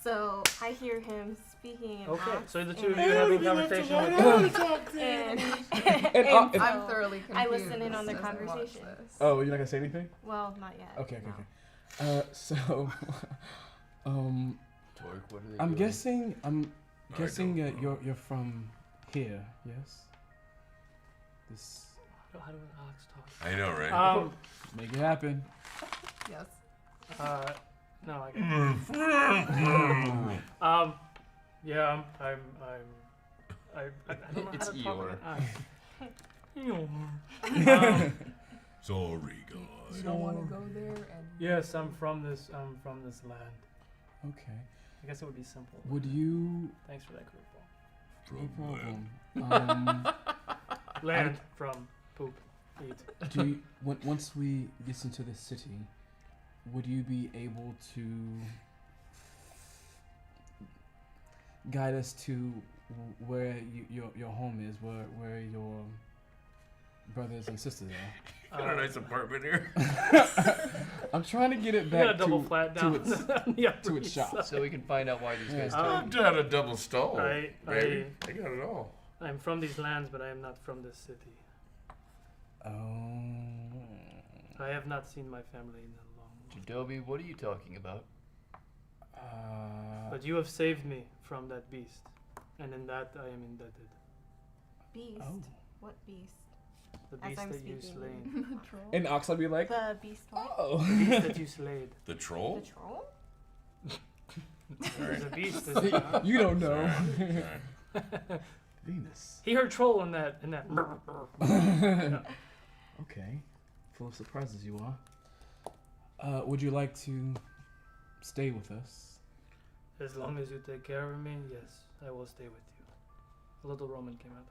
So I hear him speaking in
Okay,
Ox,
so the two of
and-
you having a conversation with
and,
I'm thoroughly confused.
I listen in on their
as I watch
conversation.
this.
Oh, you're not gonna say anything?
Well, not yet.
Okay.
no.
So,
Torq, what are they
I'm
doing?
guessing
don't know.
you're from here, yes? This
How do an ox talk?
I know, right?
make it happen.
Yes.
No, I got yeah, I don't know
It's
how to talk
Eeyore.
like an ox.
Sorry,
You
guys.
don't want to go there and.
Yes, I'm from this land.
Okay.
I guess it would be simple.
Would you?
Thanks for that curveball.
No
From
problem.
Land from poop. Eat.
Do you, once we get into the city, would you be able to guide us to where your home is, where your brothers and sisters are?
Got a nice apartment here.
I'm trying to get it
You got a
back
double flat down
to its
yeah,
to its shop.
So we can find out why these guys
I've
took
got a double stall.
I
baby. I got it all.
I'm from these lands, but I am not from this city.
Oh.
I have not seen my family in a long.
Jeidobii, what are you talking about?
But you have saved me from that beast, and in that I am indebted.
Beast.
Oh.
What beast?
The
As
beast
I'm
that you
speaking.
slayed.
And Ox would be like,
The beast what?
oh.
The beast that you slayed.
The
The
troll?
troll?
There's a beast. Is it not?
You don't know.
Sorry.
Venus.
He heard troll in that. Yeah.
Okay. Full of surprises you are. Would you like to stay with us?
As long as you take care of me, yes, I will stay with you. A little Roman came out.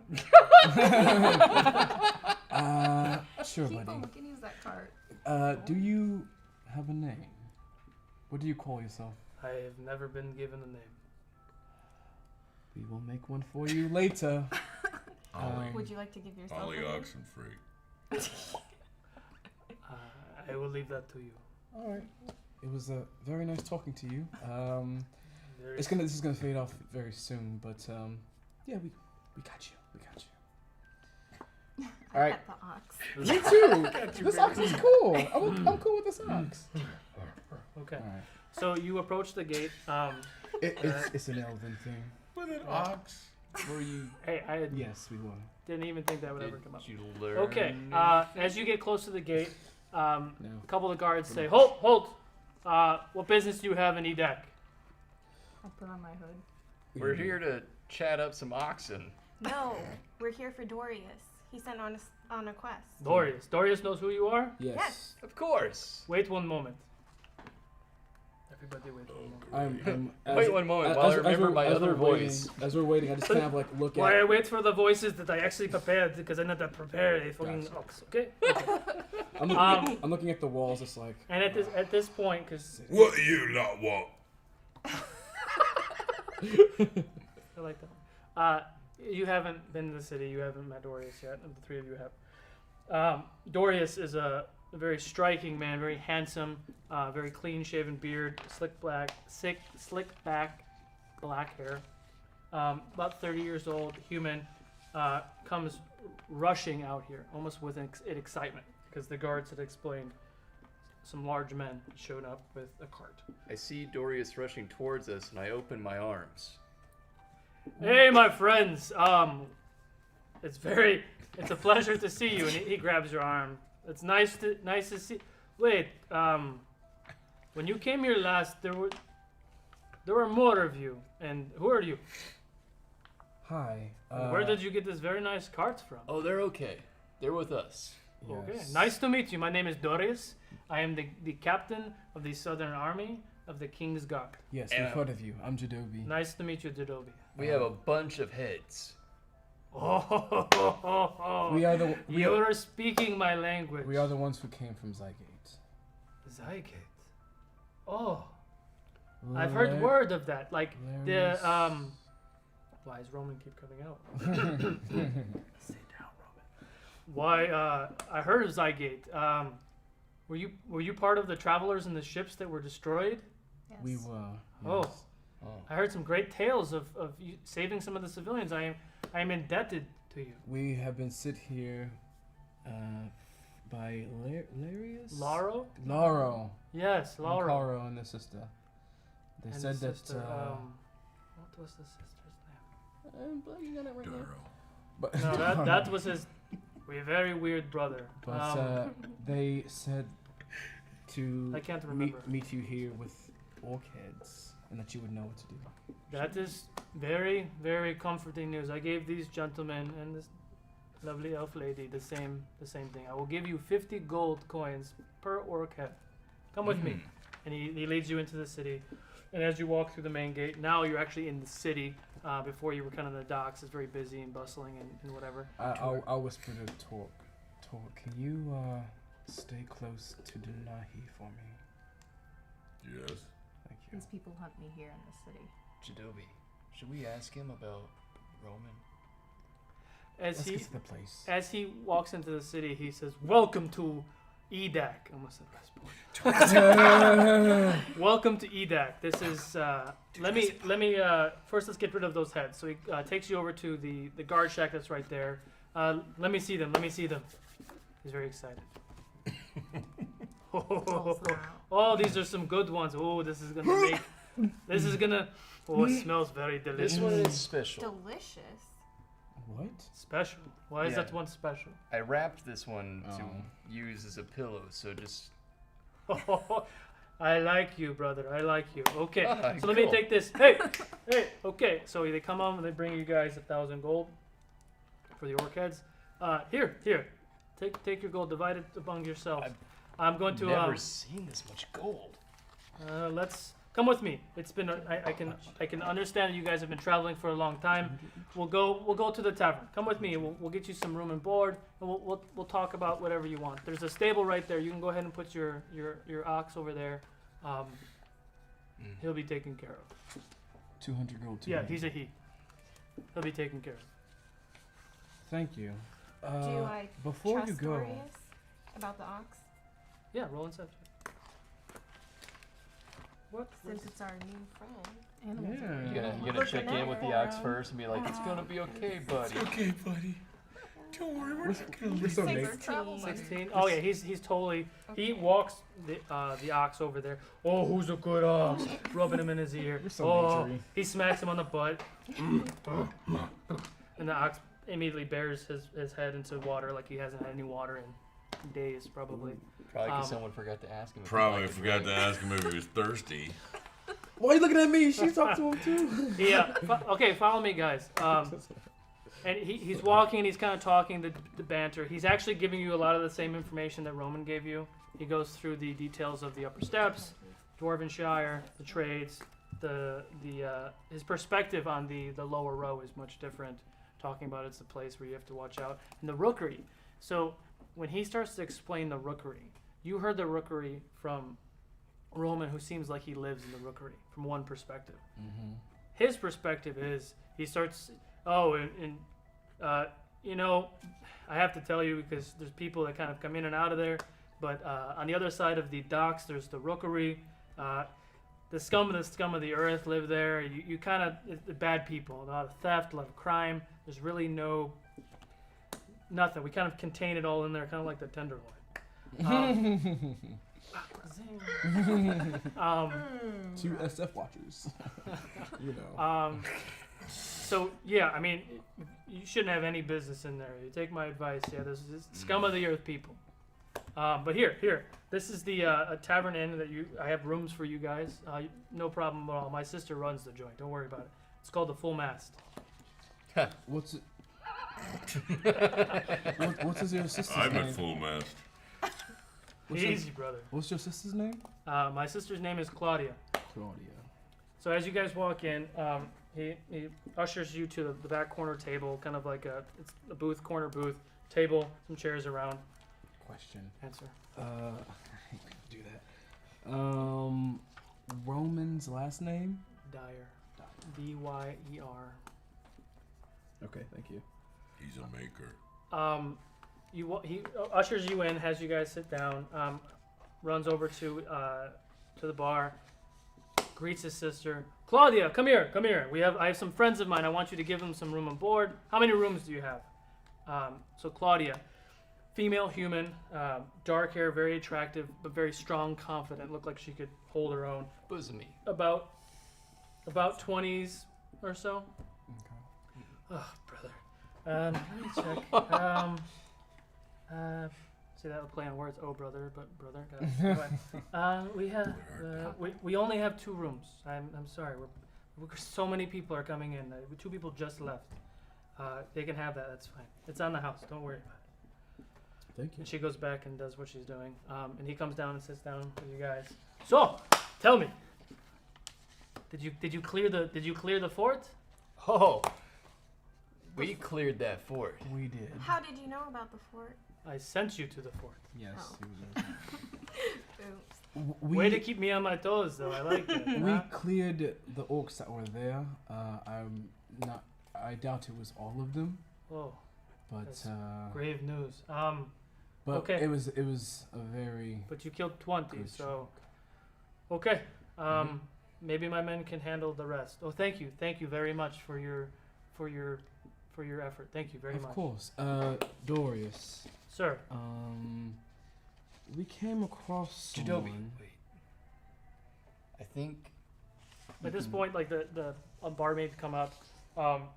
Sure,
Keep
buddy.
we can use that cart.
Do you have a name? What do you call yourself?
I have never been given a name.
We will make one for you later.
Ollie.
Would you like to give yourself
Ollie
a name?
Oxenfree.
I will leave that to you.
All right. It was very nice talking to you.
There
This is gonna fade off very soon, but yeah, we got you. We got you.
I
All right.
pet the ox.
Me too. This ox is cool. I'm cool with this ox.
Okay.
All right.
So you approach the gate.
It's an elven thing.
With an ox.
Were you?
Hey, I
Yes, we will.
didn't even think that would ever come up.
Did you learn?
Okay. As you get close to the gate, a
No.
couple of guards say, "Halt! What business do you have in Edek?"
I put on my hood.
We're here to chat up some oxen.
No, we're here for Dorius. He sent on a quest.
Dorius. Dorius knows who you are?
Yes.
Of course.
Wait one moment. Everybody wait one moment.
Wait one moment while I remember my other voice.
As we're waiting, I just kind of like look
Why I
at.
wait for the voices that I actually prepared because I'm not that prepared. A fucking
Gotcha.
ox, okay?
I'm looking at the walls, just like.
And at this point, because
What do you lot want?
I like that. You haven't been to the city. You haven't met Dorius yet. And the three of you have. Dorius is a very striking man, very handsome, very clean-shaven beard, slick back, black hair. About 30 years old, human, comes rushing out here, almost with excitement, because the guards had explained some large men showed up with a cart.
I see Dorius rushing towards us, and I open my arms.
Hey, my friends. It's a pleasure to see you. And he grabs your arm. It's nice to see. Wait, when you came here last, there were more of you. And who are you?
Hi.
And where did you get this very nice cart from?
Oh, they're okay. They're with us.
Okay,
Yes.
nice to meet you. My name is Dorius. I am the captain of the Southern Army of the King's Guard.
Yes, we've heard of you. I'm Jeidobii.
Nice to meet you, Jeidobii.
We have a bunch of heads.
Oh,
We are the
you are speaking my language.
we are the ones who came from Zygate.
Zygate. Oh, I've heard word of that. Like
Hilarious.
the Why does Roman keep coming out? Sit down, Roman. Why? I heard of Zygate. Were you part of the travelers in the ships that were destroyed?
Yes.
We were.
Oh.
Yes.
Oh.
I heard some great tales of you saving some of the civilians. I am indebted to you.
We have been sit here by Larius?
Lauro?
Lauro.
Yes, Lauro.
Lauro and his sister. They
And
said
the
that.
sister, what was the sister's name?
You got it right there.
Daro.
But
No, that was his very weird brother.
But they said to
I can't remember.
meet you here with orc heads, and that you would know what to do.
That is very, very comforting news. I gave these gentlemen and this lovely elf lady the same thing. I will give you 50 gold coins per orc head. Come with me. And he leads you into the city. And as you walk through the main gate, now you're actually in the city. Before you were kind of in the docks. It's very busy and bustling and whatever.
I'll whisper to Torq. Torq, can you stay close to Denahi for me?
Yes.
Thank you.
These people hunt me here in the city.
Jeidobii, should we ask him about Roman?
As
Let's
he
get to the place.
as he walks into the city, he says, "Welcome to Edak." I almost said Westport. Welcome to Edak. This is. Let me. First, let's get rid of those heads. So he takes you over to the guard shack that's right there. Let me see them. Let me see them. He's very excited. Oh, these are some good ones. Oh, this is gonna make. This is gonna. Oh, it smells very delicious.
This one is special.
Delicious.
What?
Special. Why is
Yeah.
that one special?
I wrapped this one
Oh.
to use as a pillow, so just
I like you, brother. I like you. Okay,
Ah,
so let me
cool.
take this. Hey. Okay. So they come on and they bring you guys 1,000 gold for the orc heads. Here. Take your gold. Divide it among yourselves. I'm going to.
never seen this much gold.
Let's come with me. It's been. I can understand that you guys have been traveling for a long time. We'll go to the tavern. Come with me. We'll get you some room and board, and we'll talk about whatever you want. There's a stable right there. You can go ahead and put your ox over there. He'll be taken care of.
200 gold.
Yeah, he's a he. He'll be taken care of.
Thank you.
Do I
Before
trust
you go,
Dorius about the ox?
Yeah, roll insight. What?
Since it's our new friend.
Animals.
Yeah.
You gonna check in with the ox first and be like, it's gonna be okay, buddy.
Okay, buddy. Don't worry, we're not gonna
we're
leave.
so
Safer
naked.
travel money.
16. Oh yeah, he's totally. He
Okay.
walks the ox over there. Oh, who's a good ox? Rubbing him in his ear.
We're so
Oh,
naturey.
he smacks him on the butt. And the ox immediately bears his head into water like he hasn't had any water in days, probably.
Probably because someone forgot to ask him. if he
Probably
liked
forgot to
drink.
ask him if he was thirsty.
Why are you looking at me? She talked to him too.
Yeah. Okay, follow me, guys. And he's walking and he's kind of talking the banter. He's actually giving you a lot of the same information that Roman gave you. He goes through the details of the upper steps, Dwarven Shire, the trades, his perspective on the lower row is much different. Talking about it's a place where you have to watch out. And the rookery. So when he starts to explain the rookery, you heard the rookery from Roman, who seems like he lives in the rookery from one perspective.
Mm-hmm.
His perspective is he starts. Oh, you know, I have to tell you because there's people that kind of come in and out of there. But on the other side of the docks, there's the rookery. The scum of the earth live there. You kind of the bad people. A lot of theft, a lot of crime. There's really nothing. We kind of contain it all in there, kind of like the Tenderloin.
Two SF watchers. You know.
So yeah, I mean, you shouldn't have any business in there. You take my advice. Yeah, this is scum of the earth people. But here, this is the a tavern inn that I have rooms for you guys. No problem at all. My sister runs the joint. Don't worry about it. It's called the Full Mast.
What's it? What's your sister's
I'm
name?
at full mast.
Easy, brother.
What's your sister's name?
My sister's name is Claudia.
Claudia.
So as you guys walk in, he ushers you to the back corner table, kind of like it's a corner booth, table, some chairs around.
Question.
Answer.
I hate when you do that. Roman's last name?
Dyer. D-Y-E-R.
Okay, thank you.
He's a maker.
He ushers you in, has you guys sit down, runs over to the bar. greets his sister. Claudia, come here, come here. I have some friends of mine. I want you to give them some room on board. How many rooms do you have? So Claudia, female human, dark hair, very attractive, but very strong, confident. Looked like she could hold her own.
Bosomy.
About 20s or so.
Okay.
Oh, brother. Let me check. See, that would play on words. Oh, brother, but brother. We only have 2 rooms. I'm sorry. So many people are coming in. 2 people just left. They can have that. That's fine. It's on the house. Don't worry about it.
Thank you.
And she goes back and does what she's doing. And he comes down and sits down with you guys. So, tell me. Did you clear the fort?
Oh, we cleared that fort.
We did.
How did you know about the fort?
I sent you to the fort.
Yes.
Oh. Oops.
Way to keep me on my toes, though. I like that.
We cleared the orcs that were there. I doubt it was all of them,
Oh,
but
that's grave news.
but
okay.
it was a very
But you killed 20,
good
so okay. Maybe my men can handle the rest. Oh, thank you very much for your effort. Thank you very much.
Of course. Dorius.
Sir.
We came across
Jeidobii.
someone.
Wait. I think
At this point, like the barmaid come up.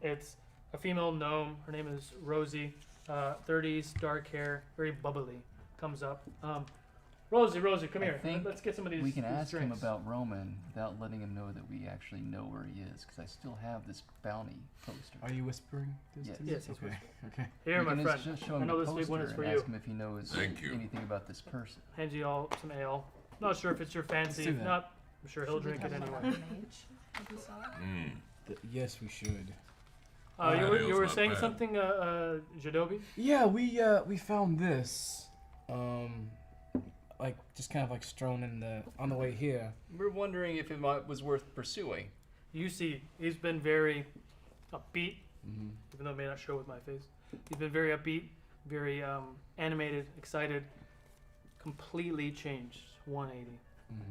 It's a female gnome. Her name is Rosie. 30s, dark hair, very bubbly. Comes up. Rosie, come
I
here.
think
Let's get some of these.
we can
these
ask him
drinks.
about Roman without letting him know that we actually know where he is, because I still have this bounty poster.
Are you whispering this
Yes.
to me?
Yes, he's
Okay. Okay.
Here,
We
my
can
friend.
just show
I
him
know
the
this big one
poster
is for
and
you.
ask him if he knows
Thank you.
anything about this person.
Hand you all some ale. Not sure if it's your fancy.
Let's do
If
that.
not, I'm sure he'll drink it anyway.
Yes, we should.
You
ale's
were
not
saying
bad.
something, Jeidobii?
Yeah, we found this. Like just kind of like strewn on the way here.
We're wondering if it was worth pursuing.
You see, he's been very upbeat,
Mm-hmm.
even though it may not show with my face. He's been very upbeat, very animated, excited, completely changed, 180.
Mm-hmm.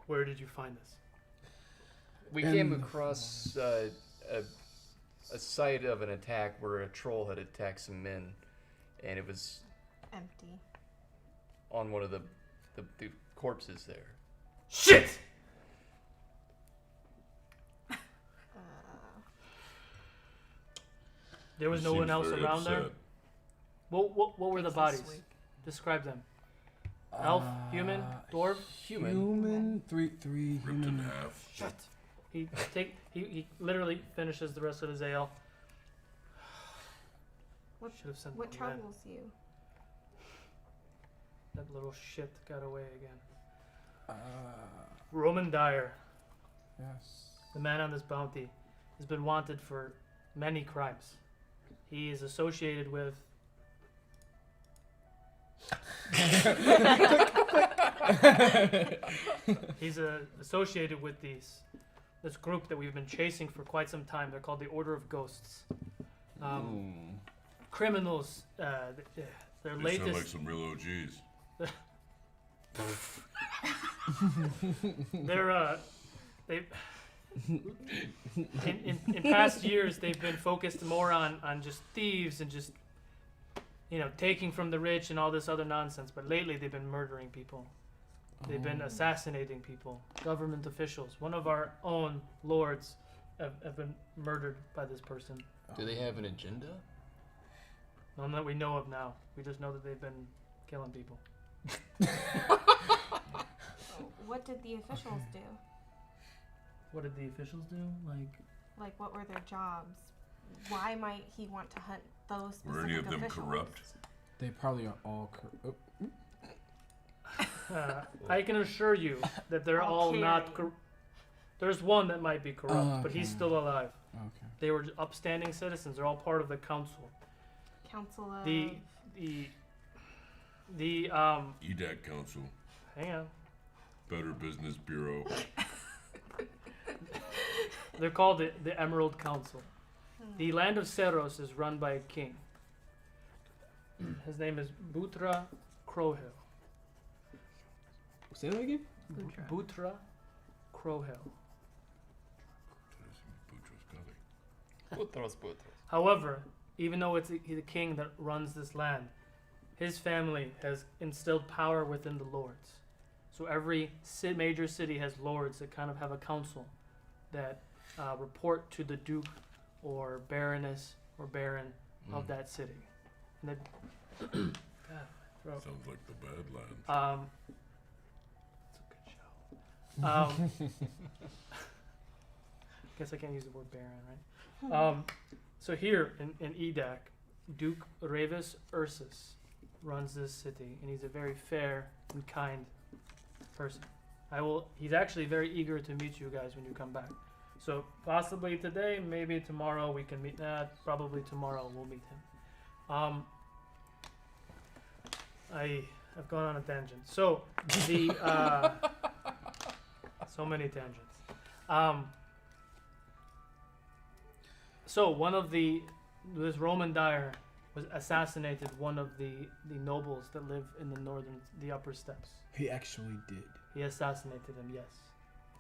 Where did you find this?
We
In
came
the
across a site of an attack where a troll had attacked some men, and it was
Empty.
on one of the corpses there.
Shit! There was
He
no one
seems
else
very
around there?
upset.
What were the
Takes us
bodies?
week.
Describe them. Elf, human, dwarf?
Human.
Three
Ripped in
human.
half.
Shit. He literally finishes the rest of his ale.
What,
Should have sent
what
my men.
troubles you?
That little shit got away again.
Uh,
Roman Dyer,
yes.
the man on this bounty, has been wanted for many crimes. He is associated with. He's associated with this group that we've been chasing for quite some time. They're called the Order of Ghosts. Criminals. Their
They sound
latest.
like some real OGs.
They in past years they've been focused more on just thieves and just taking from the rich and all this other nonsense. But lately they've been murdering people. They've been assassinating people, government officials. One of our own lords have been murdered by this person.
Do they have an agenda?
None that we know of now. We just know that they've been killing people.
What did the officials do?
What did the officials do?
Like, what were their jobs? Why might he want to hunt those specific
Were any of them
officials?
corrupt?
They probably are all
I can assure you that they're all not. There's one that might be corrupt, but he's
Okay.
still alive.
Okay.
They were upstanding citizens. They're all part of the council.
Council of...
The
EDAC Council.
hang on.
Better Business Bureau.
They're called the Emerald Council. The land of Seros is run by a king. His name is Butra Crowhill.
Say that again?
Butra Crowhill.
Putros.
However, even though it's the king that runs this land, his family has instilled power within the lords. So every major city has lords that kind of have a council that report to the duke or baroness or baron of that city. And that God, my throat.
Sounds like the Badlands.
It's a good show. Guess I can't use the word baron, right? So here in Edak, Duke Ravis Ursus runs this city, and he's a very fair and kind person. He's actually very eager to meet you guys when you come back. So possibly today, maybe tomorrow we can meet. Probably tomorrow we'll meet him. I've gone on a tangent. So so many tangents. So one of this Roman dyer was assassinated one of the nobles that live in the upper steppes.
He actually did.
He assassinated him, yes.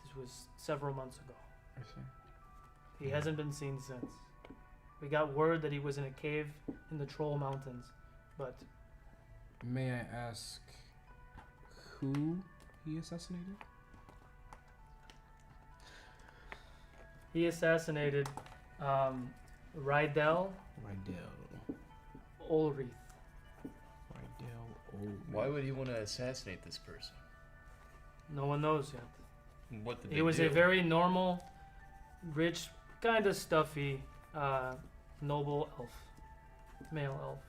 This was several months ago.
I see.
He hasn't been seen since. We got word that he was in a cave in the Troll Mountains, but...
May I ask who he assassinated?
He assassinated Rydell Ulrith.
Why would he want to assassinate this person?
No one knows yet.
What did
He
they
was
do?
a very normal, rich, kind of stuffy, noble elf. Male elf.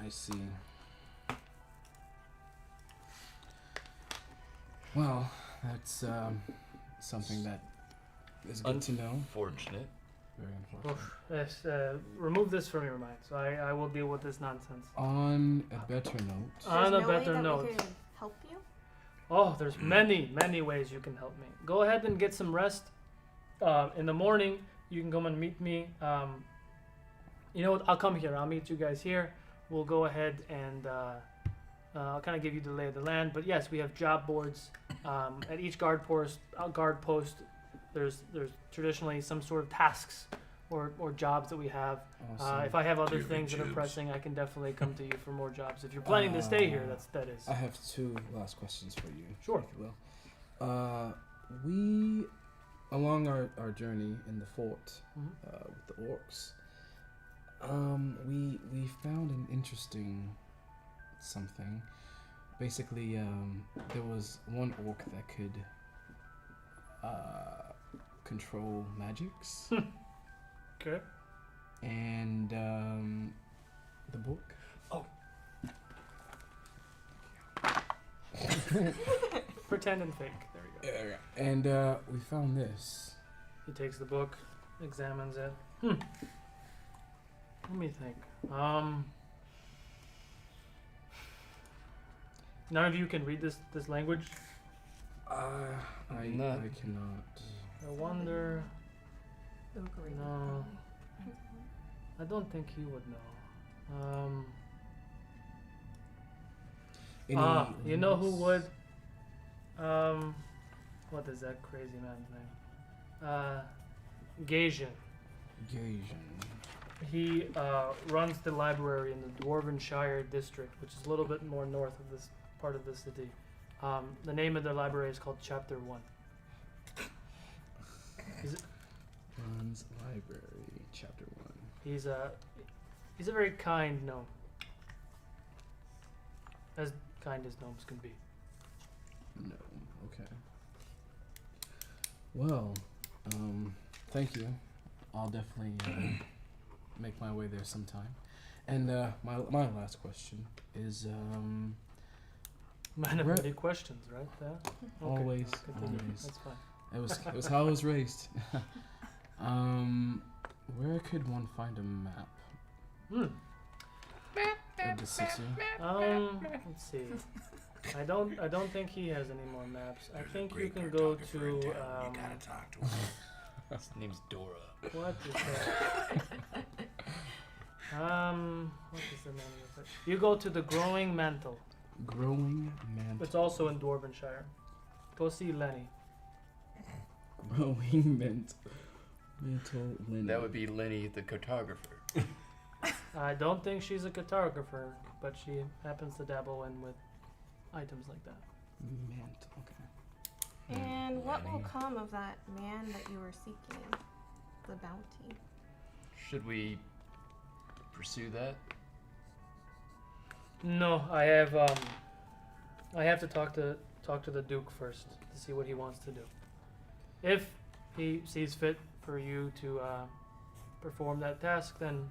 I see. Well, that's something that is good to know.
Unfortunate.
Very unfortunate.
Yes, remove this from your mind, so I will deal with this nonsense.
On a better note.
On
There's
a
no way
better
that
note.
we can help you?
Oh, there's many ways you can help me. Go ahead and get some rest. In the morning, you can come and meet me. You know what? I'll come here. I'll meet you guys here. We'll go ahead and I'll kind of give you the lay of the land. But yes, we have job boards at each guard post. There's traditionally some sort of tasks or jobs that we have.
Awesome.
If I have other
Give me
things that are
jibs.
pressing, I can definitely come to you for more jobs. If you're planning to stay here, that is.
I have two last questions for you.
Sure.
If you will. We, along our journey in the fort with the orcs, we found an interesting something. Basically, there was one orc that could control magics.
Okay.
And the book.
Oh.
Pretend and fake. There we go.
Yeah. And we found this.
He takes the book, examines it. Let me think. None of you can read this language?
I cannot.
I wonder. No. I don't think he would know. You know who would? What is that crazy man's name? Gasian. He runs the library in the Dwarvenshire district, which is a little bit more north of this part of the city. The name of the library is called Chapter 1.
Runs library, Chapter 1.
He's a very kind gnome. As kind as gnomes can be.
No, okay. Well, thank you. I'll definitely make my way there sometime. And my last question is
Man of
Where-
many questions, right? Yeah. Okay,
Always,
continue.
always.
That's fine.
it was how I was raised. Where could one find a map of the city?
Let's see. I don't think he has any more maps. I think you can go to
You gotta talk to him.
His name's Dora.
what is that? What is the name of it? You go to the Growing Mantle.
Growing Mantle.
It's also in Dwarvenshire. Go see Lenny.
Growing mental Lenny.
That would be Lenny, the cartographer.
I don't think she's a cartographer, but she happens to dabble in with items like that.
Mental. Okay.
And what will come of that man that you were seeking? The bounty.
Should we pursue that?
No, I have to talk to the Duke first to see what he wants to do. If he sees fit for you to perform that task, then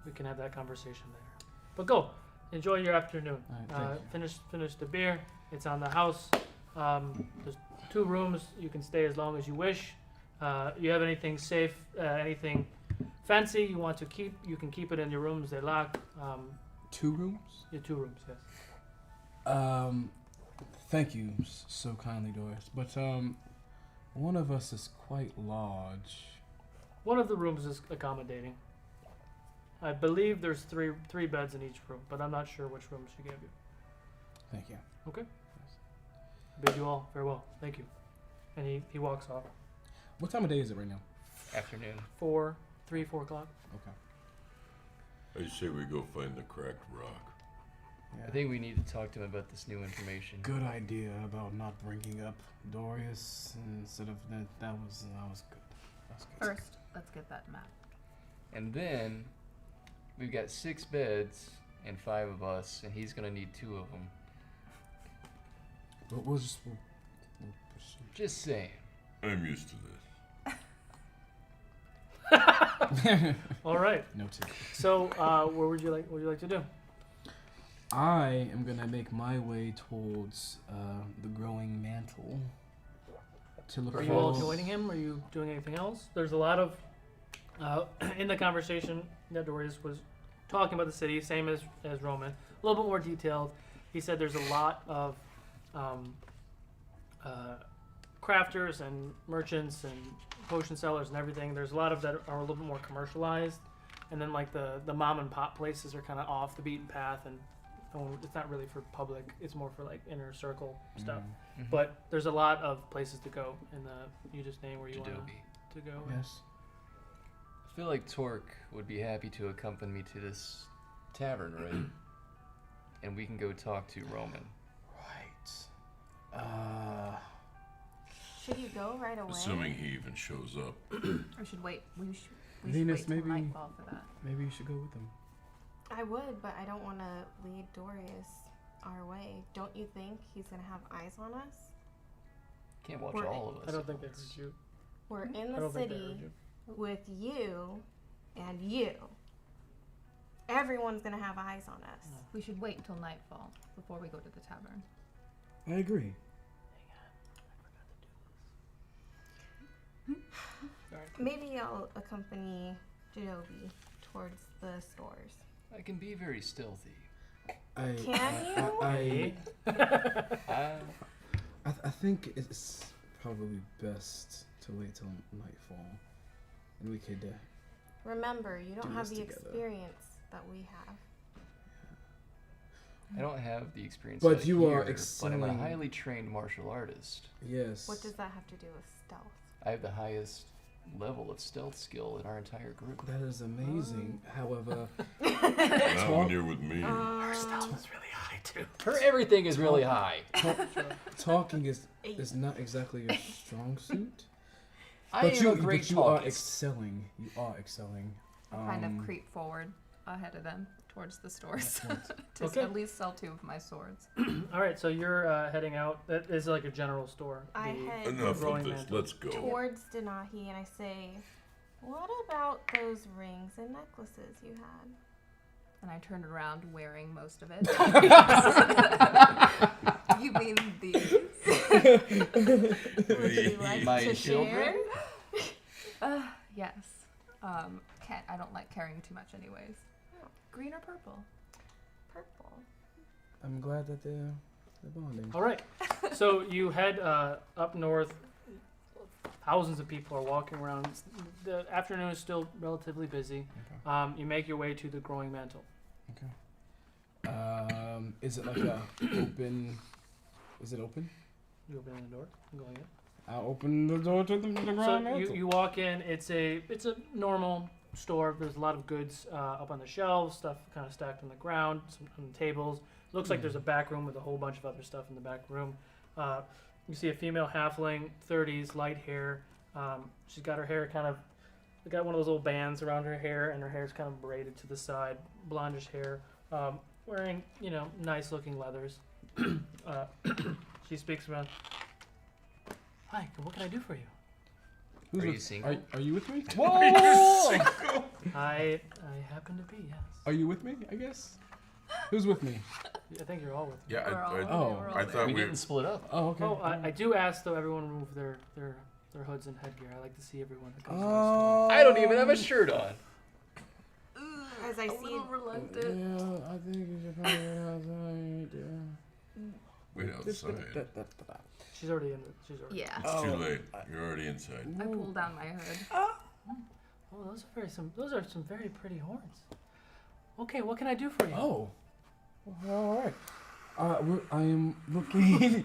we can have that conversation later. But go, enjoy your afternoon.
All right, thank you.
Finish the beer. It's on the house. There's 2 rooms. You can stay as long as you wish. You have anything safe, anything fancy you want to keep, you can keep it in your rooms. They lock.
2 rooms?
Yeah, 2 rooms, yes.
Thank you so kindly, Doris. But one of us is quite large.
One of the rooms is accommodating. I believe there's three beds in each room, but I'm not sure which room she gave you.
Thank you.
Okay. Bid you all farewell. Thank you. And he walks off.
What time of day is it right now?
Afternoon.
4 o'clock.
Okay.
I say we go find the cracked rock.
Yeah.
I think we need to talk to him about this new information.
Good idea about not bringing up Dorius instead of that. That was good. That's good.
First, let's get that map.
And then we've got 6 beds and 5 of us, and he's gonna need 2 of them.
But we'll pursue.
Just saying.
I'm used to this.
All right.
Noted.
So, what would you like to do?
I am gonna make my way towards the growing mantle to look
Are
for.
you all joining him? Are you doing anything else? There's a lot of in the conversation that Dorius was talking about the city, same as Roman, a little bit more detailed. He said there's a lot of crafters and merchants and potion sellers and everything. There's a lot of that are a little bit more commercialized, and then like the mom and pop places are kind of off the beaten path, and it's not really for public. It's more for like inner circle stuff.
Mhm.
But there's a lot of places to go in the you just name where you want
Jeidobii.
to go.
Yes.
I feel like Torq would be happy to accompany me to this tavern, right? And we can go talk to Roman.
Right.
Should you go right away?
Assuming he even shows up.
Or should wait? We should
Venus,
wait till
maybe-
nightfall for that.
Maybe you should go with them.
I would, but I don't want to lead Dorius our way. Don't you think he's going to have eyes on us?
Can't watch
We're-
all of us.
I don't
at
think they
once.
heard you.
We're in
I
the
don't think they heard
city
you.
with you and you. Everyone's going to have eyes on us.
We should wait until nightfall before we go to the tavern.
I agree.
Maybe I'll accompany Jeidobii towards the stores.
I can be very stealthy.
Can you?
I think it's probably best to wait till nightfall, and we could.
Remember, you don't
Do
have
this
the
together.
experience that we have.
I don't have the experience.
But
out
you
here,
are
But I'm a
excelling.
highly trained martial artist.
Yes.
What does that have to do with stealth?
I have the highest level of stealth skill in our entire group.
That is amazing. However,
Not when you're with me.
Stealth is really high too.
Her everything is really high.
talking is not exactly your strong suit.
I am a great
but you are
talkist.
excelling. You are excelling.
I kind of creep forward ahead of them towards the stores to
Okay.
at least sell 2 of my swords.
All right, so you're heading out. That is like a general store.
I
The-
head
Enough
Growing
of this.
mantle.
Let's go.
towards Denahi and I say, what about those rings and necklaces you had?
And I turned around wearing most of it. You mean these? Would you like
My
to
children?
share? Yes. I don't like carrying too much anyways. Green or purple?
Purple.
I'm glad that they're bonding.
All right, so you head up north. Thousands of people are walking around. The afternoon is still relatively busy. You make your way to the growing mantle.
Is it like a open? Is it open?
You open the door. I'm going in.
I'll open the door to the ground.
So
mantle.
you walk in. It's a normal store. There's a lot of goods up on the shelves, stuff kind of stacked on the ground, some on the tables. Looks like there's a back room with a whole bunch of other stuff in the back room. You see a female halfling, 30s, light hair. She's got her hair kind of, got one of those little bands around her hair, and her hair's kind of braided to the side, blondish hair. Wearing, nice looking leathers. She speaks around. Hi, what can I do for you?
Who's
Are you
with-
single?
Are you with me?
I happen to be, yes.
Are you with me? I guess. Who's with me?
I think you're all with me.
Yeah,
We're all-
Oh.
we're all
I
there.
thought
We
we.
didn't split up.
Oh, okay.
Oh, I do ask though. Everyone remove their hoods and headgear. I like to see everyone that comes. to my
Oh.
I don't even have a shirt on.
As I
A
see
little reluctant.
Yeah, I think you should probably wait outside. Yeah.
Wait outside.
store. She's already in. She's already.
Yeah.
It's too late. You're already inside.
I pull down my hood.
Oh, those are some very pretty horns. Okay, what can I do for you?
Oh. All right. I am looking.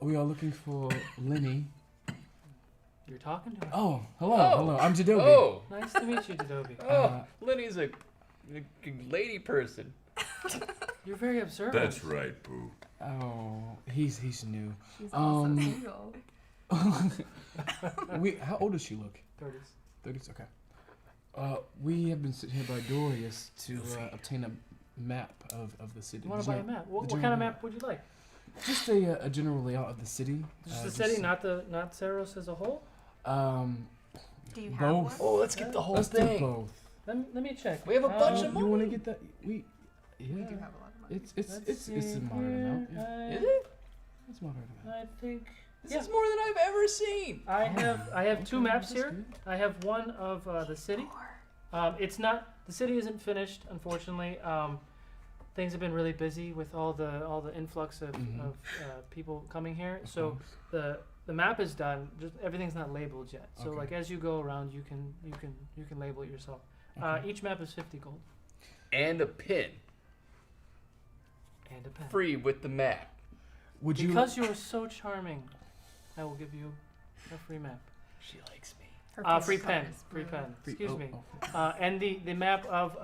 We are looking for Lenny.
You're talking to her.
Oh, hello,
Oh.
hello. I'm Jeidobii.
Oh,
Nice to meet you, Jeidobii.
oh, Lenny's a lady person.
You're very observant.
That's right, Boo.
Oh, he's new.
She's also
Um,
single.
How old does she look?
30s.
30s. Okay. We have been sitting here by Dorius to obtain a map of the city.
You want to buy a map? What
general
kind of map would you like?
Just a general layout of the city.
Just the city, not Saros as a whole.
Do you have
Both.
one?
Oh, let's get the whole
Let's do
thing.
both.
Let me check.
We have a bunch of
You want to
money.
get that?
We do have a lot of money.
It's a moderate amount. Yeah.
Is it?
It's a moderate amount.
I think
This is more than I've ever seen.
I have two maps
That's
here.
good.
I have one of the city. It's not the city isn't finished, unfortunately. Things have been really busy with all the influx of people coming here. So the map is done. Just everything's not labeled yet. So
Okay.
like as you go around, you can label it yourself. Each map is 50 gold
And a pin,
and a pen.
free with the map.
Would you?
Because you are so charming, I will give you a free map.
She likes me.
Her
Free
favorite
pen.
color is
Free
blue.
pen.
Free-
Excuse
oh,
me.
oh.
And the map of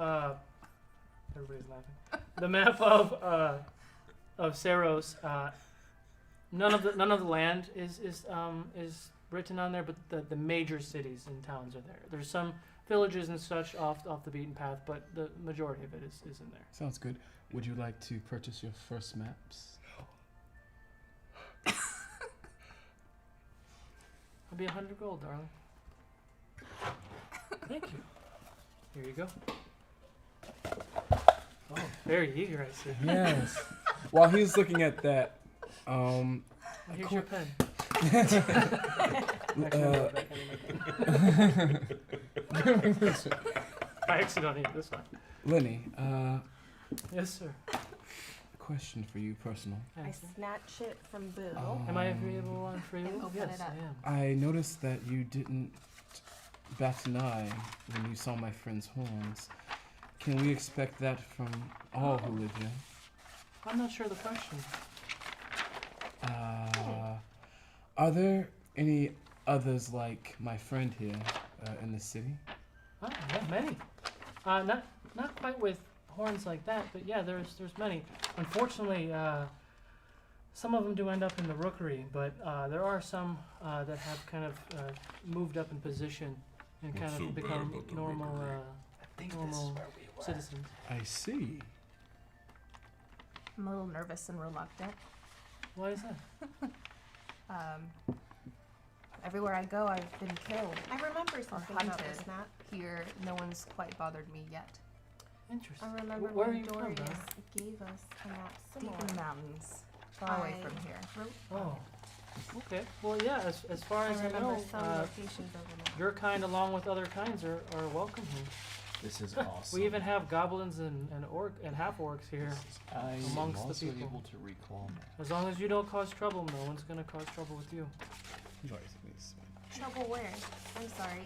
everybody's laughing. The map of Saros. None of the land is written on there, but the major cities and towns are there. There's some villages and such off the beaten path, but the majority of it is in there.
Sounds good. Would you like to purchase your first maps?
It'll be 100 gold, darling. Thank you. Here you go. Oh, very eager, I see.
Yes. While he's looking at that,
Here's your pen. I actually don't need this one.
Lenny,
Yes, sir.
a question for you, personal.
I
Yes, sir.
snatch it from Boo.
Am I agreeable on free will?
open
Yes,
it up.
I am.
I noticed that you didn't bat an eye when you saw my friend's horns. Can we expect that from all who live here?
I'm not sure of the question.
Are there any others like my friend here in the city?
Oh, yeah, many. Not quite with horns like that, but yeah, there's many. Unfortunately, some of them do end up in the rookery, but there are some that have kind of moved up in position and
What's
kind
so
of
bad
become
about the
normal
rookery?
I think this is
normal
where we were.
citizens.
I see.
I'm a little nervous and reluctant.
Why is that?
Everywhere I go, I've been killed
I remember
or
something about
hunted.
this map.
Here, no one's quite bothered me yet.
Interesting.
I remember
Where are
when
you from,
Dorius
Dora?
gave us a map
Deep in the
similar.
mountains, far away from here.
Oh, okay. Well, yeah. As far as
I
I know,
remember some locations over there.
your kind, along with other kinds, are welcome here.
This is awesome.
We even have goblins and half orcs here.
I am
Amongst the
also
people.
able to recall that.
As long as you don't cause trouble, no one's gonna cause trouble with you.
Trouble where? I'm sorry.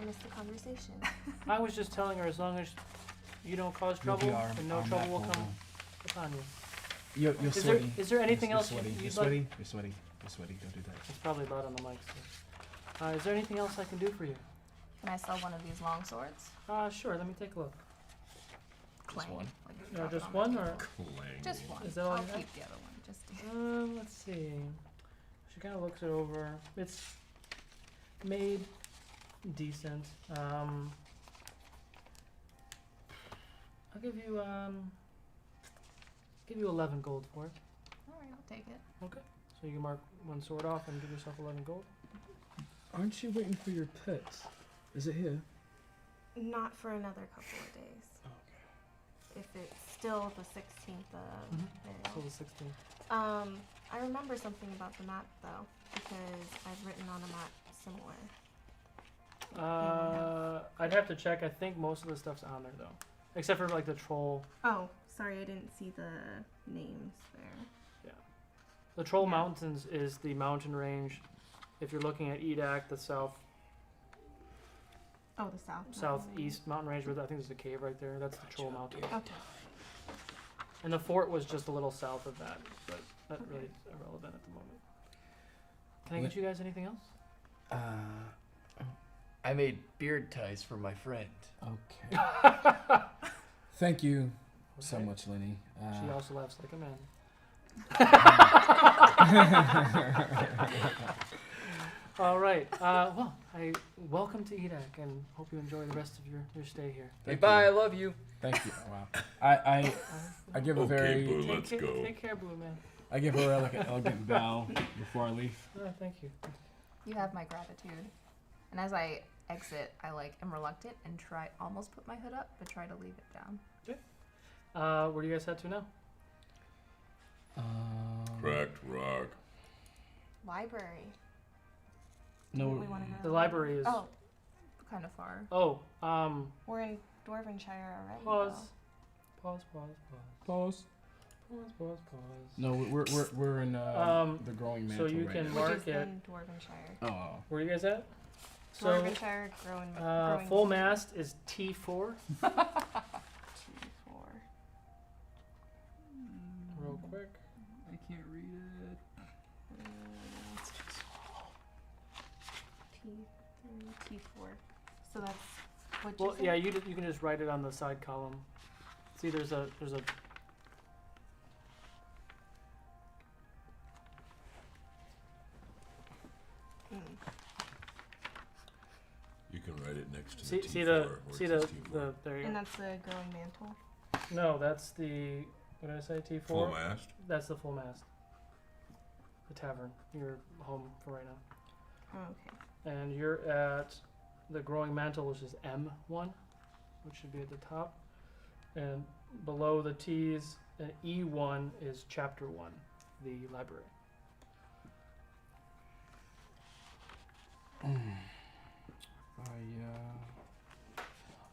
I missed the conversation.
I was just telling her, as long as you don't cause
You'll
trouble,
be our-
then no
our
trouble will
map
come
holder.
upon you.
You're
Is
sweaty.
there anything
You're
else
sweaty.
you'd
You're
like?
sweaty. You're sweaty. sweaty. Don't do that.
It's probably loud on the mic. So. Is there anything else I can do for you?
Can I sell one of these long swords?
Sure. Let me take a look.
Clang.
one?
Like,
No,
drop it
just
on the
one
table.
or?
Clang.
Just one.
Is that all
I'll
you have?
keep the other one. Just in case.
Let's see. She kind of looks it over. It's made decent. I'll give you 11 gold for it.
All right, I'll take it.
Okay. So you can mark one sword off and give yourself 11 gold.
Aren't you waiting for your pets? Is it here?
Not for another couple of days.
Okay.
If it's still the 16th of
So
May.
the 16th.
I remember something about the map though, because I've written on a map similar.
I'd have to check. I think most of the stuff's on there though, except for like the troll.
Oh, sorry, I didn't see the names there.
Yeah, the Troll
Yeah.
Mountains is the mountain range. If you're looking at Edak, the
Oh, the south.
southeast mountain range, where I think there's a cave right there. That's the Troll Mountain.
Okay.
And the fort was just a little south of that, but not really irrelevant at the moment. Can I get you guys anything else?
I made beard ties for my friend.
Okay. Thank you so
Okay.
much, Lenny.
She also laughs like a man. All right. Well, I welcome to Edak and hope you enjoy the rest of your stay here.
Thank
Bye, I
you.
love you.
Thank you. Oh, wow. I give a
Okay,
very
boo, let's go.
Take care, Blue Man.
I give her like an elegant bow before I leave.
Thank you.
You have my gratitude. And as I exit, I am reluctant and almost put my hood up, but try to leave it down.
Where do you guys head to now?
Cracked rock.
Library.
No,
We want to go.
The library is.
Oh,
Kind of far.
Oh.
we're in Dwarvenshire already.
Pause.
though.
Pause.
pause.
Pause.
No, we're in the growing mantle
so you
right
can
now.
mark
Which is
it.
in Dwarvenshire.
Oh.
Where are you guys at? So,
Dwarvenshire growing.
full mast is T4.
T4.
Real quick.
I can't read it.
T3, T4. So that's what you
Well,
said?
yeah, you can just write it on the side column. See, there's a
Mm.
You can write it next to
see
the T4.
see
where
the
it
see
says
the,
T4.
the there you
And
go.
that's the growing mantle.
No, that's the what did I say? T4.
Full mast.
That's the full mast. The tavern. You're home for right now.
Oh, okay.
And you're at the growing mantle, which is M1, which should be at the top. And below the T's, E1 is chapter 1, the library.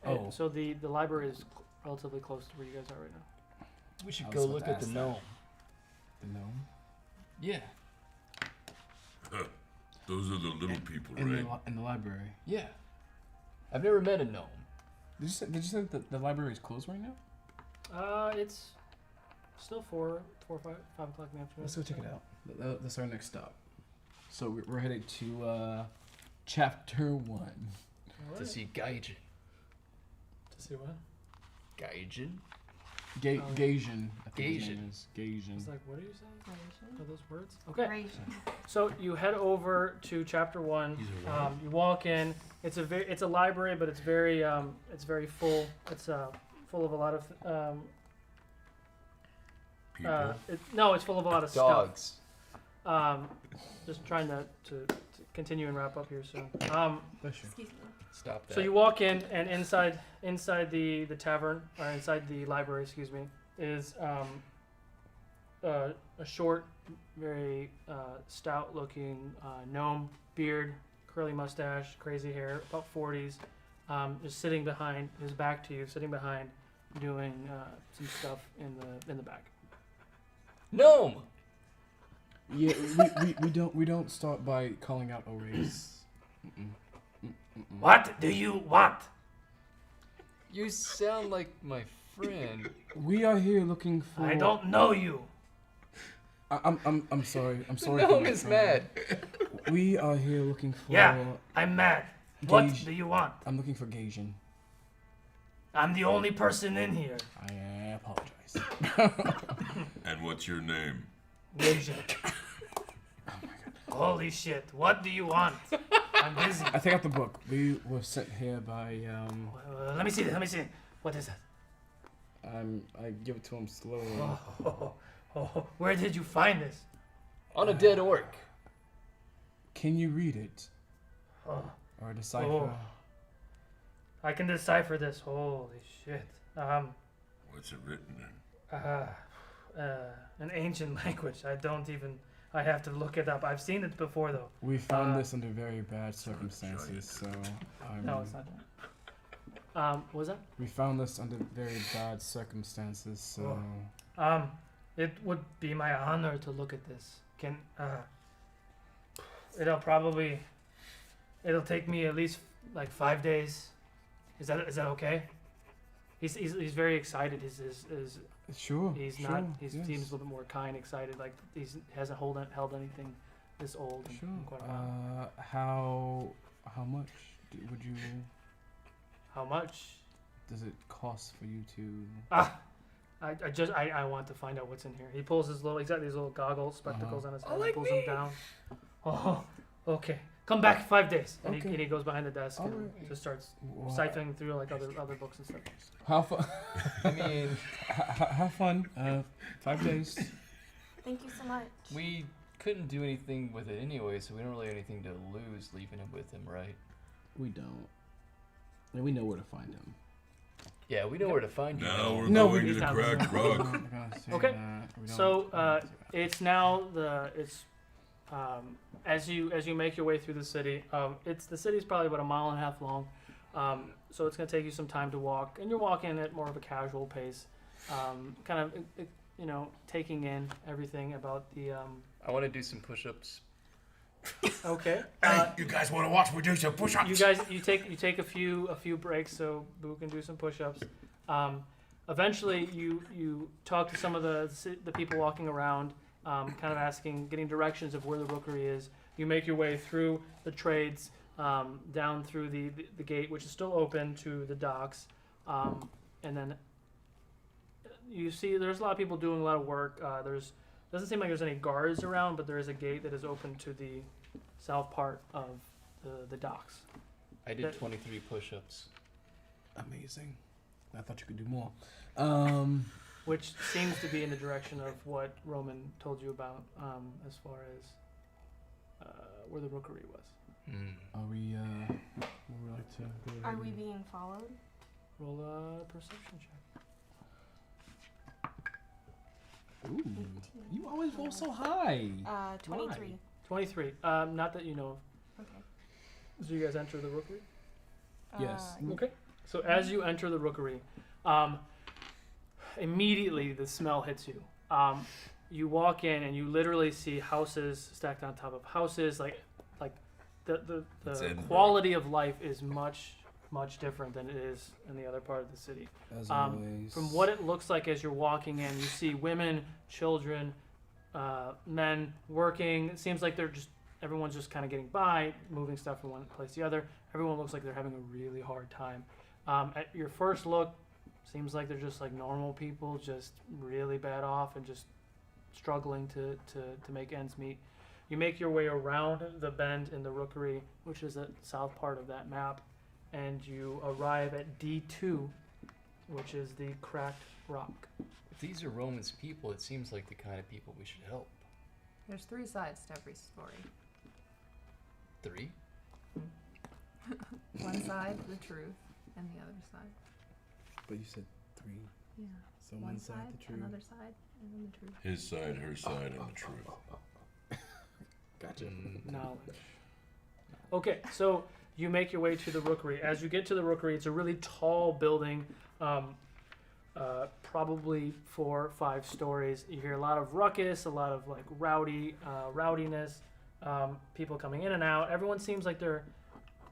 Oh.
So the library is relatively close to where you guys are right now.
We should
I
go
was about
look
to
at the
ask that.
gnome.
The gnome.
Yeah.
Those are the little people,
In
right?
the library.
Yeah. I've never met a gnome.
Did you say that the library is closed right now?
It's still 5 o'clock in the afternoon.
Let's go check it out. That's our next stop. So we're headed to chapter 1.
All
To
right.
see Gaijin.
To see what?
Gaijin?
Gaijin. I think his
Gaijin.
name is Gaijin.
It's like, what are you saying?
Gratian.
Are those words? Okay.
Gratian.
So you head over to chapter 1. You walk in. It's a library, but it's very full. It's full of a lot of
People.
it's full of a lot of
Dogs.
stuff. Just trying to continue and wrap up here soon.
Bless you.
Excuse me.
Stop that.
So you walk in, and inside the tavern, or inside the library, excuse me, is a short, very stout-looking gnome, beard, curly mustache, crazy hair, about 40s, just sitting behind, his back to you, sitting behind, doing some stuff in the back.
Gnome!
Yeah, we don't start by calling out a race.
What do you want?
You sound like my friend.
We are here looking for.
I don't know you.
I'm sorry. I'm sorry.
No, is mad.
We are here looking for.
Yeah, I'm mad. What
Gage.
do you want?
I'm looking for Gaijin.
I'm the only person in here.
I apologize.
And what's your name?
Asian. Holy shit! What do you want? I'm busy.
I take out the book. We were sent here by
Let me see it. Let me see it. What is that?
I give it to him slowly.
Where did you find this?
On a dead orc.
Can you read it? Or decipher?
I can decipher this. Holy shit.
What's it written in?
An ancient language. I have to look it up. I've seen it before though.
We found this under very bad circumstances, so
no, it's not that. What was that?
We found this under very bad circumstances, so
it would be my honor to look at this. It'll take me at least like 5 days. Is that okay? He's very excited.
sure.
He seems a little bit more kind, excited. Like he hasn't held anything this old in quite a while.
How much would you?
How much
does it cost for you to?
I want to find out what's in here. He pulls he's got these little goggles, spectacles on his head. He pulls them down. Oh, okay. Come back in 5 days. And he goes behind the desk and just starts siphoning through like other books and stuff.
How fun? I mean, have fun. 5 days.
Thank you so much.
We couldn't do anything with it anyway, so we don't really have anything to lose leaving it with him, right?
We don't. And we know where to find him.
Yeah, we know where to find you.
Now we're going to the cracked rock.
Okay. So it's now as you make your way through the city. The city's probably about 1.5 miles long. So it's going to take you some time to walk, and you're walking at more of a casual pace, kind of taking in everything about the.
I want to do some push-ups.
Okay.
Hey, you guys want to watch me do some push-ups?
You guys, you take a few breaks so Boo can do some push-ups. Eventually, you talk to some of the people walking around, kind of getting directions of where the rookery is. You make your way through the trades, down through the gate, which is still open to the docks, and then you see there's a lot of people doing a lot of work. Doesn't seem like there's any guards around, but there is a gate that is open to the south part of the docks.
I did 23 push-ups.
Amazing. I thought you could do more.
Which seems to be in the direction of what Roman told you about, as far as where the rookery was.
Are we? Would we like to?
Are we being followed?
Roll a perception check.
Ooh, you always roll so high.
23.
23. Not that you know of.
Okay.
So you guys enter the rookery?
Yes.
Okay. So as you enter the rookery, immediately the smell hits you. You walk in and you literally see houses stacked on top of houses. Like the quality of life is much different than it is in the other part of the city.
As always.
From what it looks like as you're walking in, you see women, children, men working. It seems like everyone's just kind of getting by, moving stuff from one place to the other. Everyone looks like they're having a really hard time. At your first look, seems like they're just like normal people, just really bad off and just struggling to make ends meet. You make your way around the bend in the rookery, which is the south part of that map, and you arrive at D2, which is the cracked rock.
If these are Roman's people, it seems like the kind of people we should help.
There's 3 sides to every story.
3?
One side, the truth, and the other side.
But you said 3.
Yeah.
So
one
one side, the truth.
another side, and then the truth.
His side, her side, and the truth.
Gotcha.
Knowledge. Okay, so you make your way to the rookery. As you get to the rookery, it's a really tall building, probably 4 or 5 stories. You hear a lot of ruckus, a lot of like rowdiness, people coming in and out. Everyone seems like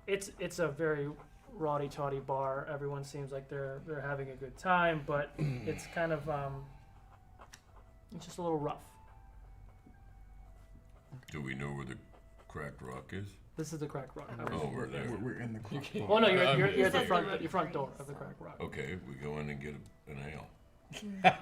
it's a very rowdy-toddy bar. Everyone seems like they're having a good time, but it's kind of it's just a little rough.
Do we know where the cracked rock is?
This is the crack rock.
Oh, we're there.
We're in the clock.
Well, no, you're at the
said
front,
the
your front door
phrase,
of the
so.
crack rock.
Okay, we go in and get an ale.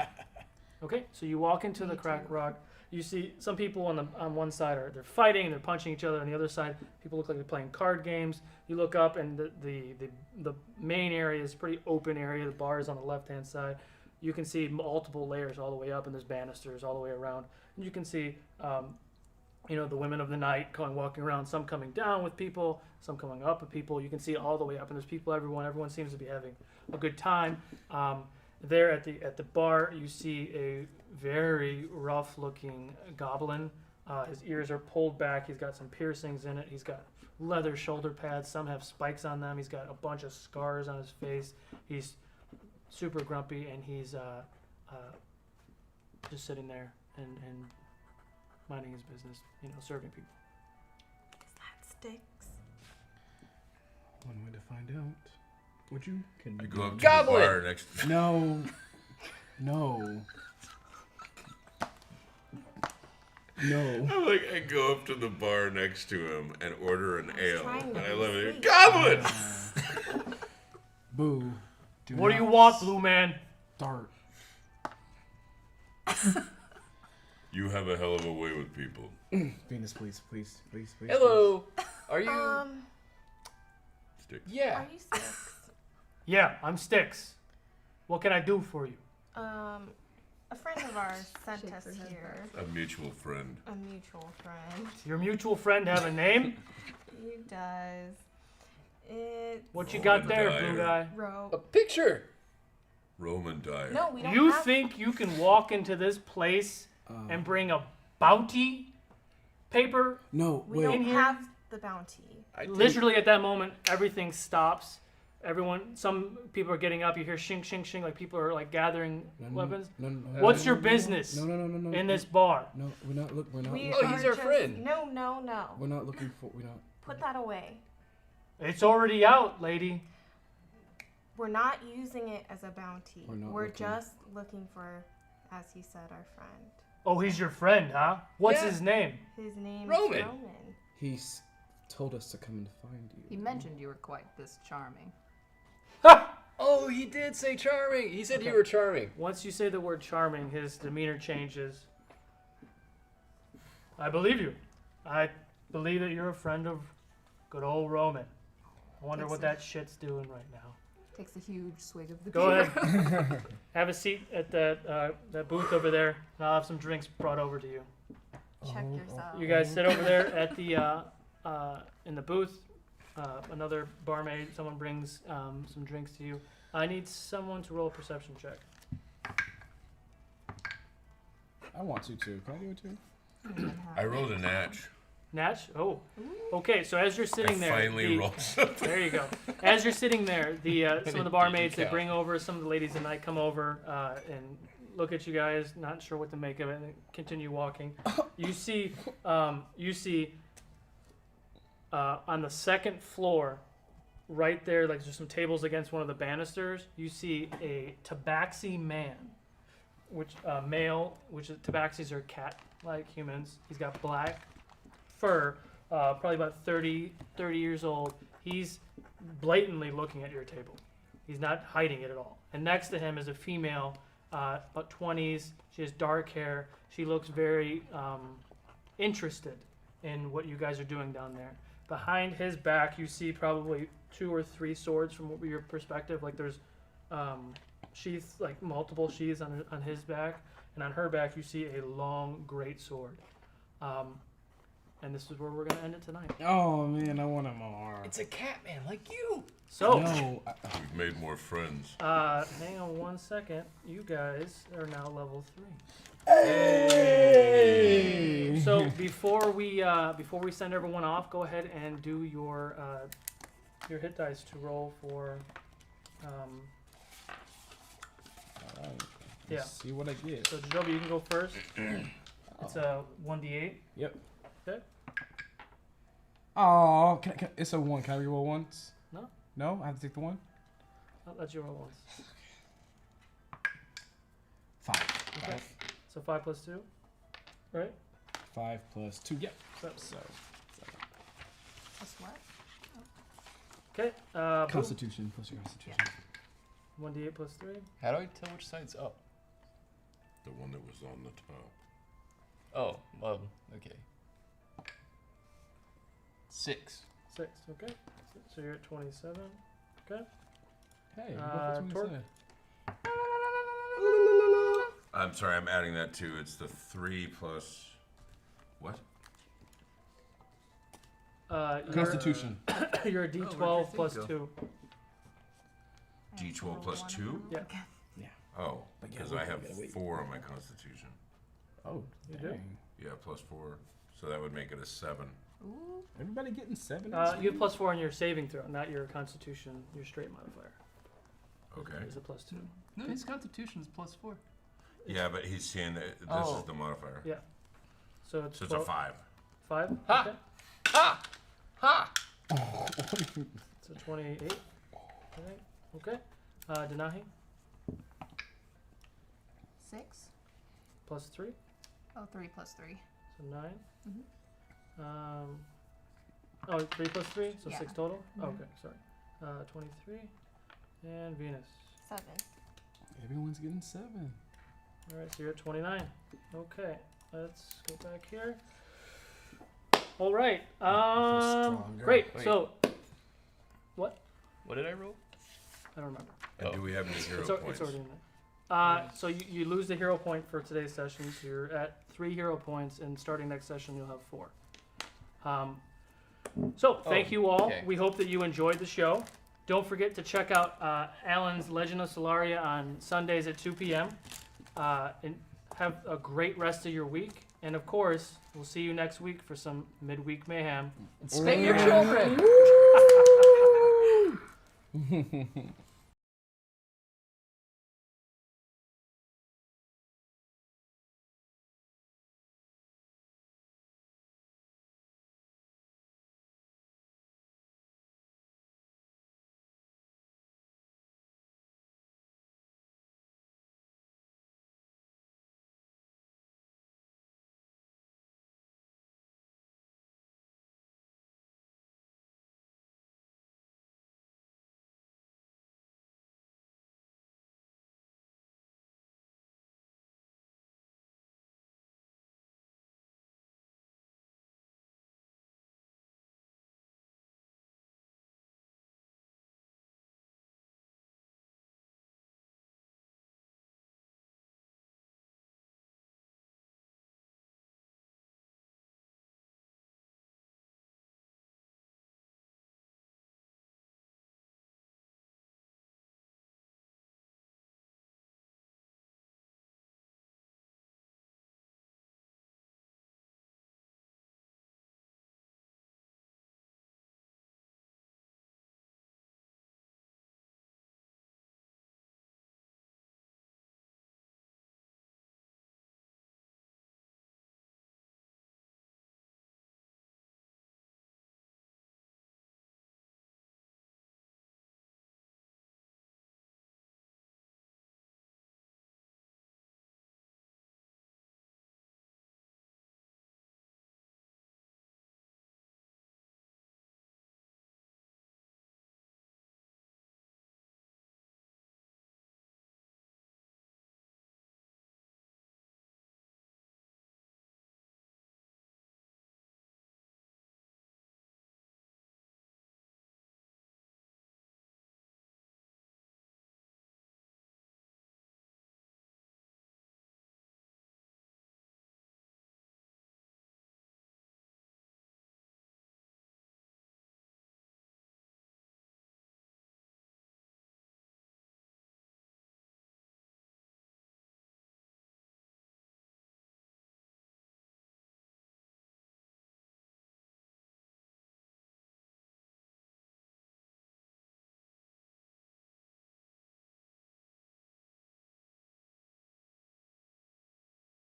Okay, so you walk into the crack rock. You see some people on one side they're fighting and they're punching each other. On the other side, people look like they're playing card games. You look up and the main area is a pretty open area. The bar is on the left-hand side. You can see multiple layers all the way up, and there's banisters all the way around. And you can see, the women of the night walking around. Some coming down with people, some coming up with people. You can see all the way up, and there's people everywhere. Everyone seems to be having a good time. There at the bar, you see a very rough-looking goblin. His ears are pulled back. He's got some piercings in it. He's got leather shoulder pads. Some have spikes on them. He's got a bunch of scars on his face. He's super grumpy, and he's just sitting there and minding his business, serving people.
That sticks.
One way to find out. Would you?
I go up to
Goblin!
the bar next to
No. No. No.
I go up to the bar next to him and order an ale.
trying
And
to
I
be
love it.
sweet.
Goblin!
Boo.
What do you want, Blue Man?
Start.
You have a hell of a way with people.
Venus, please.
Hello. Are you?
Stick.
Yeah.
Are you Six?
Yeah, I'm Styx. What can I do for you?
A friend of ours sent
Shakes
us
her head
here.
A mutual friend.
A mutual friend.
Your mutual friend have a name?
He does. It's
What you got
Roman
there,
Dyer.
blue guy?
A
Ro.
picture.
Roman Dyer.
No, we don't
You
have.
think you can walk into this place and bring a bounty paper?
No,
We
wait.
don't
here?
have the bounty.
Literally at that moment, everything stops. Some people are getting up. You hear shink, shink, shink, like people are like gathering weapons.
No.
What's your business
No.
in this bar?
No, we're not.
We
Oh,
are
he's our
just-
friend.
No.
We're not looking for. We're not.
Put that away.
It's already out, lady.
We're not using it as a bounty.
We're not
We're
looking.
just looking for, as he said, our friend.
Oh, he's your friend, huh? What's
Yeah.
his name?
His name's
Roman.
Roman.
He's told us to come and find you.
He mentioned you were quite this charming.
Oh, he did say charming. He said you were charming.
Once you say the word charming, his demeanor changes. I believe you. I believe that you're a friend of good old Roman. I wonder what that shit's doing right now.
Takes a huge swig of the
Go
beer.
ahead. Have a seat at that booth over there, and I'll have some drinks brought over to you.
Check yourself.
You guys sit over there at the in the booth. Another barmaid, someone brings some drinks to you. I need someone to roll a perception check.
I want to too. Can I do it too?
I rolled a natch.
Natch? Oh. Okay, so as you're sitting
I
there.
finally rolled something.
There you go. As you're sitting there, some of the barmaids, they
count.
bring over, some of the ladies at night come over and look at you guys, not sure what to make of it, and continue walking. You see on the second floor, right there, like there's some tables against one of the banisters, you see a tabaxi man, male, which is, tabaxis are cat-like humans. He's got black fur, probably about 30 years old. He's blatantly looking at your table. He's not hiding it at all. And next to him is a female, about 20s. She has dark hair. She looks very interested in what you guys are doing down there. Behind his back, you see probably 2 or 3 swords from your perspective. Like there's sheaths, like multiple sheaths on his back. And on her back, you see a long, great sword. And this is where we're going to end it tonight.
Oh man, I want more.
It's a cat man like you.
So,
No.
We've made more friends.
hang on one second. You guys are now level 3.
Hey!
So before we send everyone off, go ahead and do your hit dice to roll for.
Alright.
Yeah.
Let's see what I get.
So Jeidobii, you can go first. It's a 1d8.
Yep.
Okay.
Oh, it's a 1. Can I reroll once?
No.
No, I have to take the 1.
I'll let you roll once.
5.
Okay. So 5 plus 2, right?
5 plus 2. Yep. So,
Plus what?
Okay.
Constitution plus your Constitution.
1d8 plus 3.
How do I tell which side's up?
The one that was on the top.
Oh, well, okay. 6.
6. Okay. So you're at 27. Okay.
Hey,
Torq.
I'm sorry, I'm adding that too. It's the 3 plus... What?
Constitution.
You're a d12 plus 2.
D12 plus 2?
Yeah.
Oh,
But yeah,
because
we
I have
gotta wait.
4 on my Constitution.
Oh,
You do?
dang.
Yeah, plus 4. So that would make it a 7.
Ooh.
Everybody getting 7?
You have plus 4 on your saving throw, not your Constitution, your straight modifier.
Okay.
Is a plus 2.
No, his Constitution is plus 4.
Yeah, but he's saying that this
Oh.
is the modifier.
Yeah. So it's,
So it's a
12
5.
5?
Ha!
Okay.
Ha! Ha!
So 28. I think. Okay. Denahi,
6.
plus 3.
Oh, 3 plus 3.
So 9.
Mhm.
3 plus 3, so
Yeah.
6 total?
Mhm.
Okay, sorry. 23. And Venus.
7.
Everyone's getting 7.
Alright, so you're at 29. Okay, let's go back here. Alright,
stronger.
great.
Wait.
So,
What did I roll?
I don't remember.
And do we have any hero
It's
points?
already in there. So you lose the hero point for today's session. So you're at 3 hero points, and starting next session you'll have 4. So thank you all.
okay.
We hope that you enjoyed the show. Don't forget to check out Alan's Legend of Solaria on Sundays at 2 p.m. And have a great rest of your week. And of course, we'll see you next week for some midweek mayhem.
Spit your children!